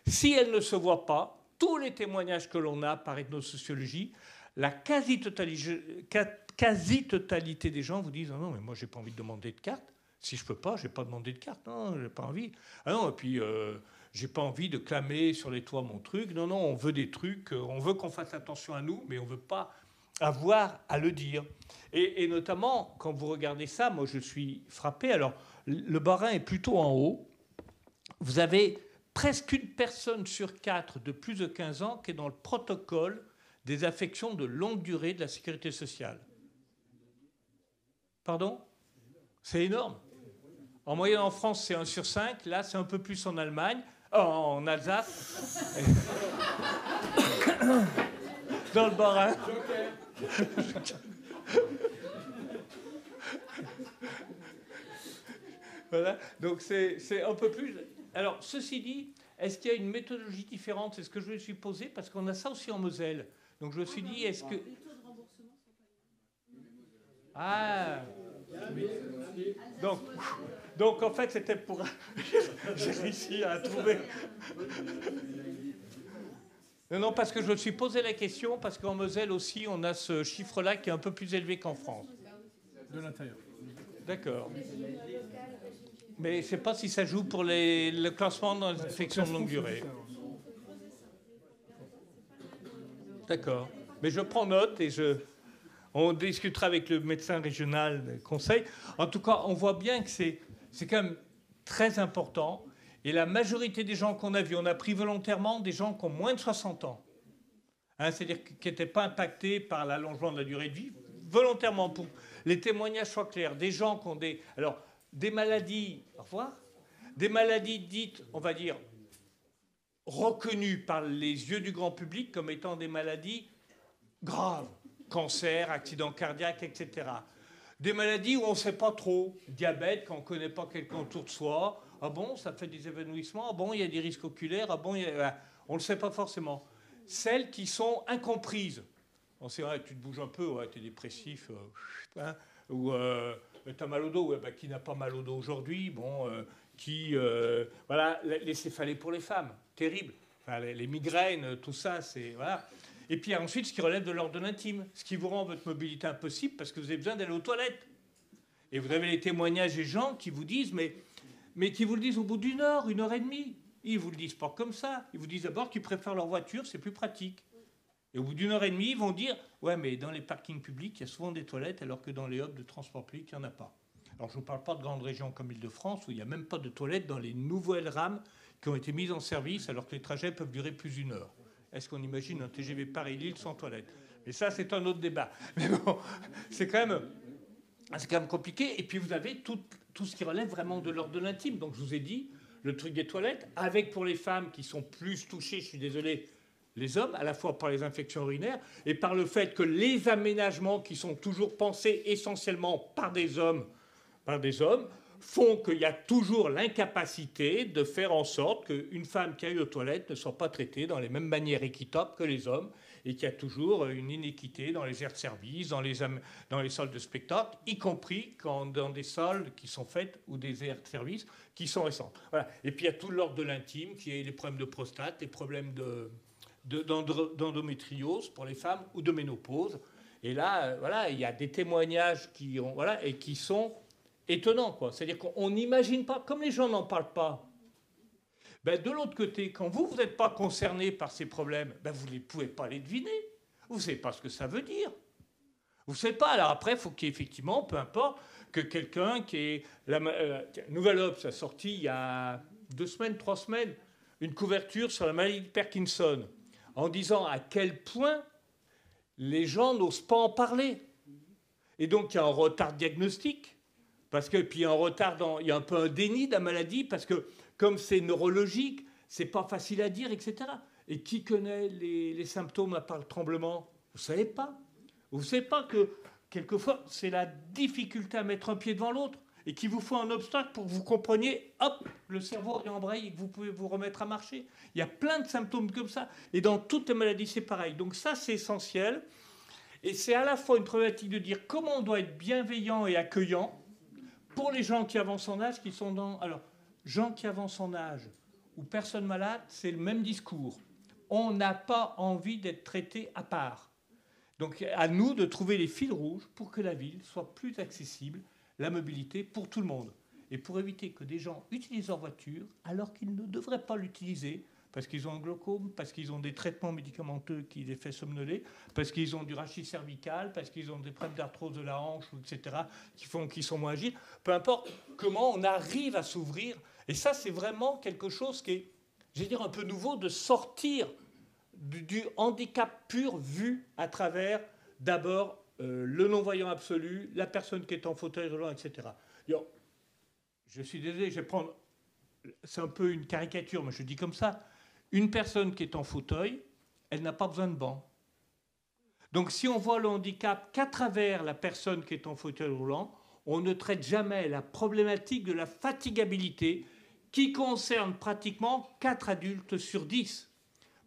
si elle ne se voit pas, tous les témoignages que l'on a par ethnosociologie, la quasi-totalité des gens vous disent « Ah non, mais moi, je n'ai pas envie de demander de carte. Si je ne peux pas, je n'ai pas demandé de carte. Non, je n'ai pas envie. Ah non, et puis, je n'ai pas envie de clamer sur les toits mon truc. Non, non, on veut des trucs. On veut qu'on fasse attention à nous, mais on ne veut pas avoir à le dire. » Et notamment, quand vous regardez ça, moi, je suis frappé. Alors, le Bas-Rhin est plutôt en haut. Vous avez presque une personne sur 4 de plus de 15 ans qui est dans le protocole des affections de longue durée de la sécurité sociale. Pardon ? C'est énorme. En moyenne en France, c'est 1 sur 5. Là, c'est un peu plus en Allemagne, en Alsace. Dans le Bas-Rhin. Voilà, donc c'est un peu plus... Alors, ceci dit, est-ce qu'il y a une méthodologie différente ? C'est ce que je me suis posé, parce qu'on a ça aussi en Moselle. Donc, je me suis dit, est-ce que... Ah oui. Donc, en fait, c'était pour... J'ai réussi à trouver... Non, parce que je me suis posé la question, parce qu'en Moselle aussi, on a ce chiffre-là qui est un peu plus élevé qu'en France. De l'intérieur. D'accord. Mais je ne sais pas si ça joue pour le classement dans les infections de longue durée. D'accord. Mais je prends note et on discutera avec le médecin régional conseil. En tout cas, on voit bien que c'est quand même très important. Et la majorité des gens qu'on a vus, on a pris volontairement des gens qui ont moins de 60 ans. Hein, c'est-à-dire qui n'étaient pas impactés par l'allongement de la durée de vie, volontairement, pour que les témoignages soient clairs. Des gens qui ont des maladies, au revoir, des maladies dites, on va dire, reconnues par les yeux du grand public comme étant des maladies graves. Cancer, accident cardiaque, etc. Des maladies où on ne sait pas trop. Diabète, quand on ne connaît pas quelqu'un autour de soi. Ah bon, ça fait des évanouissements. Ah bon, il y a des risques oculaires. Ah bon, on ne le sait pas forcément. Celles qui sont incomprises. On sait, ouais, tu te bouges un peu, ouais, tu es dépressif. Hein, ou tu as mal au dos. Ouais, bah, qui n'a pas mal au dos aujourd'hui? Bon, voilà, les céphalées pour les femmes. Terrible. Enfin, les migraines, tout ça, c'est... Voilà. Et puis ensuite, ce qui relève de l'ordre de l'intime, ce qui vous rend votre mobilité impossible parce que vous avez besoin d'aller aux toilettes. Et vous avez les témoignages des gens qui vous disent, mais qui vous le disent au bout d'une heure et demie. Ils vous le disent pas comme ça. Ils vous disent d'abord qu'ils préfèrent leur voiture, c'est plus pratique. Et au bout d'une heure et demie, ils vont dire, ouais, mais dans les parkings publics, il y a souvent des toilettes, alors que dans les hubs de transport public, il n'y en a pas. Alors je ne vous parle pas de grandes régions comme Île-de-France, où il n'y a même pas de toilettes dans les nouvelles rames qui ont été mises en service, alors que les trajets peuvent durer plus d'une heure. Est-ce qu'on imagine un TGV Paris-Lille sans toilette? Mais ça, c'est un autre débat. Mais bon, c'est quand même compliqué. Et puis, vous avez tout ce qui relève vraiment de l'ordre de l'intime. Donc, je vous ai dit, le truc des toilettes, avec pour les femmes qui sont plus touchées, je suis désolé, les hommes, à la fois par les infections urinaires et par le fait que les aménagements qui sont toujours pensés essentiellement par des hommes, font qu'il y a toujours l'incapacité de faire en sorte qu'une femme qui aille aux toilettes ne soit pas traitée dans les mêmes manières équitables que les hommes et qu'il y a toujours une inéquité dans les aires de service, dans les salles de spectacle, y compris dans des salles qui sont faites ou des aires de service qui sont récentes. Voilà. Et puis il y a tout l'ordre de l'intime, qui est les problèmes de prostate, les problèmes d'endométriose pour les femmes ou de ménopause. Et là, voilà, il y a des témoignages qui sont étonnant, quoi. C'est-à-dire qu'on n'imagine pas, comme les gens n'en parlent pas, ben de l'autre côté, quand vous n'êtes pas concerné par ces problèmes, ben vous ne pouvez pas les deviner. Vous ne savez pas ce que ça veut dire. Vous ne savez pas. Alors après, il faut qu'effectivement, peu importe, que quelqu'un qui est... Nouvelle Obs a sorti il y a 2 semaines, 3 semaines, une couverture sur la maladie de Parkinson, en disant à quel point les gens n'osent pas en parler. Et donc, il y a un retard diagnostique. Parce que puis il y a un peu un déni de la maladie, parce que comme c'est neurologique, c'est pas facile à dire, etc. Et qui connaît les symptômes à part le tremblement? Vous savez pas. Vous savez pas que quelquefois c'est la difficulté à mettre un pied devant l'autre et qu'il vous faut un obstacle pour que vous compreniez, hop, le cerveau réembraye et que vous pouvez vous remettre à marcher. Il y a plein de symptômes comme ça. Et dans toutes les maladies, c'est pareil. Donc ça, c'est essentiel. Et c'est à la fois une problématique de dire comment on doit être bienveillant et accueillant pour les gens qui avancent en âge, qui sont dans... Alors, gens qui avancent en âge ou personnes malades, c'est le même discours. On n'a pas envie d'être traité à part. Donc, à nous de trouver les fils rouges pour que la ville soit plus accessible, la mobilité pour tout le monde. Et pour éviter que des gens utilisent leur voiture alors qu'ils ne devraient pas l'utiliser, parce qu'ils ont un glaucome, parce qu'ils ont des traitements médicamenteux qui les fait somnoler, parce qu'ils ont du rachis cervical, parce qu'ils ont des problèmes d'arthrose de la hanche, etc., qui font qu'ils sont moins agiles. Peu importe comment on arrive à s'ouvrir. Et ça, c'est vraiment quelque chose qui est je vais dire un peu nouveau, de sortir du handicap pur vu à travers d'abord le non-voyant absolu, la personne qui est en fauteuil roulant, etc. Alors, je suis désolé, je vais prendre... C'est un peu une caricature, mais je dis comme ça. Une personne qui est en fauteuil, elle n'a pas besoin de banc. Donc si on voit le handicap qu'à travers la personne qui est en fauteuil roulant, on ne traite jamais la problématique de la fatigabilité qui concerne pratiquement 4 adultes sur 10.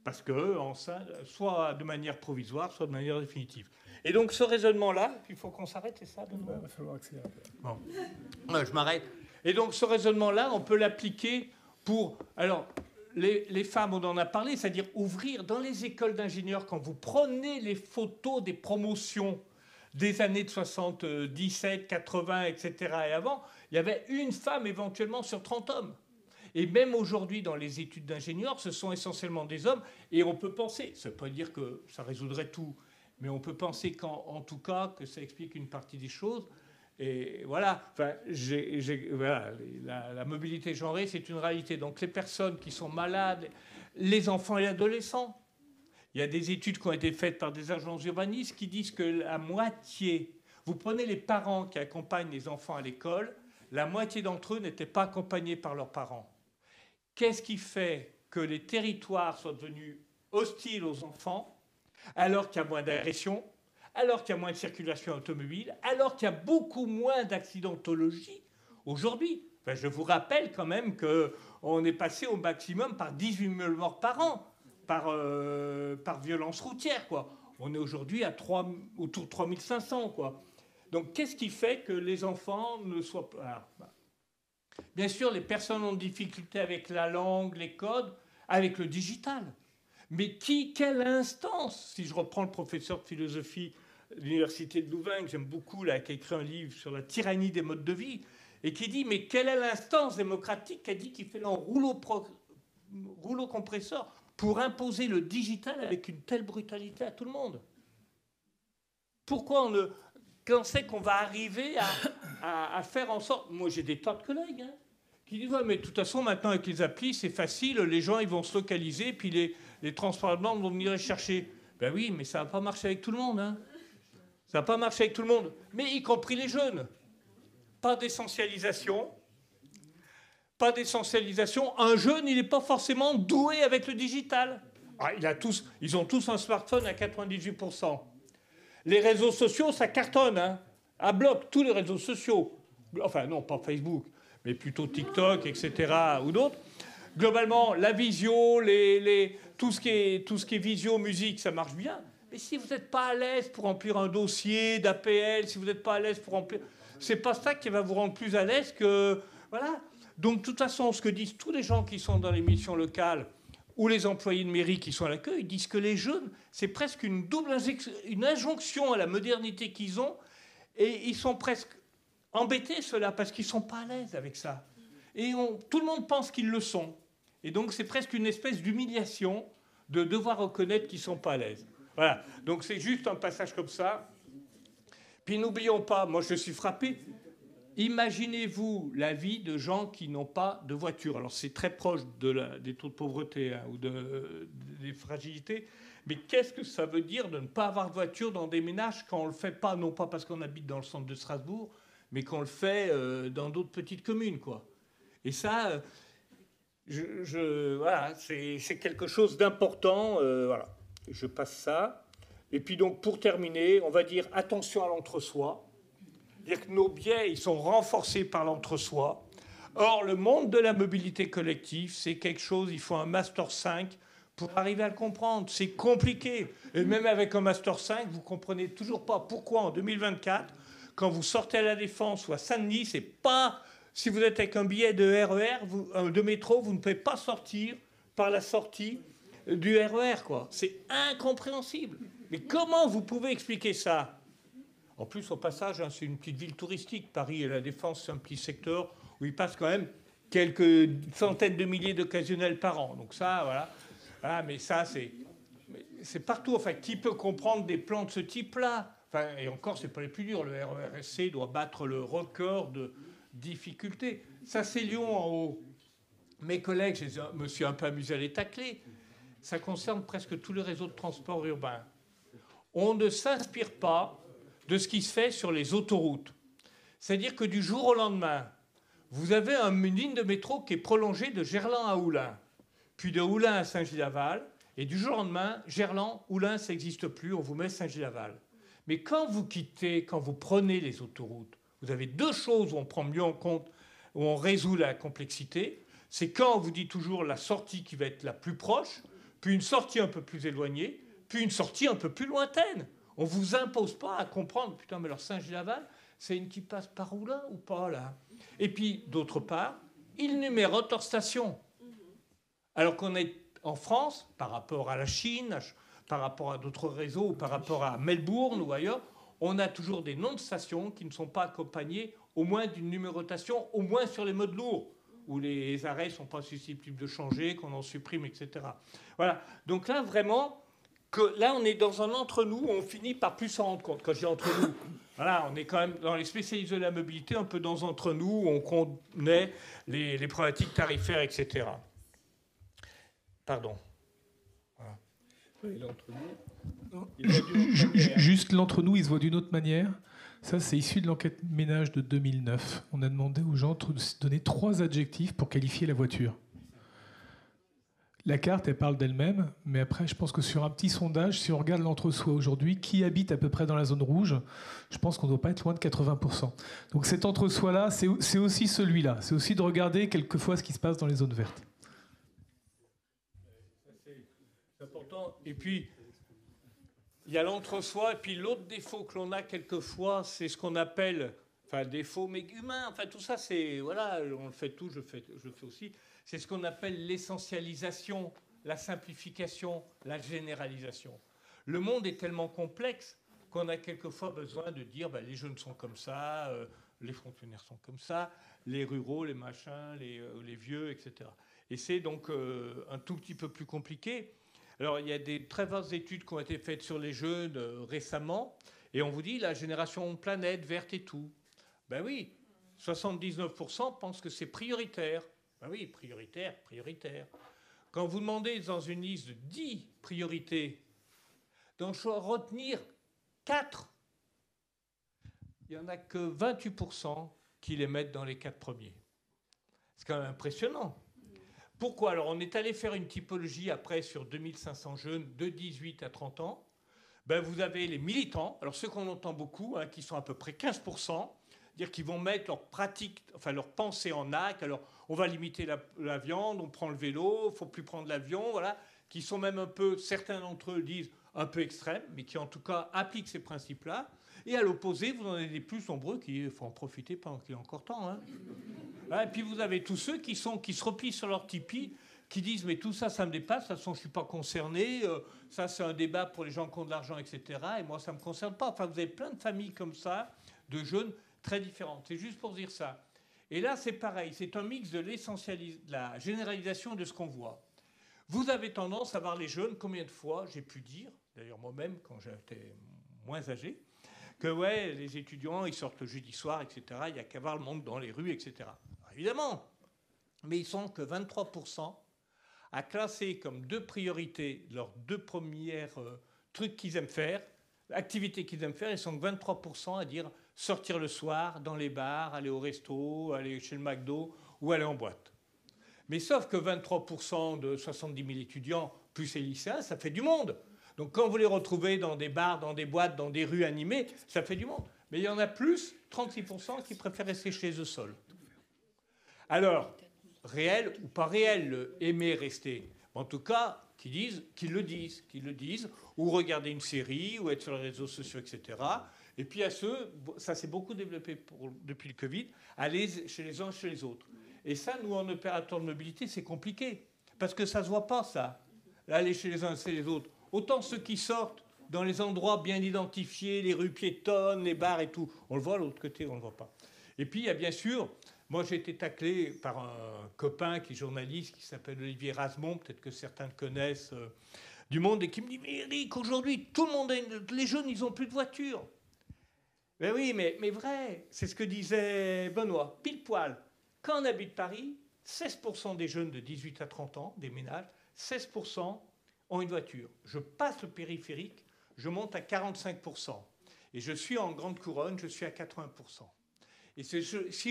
Parce que, soit de manière provisoire, soit de manière définitive. Et donc ce raisonnement-là, il faut qu'on s'arrête, c'est ça? Il va falloir accélérer. Bon. Je m'arrête. Et donc ce raisonnement-là, on peut l'appliquer pour... Alors, les femmes, on en a parlé, c'est-à-dire ouvrir dans les écoles d'ingénieurs, quand vous prenez les photos des promotions des années de 77, 80, etc. et avant, il y avait une femme éventuellement sur 30 hommes. Et même aujourd'hui, dans les études d'ingénieurs, ce sont essentiellement des hommes. Et on peut penser, ça ne veut pas dire que ça résoudrait tout, mais on peut penser qu'en tout cas, que ça explique une partie des choses. Et voilà, enfin, voilà, la mobilité genrée, c'est une réalité. Donc les personnes qui sont malades, les enfants et les adolescents, il y a des études qui ont été faites par des agences urbanistes qui disent que la moitié, vous prenez les parents qui accompagnent les enfants à l'école, la moitié d'entre eux n'étaient pas accompagnés par leurs parents. Qu'est-ce qui fait que les territoires soient devenus hostiles aux enfants alors qu'il y a moins d'agressions, alors qu'il y a moins de circulation automobile, alors qu'il y a beaucoup moins d'accidentologie aujourd'hui? Enfin, je vous rappelle quand même qu'on est passé au maximum par 18 000 morts par an, par violence routière, quoi. On est aujourd'hui à autour de 3 500, quoi. Donc, qu'est-ce qui fait que les enfants ne soient pas... Bien sûr, les personnes ont des difficultés avec la langue, les codes, avec le digital. Mais quelle instance, si je reprends le professeur de philosophie de l'Université de Louvain, que j'aime beaucoup, là, qui a écrit un livre sur la tyrannie des modes de vie, et qui dit, mais quelle est l'instance démocratique qui a dit qu'il fait un rouleau compresseur pour imposer le digital avec une telle brutalité à tout le monde? Pourquoi quand c'est qu'on va arriver à faire en sorte... Moi, j'ai des tas de collègues qui disent, ouais, mais de toute façon, maintenant, avec les applis, c'est facile, les gens, ils vont se localiser, puis les transports de bande vont venir les chercher. Ben oui, mais ça ne va pas marcher avec tout le monde. Ça ne va pas marcher avec tout le monde, mais y compris les jeunes. Pas d'essentialisation. Pas d'essentialisation. Un jeune, il n'est pas forcément doué avec le digital. Ils ont tous un smartphone à 98%. Les réseaux sociaux, ça cartonne, à bloc, tous les réseaux sociaux. Enfin, non, pas Facebook, mais plutôt TikTok, etc., ou d'autres. Globalement, la visio, tout ce qui est visio, musique, ça marche bien. Mais si vous n'êtes pas à l'aise pour remplir un dossier d'APL, si vous n'êtes pas à l'aise pour remplir... C'est pas ça qui va vous rendre plus à l'aise que... Voilà. Donc, de toute façon, ce que disent tous les gens qui sont dans les missions locales ou les employés de mairie qui sont à l'accueil, ils disent que les jeunes, c'est presque une injonction à la modernité qu'ils ont, et ils sont presque embêtés, ceux-là, parce qu'ils ne sont pas à l'aise avec ça. Et tout le monde pense qu'ils le sont. Et donc, c'est presque une espèce d'humiliation de devoir reconnaître qu'ils ne sont pas à l'aise. Voilà. Donc, c'est juste un passage comme ça. Puis, n'oublions pas, moi, je suis frappé. Imaginez-vous la vie de gens qui n'ont pas de voiture. Alors, c'est très proche des taux de pauvreté ou des fragilités. Mais qu'est-ce que ça veut dire de ne pas avoir de voiture dans des ménages quand on ne le fait pas, non pas parce qu'on habite dans le centre de Strasbourg, mais qu'on le fait dans d'autres petites communes, quoi. Et ça, voilà, c'est quelque chose d'important. Voilà, je passe ça. Et puis donc, pour terminer, on va dire attention à l'entre-soi. Dire que nos biais, ils sont renforcés par l'entre-soi. Or, le monde de la mobilité collective, c'est quelque chose, il faut un Master 5 pour arriver à le comprendre. C'est compliqué. Et même avec un Master 5, vous ne comprenez toujours pas pourquoi en 2024, quand vous sortez à La Défense ou à Saint-Denis, c'est pas... Si vous êtes avec un billet de RER, de métro, vous ne pouvez pas sortir par la sortie du RER, quoi. C'est incompréhensible. Mais comment vous pouvez expliquer ça? En plus, au passage, c'est une petite ville touristique. Paris et La Défense, c'est un petit secteur où il passe quand même quelques centaines de milliers d'occasionnels par an. Donc ça, voilà. Ah, mais ça, c'est partout. Enfin, qui peut comprendre des plans de ce type-là? Enfin, et encore, c'est pas les plus durs. Le RERC doit battre le record de difficulté. Ça, c'est Lyon en haut. Mes collègues, je me suis un peu amusé à les tacler. Ça concerne presque tous les réseaux de transport urbain. On ne s'inspire pas de ce qui se fait sur les autoroutes. C'est-à-dire que du jour au lendemain, vous avez une ligne de métro qui est prolongée de Gerland à Oullins, puis de Oullins à Saint-Gilles-Laval, et du jour au lendemain, Gerland, Oullins, ça n'existe plus, on vous met Saint-Gilles-Laval. Mais quand vous prenez les autoroutes, vous avez deux choses où on prend mieux en compte, où on résout la complexité. C'est quand on vous dit toujours la sortie qui va être la plus proche, puis une sortie un peu plus éloignée, puis une sortie un peu plus lointaine. On ne vous impose pas à comprendre, putain, mais alors Saint-Gilles-Laval, c'est une qui passe par Oullins ou pas, là? Et puis, d'autre part, il numérote hors station. Alors qu'on est en France, par rapport à la Chine, par rapport à d'autres réseaux, ou par rapport à Melbourne ou ailleurs, on a toujours des noms de stations qui ne sont pas accompagnés au moins d'une numérotation, au moins sur les modes lourds, où les arrêts ne sont pas susceptibles de changer, qu'on en supprime, etc. Voilà. Donc là, vraiment, là, on est dans un entre-nous où on finit par plus s'en rendre compte. Quand je dis entre-nous, voilà, on est quand même dans les spécialistes de la mobilité, un peu dans entre-nous, où on connaît les problématiques tarifaires, etc. Pardon. Voilà. Oui. Juste l'entre-nous, il se voit d'une autre manière. Ça, c'est issu de l'enquête ménage de 2009. On a demandé aux gens de se donner 3 adjectifs pour qualifier la voiture. La carte, elle parle d'elle-même, mais après, je pense que sur un petit sondage, si on regarde l'entre-soi aujourd'hui, qui habite à peu près dans la zone rouge, je pense qu'on ne doit pas être loin de 80%. Donc cet entre-soi-là, c'est aussi celui-là. C'est aussi de regarder quelquefois ce qui se passe dans les zones vertes. C'est important. Et puis, il y a l'entre-soi, et puis l'autre défaut que l'on a quelquefois, c'est ce qu'on appelle, enfin défaut mais humain, enfin tout ça, c'est, voilà, on le fait tous, je le fais aussi, c'est ce qu'on appelle l'essentialisation, la simplification, la généralisation. Le monde est tellement complexe qu'on a quelquefois besoin de dire, ben, les jeunes sont comme ça, les fonctionnaires sont comme ça, les ruraux, les machins, les vieux, etc. Et c'est donc un tout petit peu plus compliqué. Alors, il y a des très vastes études qui ont été faites sur les jeunes récemment, et on vous dit la génération planète, verte et tout. Ben oui, 79% pensent que c'est prioritaire. Ben oui, prioritaire. Quand vous demandez dans une liste de 10 priorités, d'en retenir 4, il n'y en a que 28% qui les mettent dans les 4 premiers. C'est quand même impressionnant. Pourquoi? Alors, on est allé faire une typologie après sur 2500 jeunes de 18 à 30 ans. Ben, vous avez les militants, alors ceux qu'on entend beaucoup, qui sont à peu près 15%, dire qu'ils vont mettre leur pratique, enfin leur pensée en acte. Alors, on va limiter la viande, on prend le vélo, il ne faut plus prendre l'avion, voilà, qui sont même un peu, certains d'entre eux disent un peu extrêmes, mais qui en tout cas appliquent ces principes-là. Et à l'opposé, vous en avez des plus nombreux il faut en profiter pendant qu'il y a encore temps. Hein. Et puis vous avez tous ceux qui se replient sur leur tipi, qui disent mais tout ça, ça me dépasse, de toute façon je ne suis pas concerné, ça c'est un débat pour les gens qui ont de l'argent, etc. Et moi ça ne me concerne pas. Enfin, vous avez plein de familles comme ça, de jeunes très différentes. C'est juste pour dire ça. Et là c'est pareil, c'est un mix de la généralisation de ce qu'on voit. Vous avez tendance à voir les jeunes, combien de fois j'ai pu dire, d'ailleurs moi-même quand j'étais moins âgé, que ouais, les étudiants, ils sortent le jeudi soir, etc. Il n'y a qu'à voir le monde dans les rues, etc. Alors, évidemment, mais ils sont que 23% à classer comme 2 priorités leurs 2 premières trucs qu'ils aiment faire, activités qu'ils aiment faire, ils sont que 23% à dire sortir le soir, dans les bars, aller au resto, aller chez le McDo ou aller en boîte. Mais sauf que 23% de 70 000 étudiants, plus les lycéens, ça fait du monde. Donc quand vous les retrouvez dans des bars, dans des boîtes, dans des rues animées, ça fait du monde. Mais il y en a plus, 36%, qui préfèrent rester chez eux seuls. Alors, réel ou pas réel, aimer rester. En tout cas, qu'ils le disent, ou regarder une série, ou être sur les réseaux sociaux, etc. Et puis à ceux, ça s'est beaucoup développé depuis le Covid, aller chez les uns, chez les autres. Et ça, nous, en opérateur de mobilité, c'est compliqué. Parce que ça ne se voit pas, ça. Aller chez les uns, chez les autres. Autant ceux qui sortent dans les endroits bien identifiés, les rues piétonnes, les bars et tout, on le voit, de l'autre côté, on ne le voit pas. Et puis, il y a bien sûr, moi j'ai été taclé par un copain qui est journaliste, qui s'appelle Olivier Rasmont, peut-être que certains le connaissent, du Monde, et qui me dit « Mais Eric, aujourd'hui, tout le monde, les jeunes, ils n'ont plus de voiture. » Ben oui, mais vrai, c'est ce que disait Benoît, pile poil. Quand on habite Paris, 16% des jeunes de 18 à 30 ans, des ménages, 16% ont une voiture. Je passe le périphérique, je monte à 45%. Et je suis en grande couronne, je suis à 80%. Et si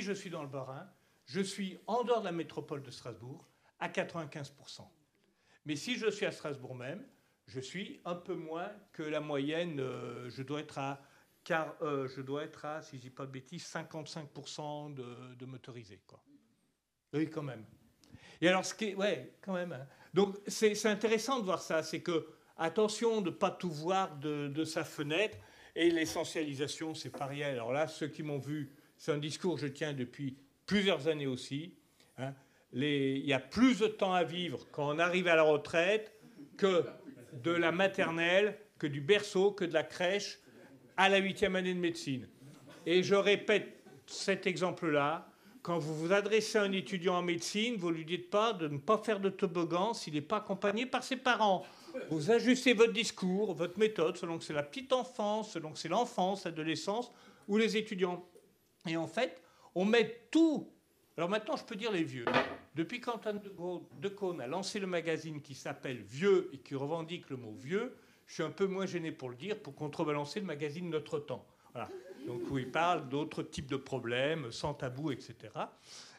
je suis dans le Bas-Rhin, je suis en dehors de la métropole de Strasbourg à 95%. Mais si je suis à Strasbourg même, je suis un peu moins que la moyenne. Je dois être à, si je dis pas de bêtises, 55% de motorisés, quoi. Oui, quand même. Et alors, quand même. Hein. Donc, c'est intéressant de voir ça. C'est que, attention de ne pas tout voir de sa fenêtre. Et l'essentialisation, c'est pas rien. Alors là, ceux qui m'ont vu, c'est un discours que je tiens depuis plusieurs années aussi. Hein. Il y a plus de temps à vivre quand on arrive à la retraite que de la maternelle, que du berceau, que de la crèche à la 8e année de médecine. Et je répète cet exemple-là. Quand vous vous adressez à un étudiant en médecine, vous ne lui dites pas de ne pas faire de toboggan s'il n'est pas accompagné par ses parents. Vous ajustez votre discours, votre méthode, selon que c'est la petite enfance, selon que c'est l'enfance, l'adolescence ou les étudiants. Et en fait, on met tout. Alors maintenant, je peux dire les vieux. Depuis qu'Antoine de Caunes a lancé le magazine qui s'appelle Vieux et qui revendique le mot vieux, je suis un peu moins gêné pour le dire, pour contrebalancer le magazine Notre Temps. Voilà. Donc, où il parle d'autres types de problèmes, sans tabou, etc.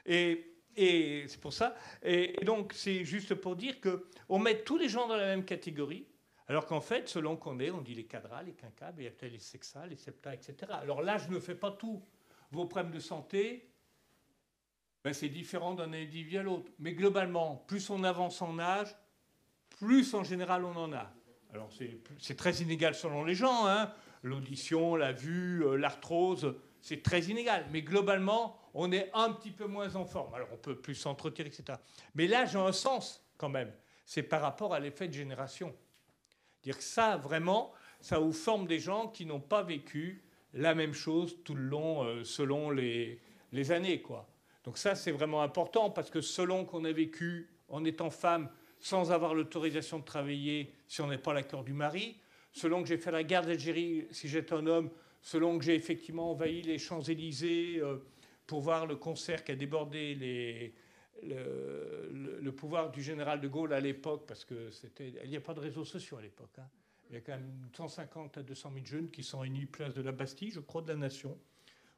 Et c'est pour ça. Et donc, c'est juste pour dire qu'on met tous les gens dans la même catégorie, alors qu'en fait, selon qu'on est, on dit les cadras, les quinquas, les sexas, les septas, etc. Alors là, je ne fais pas tout. Vos problèmes de santé, ben, c'est différent d'un individu à l'autre. Mais globalement, plus on avance en âge, plus en général on en a. Alors, c'est très inégal selon les gens, hein. L'audition, la vue, l'arthrose, c'est très inégal. Mais globalement, on est un petit peu moins en forme. Alors, on peut plus s'entretenir, etc. Mais l'âge a un sens, quand même. C'est par rapport à l'effet de génération. Dire que ça, vraiment, ça vous forme des gens qui n'ont pas vécu la même chose tout le long, selon les années, quoi. Donc ça, c'est vraiment important, parce que selon qu'on a vécu en étant femme, sans avoir l'autorisation de travailler, si on n'est pas l'accord du mari, selon que j'ai fait la guerre d'Algérie, si j'étais un homme, selon que j'ai effectivement envahi les Champs-Élysées pour voir le concert qui a débordé le pouvoir du général de Gaulle à l'époque, parce qu'il n'y a pas de réseaux sociaux à l'époque. Hein. Il y a quand même 150 à 200 000 jeunes qui sont réunis place de la Bastille, je crois, de la Nation,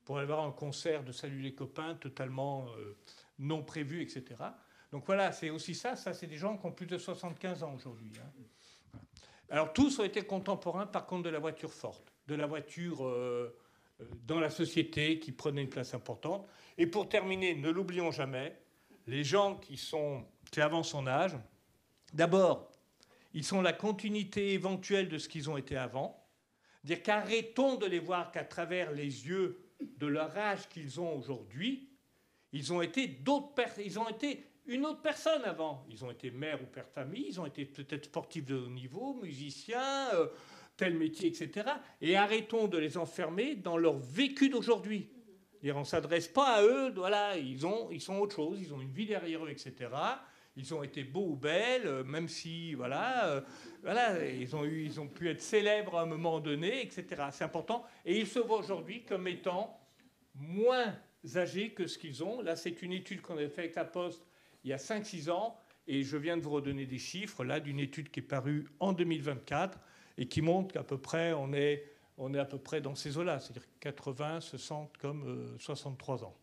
pour aller voir un concert de Salut les copains totalement non prévu, etc. Donc voilà, c'est aussi ça. Ça, c'est des gens qui ont plus de 75 ans aujourd'hui. Hein. Alors tous ont été contemporains, par contre, de la voiture forte, de la voiture dans la société qui prenait une place importante. Et pour terminer, ne l'oublions jamais, les gens qui avancent en âge, d'abord, ils sont la continuité éventuelle de ce qu'ils ont été avant. Dire qu'arrêtons de les voir qu'à travers les yeux de leur âge qu'ils ont aujourd'hui, ils ont été une autre personne avant. Ils ont été mère ou père de famille, ils ont été peut-être sportifs de haut niveau, musiciens, tel métier, etc. Et arrêtons de les enfermer dans leur vécu d'aujourd'hui. On ne s'adresse pas à eux, voilà, ils sont autre chose, ils ont une vie derrière eux, etc. Ils ont été beaux ou belles, même si, voilà, ils ont pu être célèbres à un moment donné, etc. C'est important. Et ils se voient aujourd'hui comme étant moins âgés que ce qu'ils ont. Là, c'est une étude qu'on a faite avec la Poste il y a 5-6 ans, et je viens de vous redonner des chiffres, là, d'une étude qui est parue en 2024, et qui montre qu'à peu près, on est à peu près dans ces eaux-là, c'est-à-dire 80 se sentent comme 63 ans.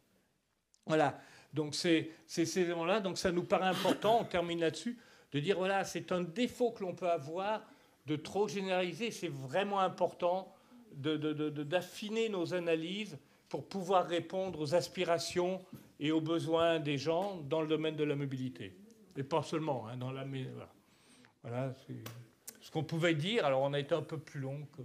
Voilà, donc c'est ces éléments-là, donc ça nous paraît important, on termine là-dessus, de dire, voilà, c'est un défaut que l'on peut avoir, de trop généraliser, c'est vraiment important d'affiner nos analyses pour pouvoir répondre aux aspirations et aux besoins des gens dans le domaine de la mobilité. Et pas seulement, hein, voilà, c'est ce qu'on pouvait dire. Alors, on a été un peu plus long que...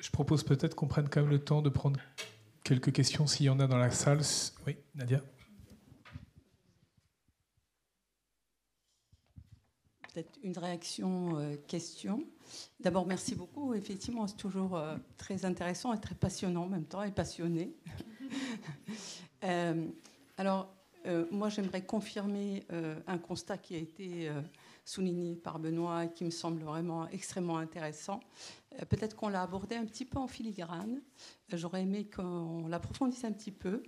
Je propose peut-être qu'on prenne quand même le temps de prendre quelques questions s'il y en a dans la salle. Oui, Nadia ? Peut-être une réaction, question. D'abord, merci beaucoup. Effectivement, c'est toujours très intéressant et très passionnant en même temps, et passionné. Alors, moi, j'aimerais confirmer un constat qui a été souligné par Benoît et qui me semble vraiment extrêmement intéressant. Peut-être qu'on l'a abordé un petit peu en filigrane. J'aurais aimé qu'on l'approfondisse un petit peu.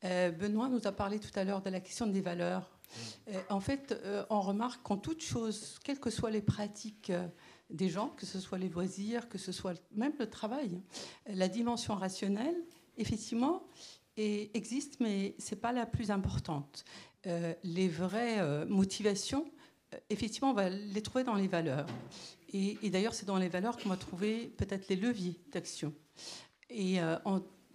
Benoît nous a parlé tout à l'heure de la question des valeurs. En fait, on remarque qu'en toute chose, quelles que soient les pratiques des gens, que ce soit les loisirs, que ce soit même le travail, la dimension rationnelle, effectivement, existe, mais ce n'est pas la plus importante. Les vraies motivations, effectivement, on va les trouver dans les valeurs. Et d'ailleurs, c'est dans les valeurs qu'on va trouver peut-être les leviers d'action. Et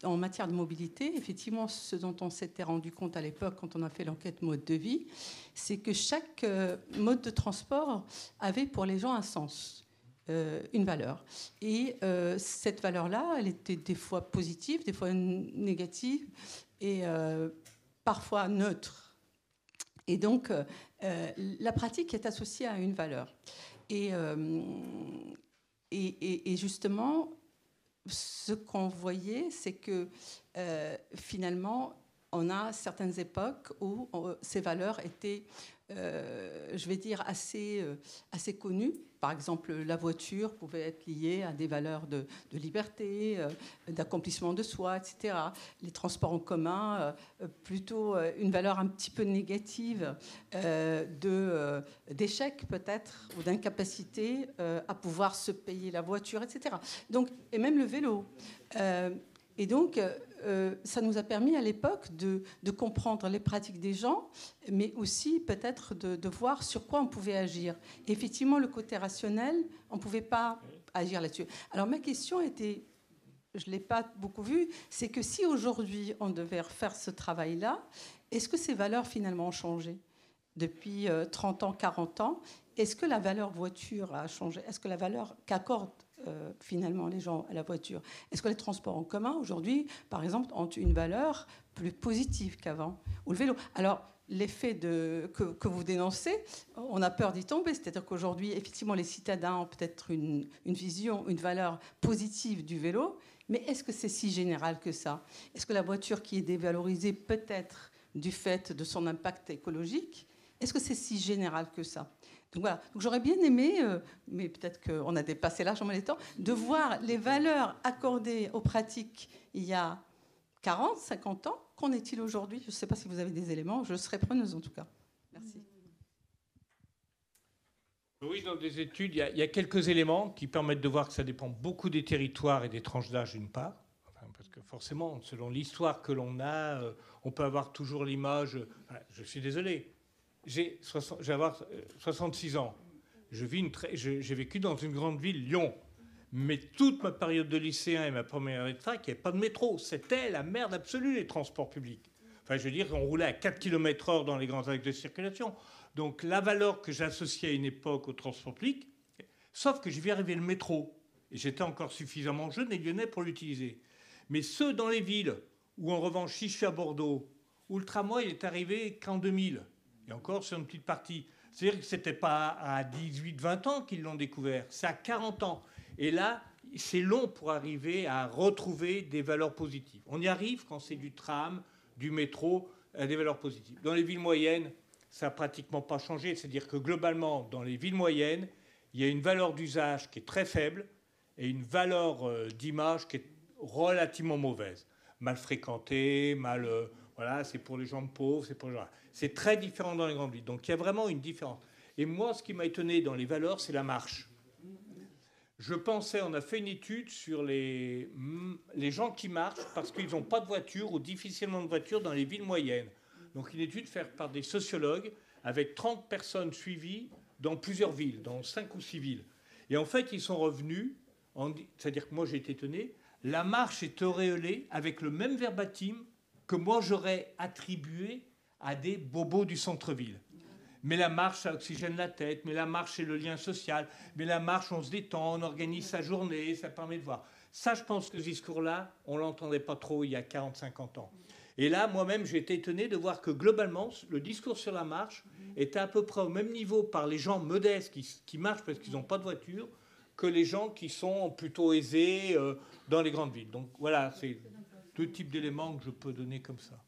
en matière de mobilité, effectivement, ce dont on s'était rendu compte à l'époque quand on a fait l'enquête mode de vie, c'est que chaque mode de transport avait pour les gens un sens, une valeur. Et cette valeur-là, elle était des fois positive, des fois négative et parfois neutre. Et donc, la pratique est associée à une valeur. Et justement, ce qu'on voyait, c'est que finalement, on a certaines époques où ces valeurs étaient, je vais dire, assez connues. Par exemple, la voiture pouvait être liée à des valeurs de liberté, d'accomplissement de soi, etc. Les transports en commun, plutôt une valeur un petit peu négative d'échec peut-être, ou d'incapacité à pouvoir se payer la voiture, etc. Donc, et même le vélo. Et donc, ça nous a permis à l'époque de comprendre les pratiques des gens, mais aussi peut-être de voir sur quoi on pouvait agir. Et effectivement, le côté rationnel, on ne pouvait pas agir là-dessus. Alors ma question était, je ne l'ai pas beaucoup vue, c'est que si aujourd'hui on devait refaire ce travail-là, est-ce que ces valeurs finalement ont changé depuis 30 ans, 40 ans? Est-ce que la valeur voiture a changé? Est-ce que la valeur qu'accordent finalement les gens à la voiture? Est-ce que les transports en commun aujourd'hui, par exemple, ont une valeur plus positive qu'avant? Ou le vélo? Alors, l'effet que vous dénoncez, on a peur d'y tomber. C'est-à-dire qu'aujourd'hui, effectivement, les citadins ont peut-être une vision, une valeur positive du vélo, mais est-ce que c'est si général que ça? Est-ce que la voiture qui est dévalorisée peut-être du fait de son impact écologique, est-ce que c'est si général que ça? Donc voilà. Donc j'aurais bien aimé, mais peut-être qu'on a dépassé largement les temps, de voir les valeurs accordées aux pratiques il y a 40, 50 ans. Qu'en est-il aujourd'hui? Je ne sais pas si vous avez des éléments. Je serais preneuse en tout cas. Merci. Oui, dans des études, il y a quelques éléments qui permettent de voir que ça dépend beaucoup des territoires et des tranches d'âge d'une part. Enfin, parce que forcément, selon l'histoire que l'on a, on peut avoir toujours l'image... Je suis désolé. J'ai 66 ans. J'ai vécu dans une grande ville, Lyon. Mais toute ma période de lycéen et ma première année de fac, il n'y avait pas de métro. C'était la merde absolue, les transports publics. Enfin, je veux dire, on roulait à 4 km/h dans les grands axes de circulation. Donc, la valeur que j'associais à une époque au transport public, sauf que j'y vais arriver le métro. Et j'étais encore suffisamment jeune et lyonnais pour l'utiliser. Mais ceux dans les villes, où en revanche, si je suis à Bordeaux, où le tramway est arrivé qu'en 2000, et encore sur une petite partie. C'est-à-dire que ce n'était pas à 18-20 ans qu'ils l'ont découvert, c'est à 40 ans. Et là, c'est long pour arriver à retrouver des valeurs positives. On y arrive quand c'est du tram, du métro, des valeurs positives. Dans les villes moyennes, ça n'a pratiquement pas changé. C'est-à-dire que globalement, dans les villes moyennes, il y a une valeur d'usage qui est très faible et une valeur d'image qui est relativement mauvaise. Mal fréquentée, voilà, c'est pour les gens pauvres, c'est pour les gens... C'est très différent dans les grandes villes. Donc il y a vraiment une différence. Et moi, ce qui m'a étonné dans les valeurs, c'est la marche. Je pensais, on a fait une étude sur les gens qui marchent parce qu'ils n'ont pas de voiture ou difficilement de voiture dans les villes moyennes. Donc une étude faite par des sociologues avec 30 personnes suivies dans plusieurs villes, dans 5 ou 6 villes. Et en fait, ils sont revenus, c'est-à-dire que moi j'ai été étonné, la marche est auréolée avec le même verbatim que moi j'aurais attribué à des bobos du centre-ville. Mais la marche, ça oxygène la tête, mais la marche, c'est le lien social, mais la marche, on se détend, on organise sa journée, ça permet de voir. Ça, je pense que ce discours-là, on ne l'entendait pas trop il y a 40-50 ans. Et là, moi-même, j'ai été étonné de voir que globalement, le discours sur la marche était à peu près au même niveau par les gens modestes qui marchent parce qu'ils n'ont pas de voiture que les gens qui sont plutôt aisés dans les grandes villes. Donc voilà, c'est 2 types d'éléments que je peux donner comme ça.